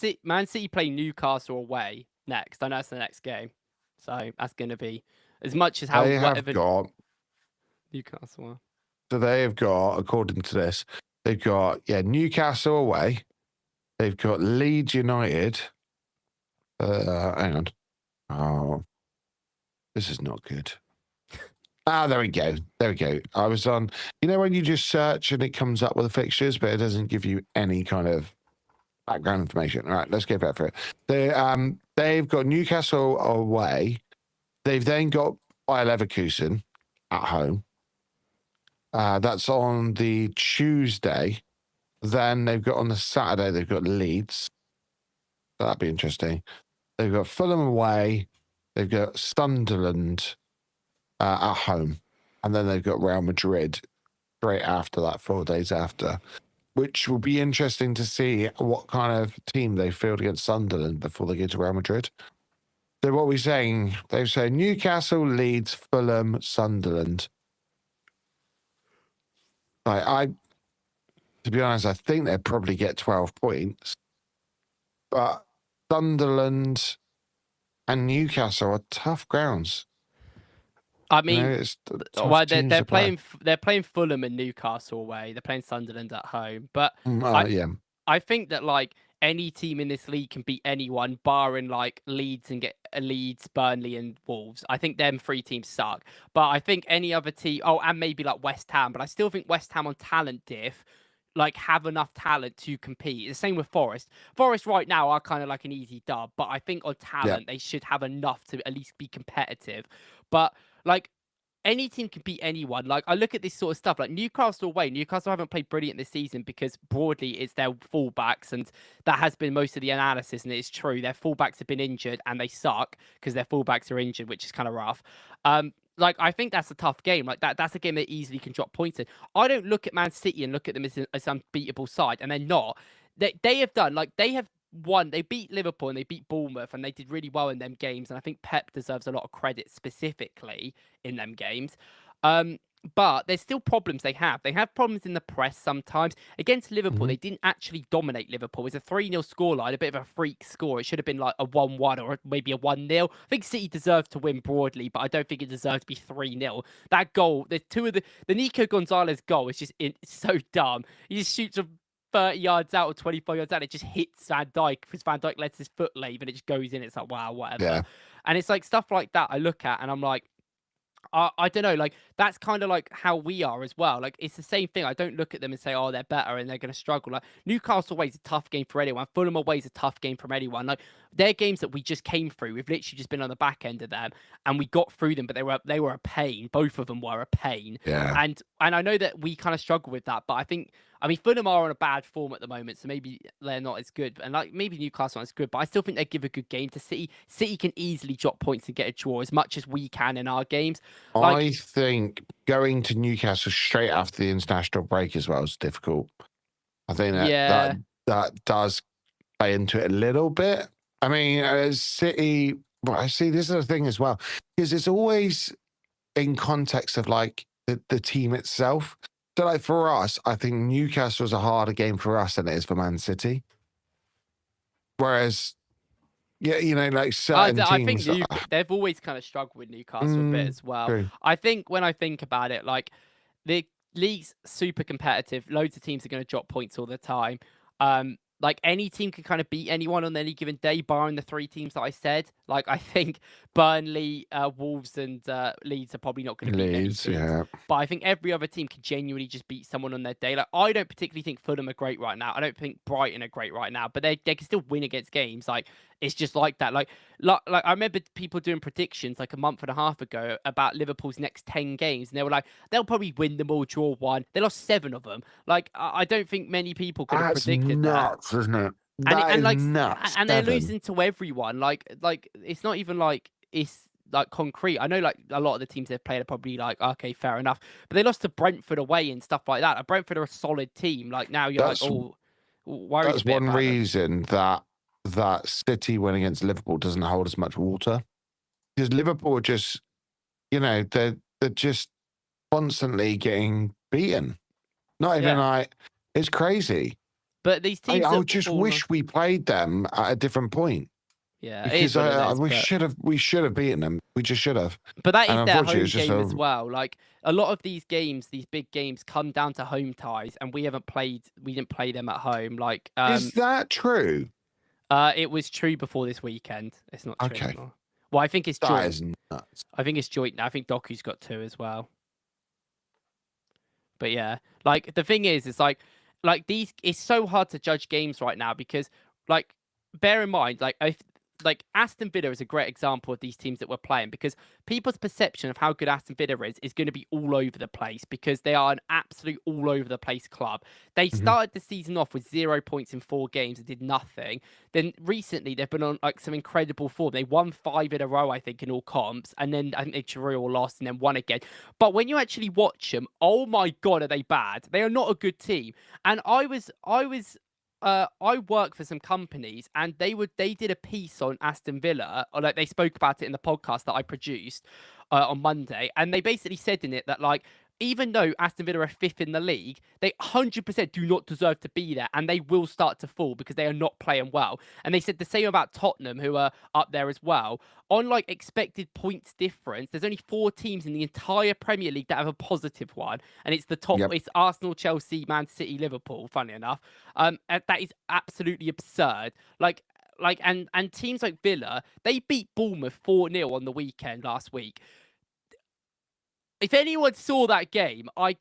Speaker 2: City play Newcastle away next. I know that's the next game. So that's going to be as much as how
Speaker 1: they have got
Speaker 2: Newcastle.
Speaker 1: So they have got, according to this, they've got Newcastle away. They've got Leeds United. Hang on. Oh, this is not good. There we go. There we go. I was on, when you just search and it comes up with the fixtures, but it doesn't give you any kind of background information. All right, let's go back for it. They've got Newcastle away. They've then got Bayer Leverkusen at home. That's on the Tuesday. Then they've got on the Saturday, they've got Leeds. So that'd be interesting. They've got Fulham away. They've got Sunderland at home. And then they've got Real Madrid straight after that, 4 days after, which will be interesting to see what kind of team they field against Sunderland before they get to Real Madrid. So what we're saying, they've said Newcastle, Leeds, Fulham, Sunderland. To be honest, I think they'd probably get 12 points. But Sunderland and Newcastle are tough grounds.
Speaker 2: I mean, they're playing Fulham and Newcastle away. They're playing Sunderland at home. But I think that like any team in this league can beat anyone, barring like Leeds and get Leeds, Burnley, and Wolves. I think them 3 teams suck. But I think any other team, and maybe like West Ham. But I still think West Ham on talent diff, like have enough talent to compete. The same with Forest. Forest right now are kind of like an easy dub, but I think on talent they should have enough to at least be competitive. But like any team can beat anyone. Like I look at this sort of stuff, like Newcastle away. Newcastle haven't played brilliant this season because broadly it's their fullbacks, and that has been most of the analysis. And it's true, their fullbacks have been injured and they suck because their fullbacks are injured, which is kind of rough. Like I think that's a tough game. Like that's a game they easily can drop points in. I don't look at Man City and look at them as an unbeatable side, and they're not. They have done like they have won. They beat Liverpool and they beat Bournemouth, and they did really well in them games. And I think Pep deserves a lot of credit specifically in them games. But there's still problems they have. They have problems in the press sometimes. Against Liverpool, they didn't actually dominate Liverpool. It's a 3-0 scoreline, a bit of a freak score. It should have been like a 1-1 or maybe a 1-0. I think City deserved to win broadly, but I don't think it deserved to be 3-0. That goal, there's two of the Nico Gonzalez goal is just it's so dumb. He just shoots from 30 yards out or 25 yards out. It just hits Van Dijk because Van Dijk lets his foot leave and it just goes in. It's like, wow, whatever. Yeah. And it's like stuff like that I look at and I'm like, I don't know, like that's kind of like how we are as well. Like it's the same thing. I don't look at them and say, oh, they're better and they're going to struggle. Like Newcastle away is a tough game for anyone. Fulham away is a tough game from anyone. Like they're games that we just came through. We've literally just been on the back end of them and we got through them, but they were a pain. Both of them were a pain.
Speaker 1: Yeah.
Speaker 2: And I know that we kind of struggle with that, but I mean, Fulham are on a bad form at the moment, so maybe they're not as good. And like maybe Newcastle aren't as good, but I still think they give a good game to City. City can easily drop points and get a draw as much as we can in our games.
Speaker 1: I think going to Newcastle straight after the international break as well is difficult. I think that does play into it a little bit. I mean, City, but I see this is the thing as well, because it's always in context of like the team itself. So, like for us, I think Newcastle is a harder game for us than it is for Man City. Whereas, like certain teams,
Speaker 2: I think they've always kind of struggled with Newcastle a bit as well.
Speaker 1: True.
Speaker 2: I think when I think about it, like the league's super competitive. Loads of teams are going to drop points all the time. Like any team can kind of beat anyone on any given day, barring the 3 teams that I said. Like I think Burnley, Wolves, and Leeds are probably not going to beat any teams. Yeah. But I think every other team can genuinely just beat someone on their day. Like I don't particularly think Fulham are great right now. I don't think Brighton are great right now, but they can still win against games. Like it's just like that. Like I remember people doing predictions like a month and a half ago about Liverpool's next 10 games, and they were like, they'll probably win them all, draw 1. They lost 7 of them. Like I don't think many people could have predicted that.
Speaker 1: Isn't it?
Speaker 2: And like
Speaker 1: nuts.
Speaker 2: And they're losing to everyone. Like it's not even like it's like concrete. I know like a lot of the teams they've played are probably like, okay, fair enough. But they lost to Brentford away and stuff like that. Brentford are a solid team. Like now you're like, oh, worried.
Speaker 1: That's one reason that that City win against Liverpool doesn't hold as much water, because Liverpool just, they're just constantly getting beaten. Not even like, it's crazy.
Speaker 2: But these teams,
Speaker 1: I just wish we played them at a different point.
Speaker 2: Yeah,
Speaker 1: because we should have beaten them. We just should have.
Speaker 2: But that is their home game as well. Like a lot of these games, these big games, come down to home ties, and we didn't play them at home. Like,
Speaker 1: is that true?
Speaker 2: It was true before this weekend. It's not true anymore. Well, I think it's joint.
Speaker 1: That is nuts.
Speaker 2: I think it's joint. I think Doku's got 2 as well. But yeah, like the thing is, it's like these. It's so hard to judge games right now because, like, bear in mind, like Aston Villa is a great example of these teams that we're playing, because people's perception of how good Aston Villa is going to be all over the place, because they are an absolute all over the place club. They started the season off with 0 points in 4 games and did nothing. Then recently they've been on like some incredible form. They won 5 in a row, I think, in all comps, and then I think they drew or lost and then won again. But when you actually watch them, oh my God, are they bad? They are not a good team. And I work for some companies, and they did a piece on Aston Villa, or like they spoke about it in the podcast that I produced on Monday, and they basically said in it that, like, even though Aston Villa are 5th in the league, they 100% do not deserve to be there, and they will start to fall because they are not playing well. And they said the same about Tottenham, who are up there as well. On like expected points difference, there's only 4 teams in the entire Premier League that have a positive one, and it's the top. It's Arsenal, Chelsea, Man City, Liverpool. Funny enough, that is absolutely absurd. And teams like Villa, they beat Bournemouth 4-0 on the weekend last week. If anyone saw that game, I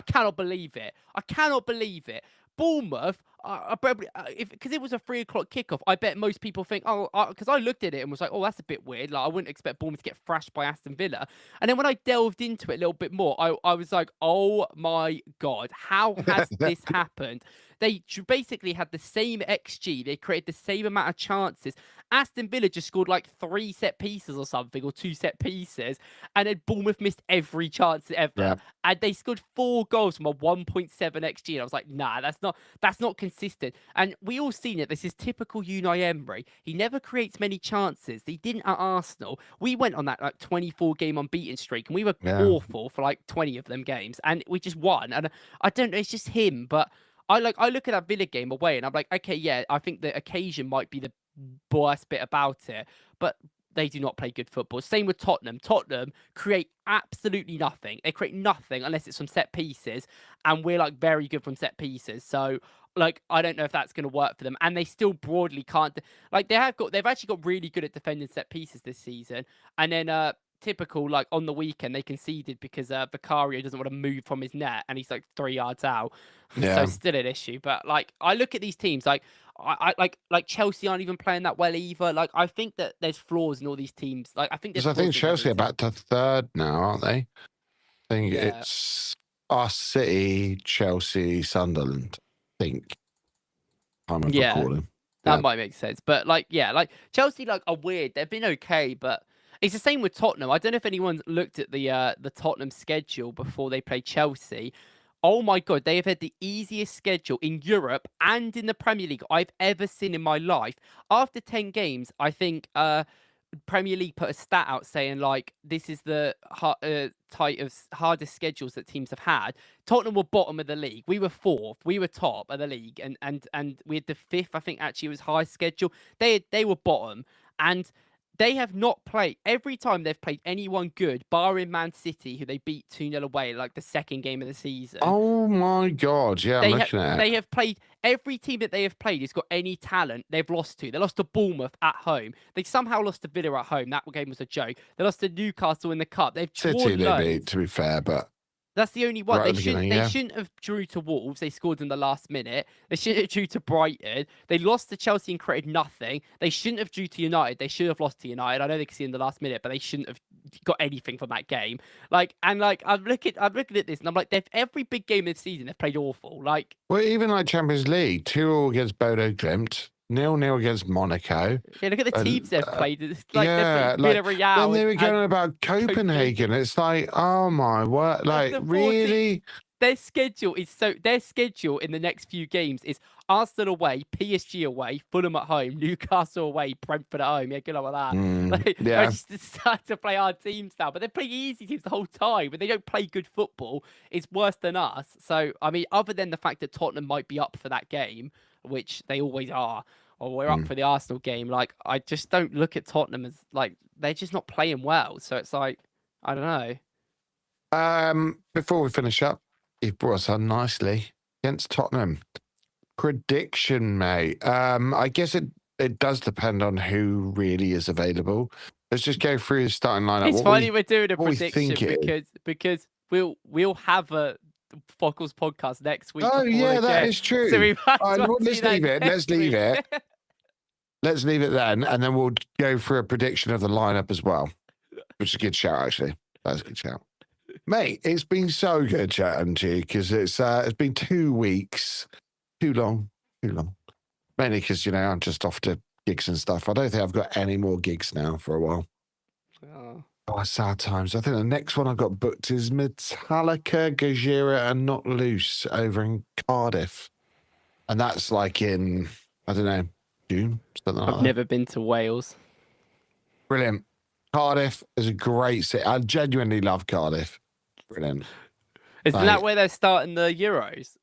Speaker 2: cannot believe it. I cannot believe it. Bournemouth, because it was a 3 o'clock kickoff, I bet most people think, because I looked at it and was like, oh, that's a bit weird. Like, I wouldn't expect Bournemouth to get thrashed by Aston Villa. And then when I delved into it a little bit more, I was like, oh my God, how has this happened? They basically had the same XG. They created the same amount of chances. Aston Villa just scored like 3 set pieces or something, or 2 set pieces. And then Bournemouth missed every chance ever. Yeah. And they scored 4 goals from a 1.7 XG. And I was like, nah, that's not consistent. And we all seen it. This is typical Unai Emery. He never creates many chances. He didn't at Arsenal. We went on that like 24 game unbeaten streak, and we were awful for like 20 of them games, and we just won. And I don't know, it's just him, but I look at that Villa game away, and I'm like, okay, yeah, I think the occasion might be the worst bit about it, but they do not play good football. Same with Tottenham. Tottenham create absolutely nothing. They create nothing unless it's from set pieces, and we're like very good from set pieces. So like, I don't know if that's going to work for them, and they still broadly can't. Like, they've actually got really good at defending set pieces this season, and then typical, like on the weekend they conceded because Vicario doesn't want to move from his net, and he's like 3 yards out. So still an issue. But like, I look at these teams, like I like Chelsea aren't even playing that well either. Like, I think that there's flaws in all these teams. Like, I think
Speaker 1: Chelsea are back to 3rd now, aren't they? I think it's us, City, Chelsea, Sunderland. I think.
Speaker 2: That might make sense. But like Chelsea are weird. They've been okay, but it's the same with Tottenham. I don't know if anyone's looked at the Tottenham schedule before they play Chelsea. Oh my God, they have had the easiest schedule in Europe and in the Premier League I've ever seen in my life. After 10 games, I think Premier League put a stat out saying like this is the hardest schedules that teams have had. Tottenham were bottom of the league. We were 4th. We were top of the league, and we had the 5th. I think actually it was highest schedule. They were bottom, and they have not played, every time they've played anyone good, barring Man City, who they beat 2-0 away, like the 2nd game of the season.
Speaker 1: Oh my God, yeah, I'm looking at it.
Speaker 2: They have played, every team that they have played has got any talent, they've lost to. They lost to Bournemouth at home. They somehow lost to Villa at home. That game was a joke. They lost to Newcastle in the Cup. They've
Speaker 1: City they beat, to be fair, but...
Speaker 2: That's the only one. Right, they shouldn't have drew to Wolves. They scored in the last minute. They shouldn't have drew to Brighton. They lost to Chelsea and created nothing. They shouldn't have drew to United. They should have lost to United. I know they could see in the last minute, but they shouldn't have got anything from that game. I'm looking at this, and I'm like, every big game this season they've played awful. Like,
Speaker 1: well, even like Champions League, 2-2 against Bodo Glimt. 0-0 against Monaco.
Speaker 2: Yeah, look at the teams they've played. It's like they've played Villarreal.
Speaker 1: Then they were going about Copenhagen. It's like, oh my word. Like, really?
Speaker 2: their schedule is their schedule in the next few games is Arsenal away, PSG away, Fulham at home, Newcastle away, Brentford at home. Yeah, good luck with that. Like,
Speaker 1: Yeah.
Speaker 2: I just decided to play our teams now, but they're playing easy teams the whole time. But they don't play good football. It's worse than us. So I mean, other than the fact that Tottenham might be up for that game, which they always are, or we're up for the Arsenal game, like I just don't look at Tottenham as like they're just not playing well. So it's like I don't know.
Speaker 1: Before we finish up, you've brought us on nicely against Tottenham. Prediction, mate. I guess it does depend on who really is available. Let's just go through the starting lineup.
Speaker 2: It's funny we're doing a prediction because we'll have a FOKLZ podcast next week.
Speaker 1: Oh yeah, that is true.
Speaker 2: So we might
Speaker 1: let's leave it. Let's leave it. Let's leave it then, and then we'll go through a prediction of the lineup as well, which is a good shout, actually. That's a good shout. Mate, it's been so good chatting to you because it's been 2 weeks. Too long. Mainly because, I'm just off to gigs and stuff. I don't think I've got any more gigs now for a while. Oh, sad times. I think the next one I've got booked is Metallica, Gojira and Not Loose over in Cardiff. And that's like in, I don't know, June? Something like
Speaker 2: I've never been to Wales.
Speaker 1: Brilliant. Cardiff is a great city. I genuinely love Cardiff. Brilliant.
Speaker 2: Isn't that where they're starting the Euros?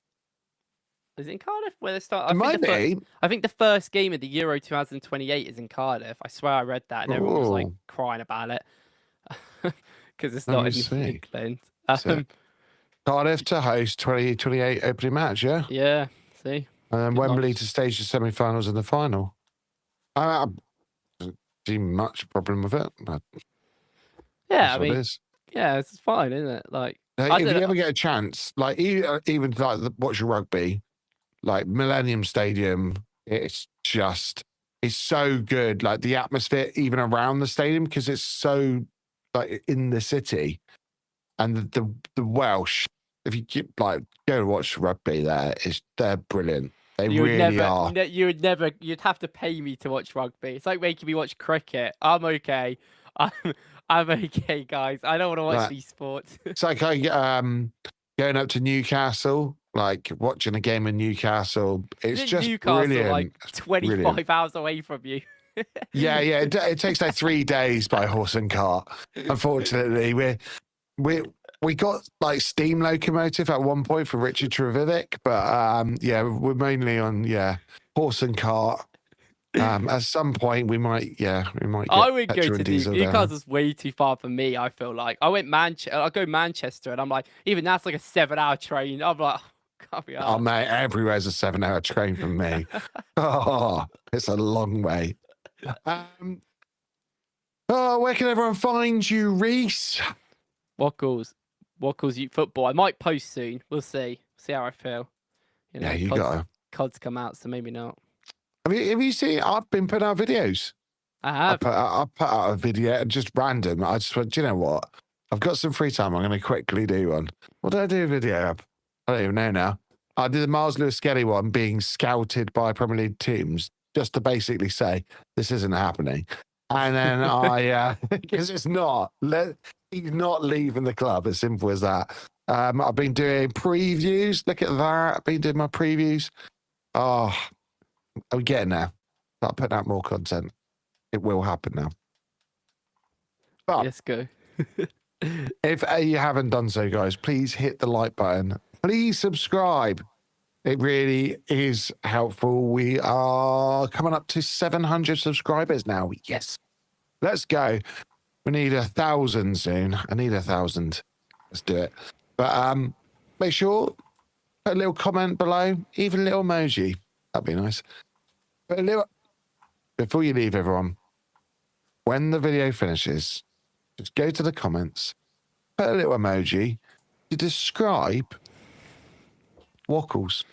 Speaker 2: Is it in Cardiff where they start? I think the first game of the Euro 2028 is in Cardiff. I swear I read that and everyone was like crying about it because it's not in England.
Speaker 1: Cardiff to host 2028 opening match, yeah?
Speaker 2: Yeah, see?
Speaker 1: And then Wembley to stage the semi-finals and the final. I don't see much problem with it.
Speaker 2: Yeah, I mean, yeah, it's fine, isn't it? Like,
Speaker 1: if you ever get a chance, like even like watch rugby, like Millennium Stadium, it's so good. Like the atmosphere even around the stadium because it's so like in the city, and the Welsh. If you go to watch rugby there, they're brilliant. They really are.
Speaker 2: You'd have to pay me to watch rugby. It's like making me watch cricket. I'm okay. I'm okay, guys. I don't want to watch these sports.
Speaker 1: It's like going up to Newcastle, like watching a game in Newcastle. It's just
Speaker 2: Newcastle,
Speaker 1: brilliant.
Speaker 2: like 25 hours away from you.
Speaker 1: yeah. It takes like 3 days by horse and cart. Unfortunately, we got like steam locomotive at one point for Richard Trevivic, but we're mainly on horse and cart. At some point we might get
Speaker 2: I would go to Newcastle's way too far for me. I feel like I go Manchester, and I'm like, even that's like a 7-hour train. I'm like, can't be
Speaker 1: oh mate, everywhere's a 7-hour train from me. It's a long way. Where can everyone find you, Reece?
Speaker 2: FOKLZ Youth Football. I might post soon. We'll see how I feel.
Speaker 1: You got
Speaker 2: COD's come out, so maybe not.
Speaker 1: Have you seen? I've been putting out videos.
Speaker 2: I have.
Speaker 1: I put out a video, just random. I just went, do you know what? I've got some free time. I'm going to quickly do one. What did I do a video of? I don't even know now. I did the Miles Lewis-Skelly one, being scouted by Premier League teams, just to basically say, this isn't happening. And then because it's not. He's not leaving the club, as simple as that. I've been doing previews. Look at that. I've been doing my previews. Oh, are we getting there? Start putting out more content. It will happen now. But
Speaker 2: let's go.
Speaker 1: If you haven't done so, guys, please hit the like button. Please subscribe. It really is helpful. We are coming up to 700 subscribers now. Yes. Let's go. We need 1,000 soon. I need 1,000. Let's do it. But make sure, put a little comment below, even a little emoji. That'd be nice. But before you leave, everyone, when the video finishes, just go to the comments, put a little emoji to describe FOKLZ.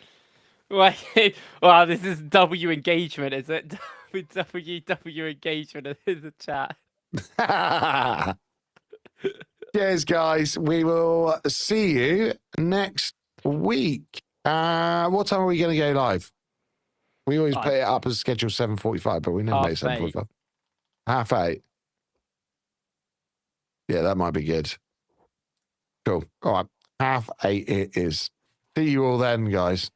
Speaker 2: Wait, wow, this is W engagement, is it? W engagement in the chat.
Speaker 1: Cheers, guys. We will see you next week. What time are we going to go live? We always put it up as scheduled 7:45, but we never make 7:45. 8:30. Yeah, that might be good. Cool. All right. half 8 it is. See you all then, guys.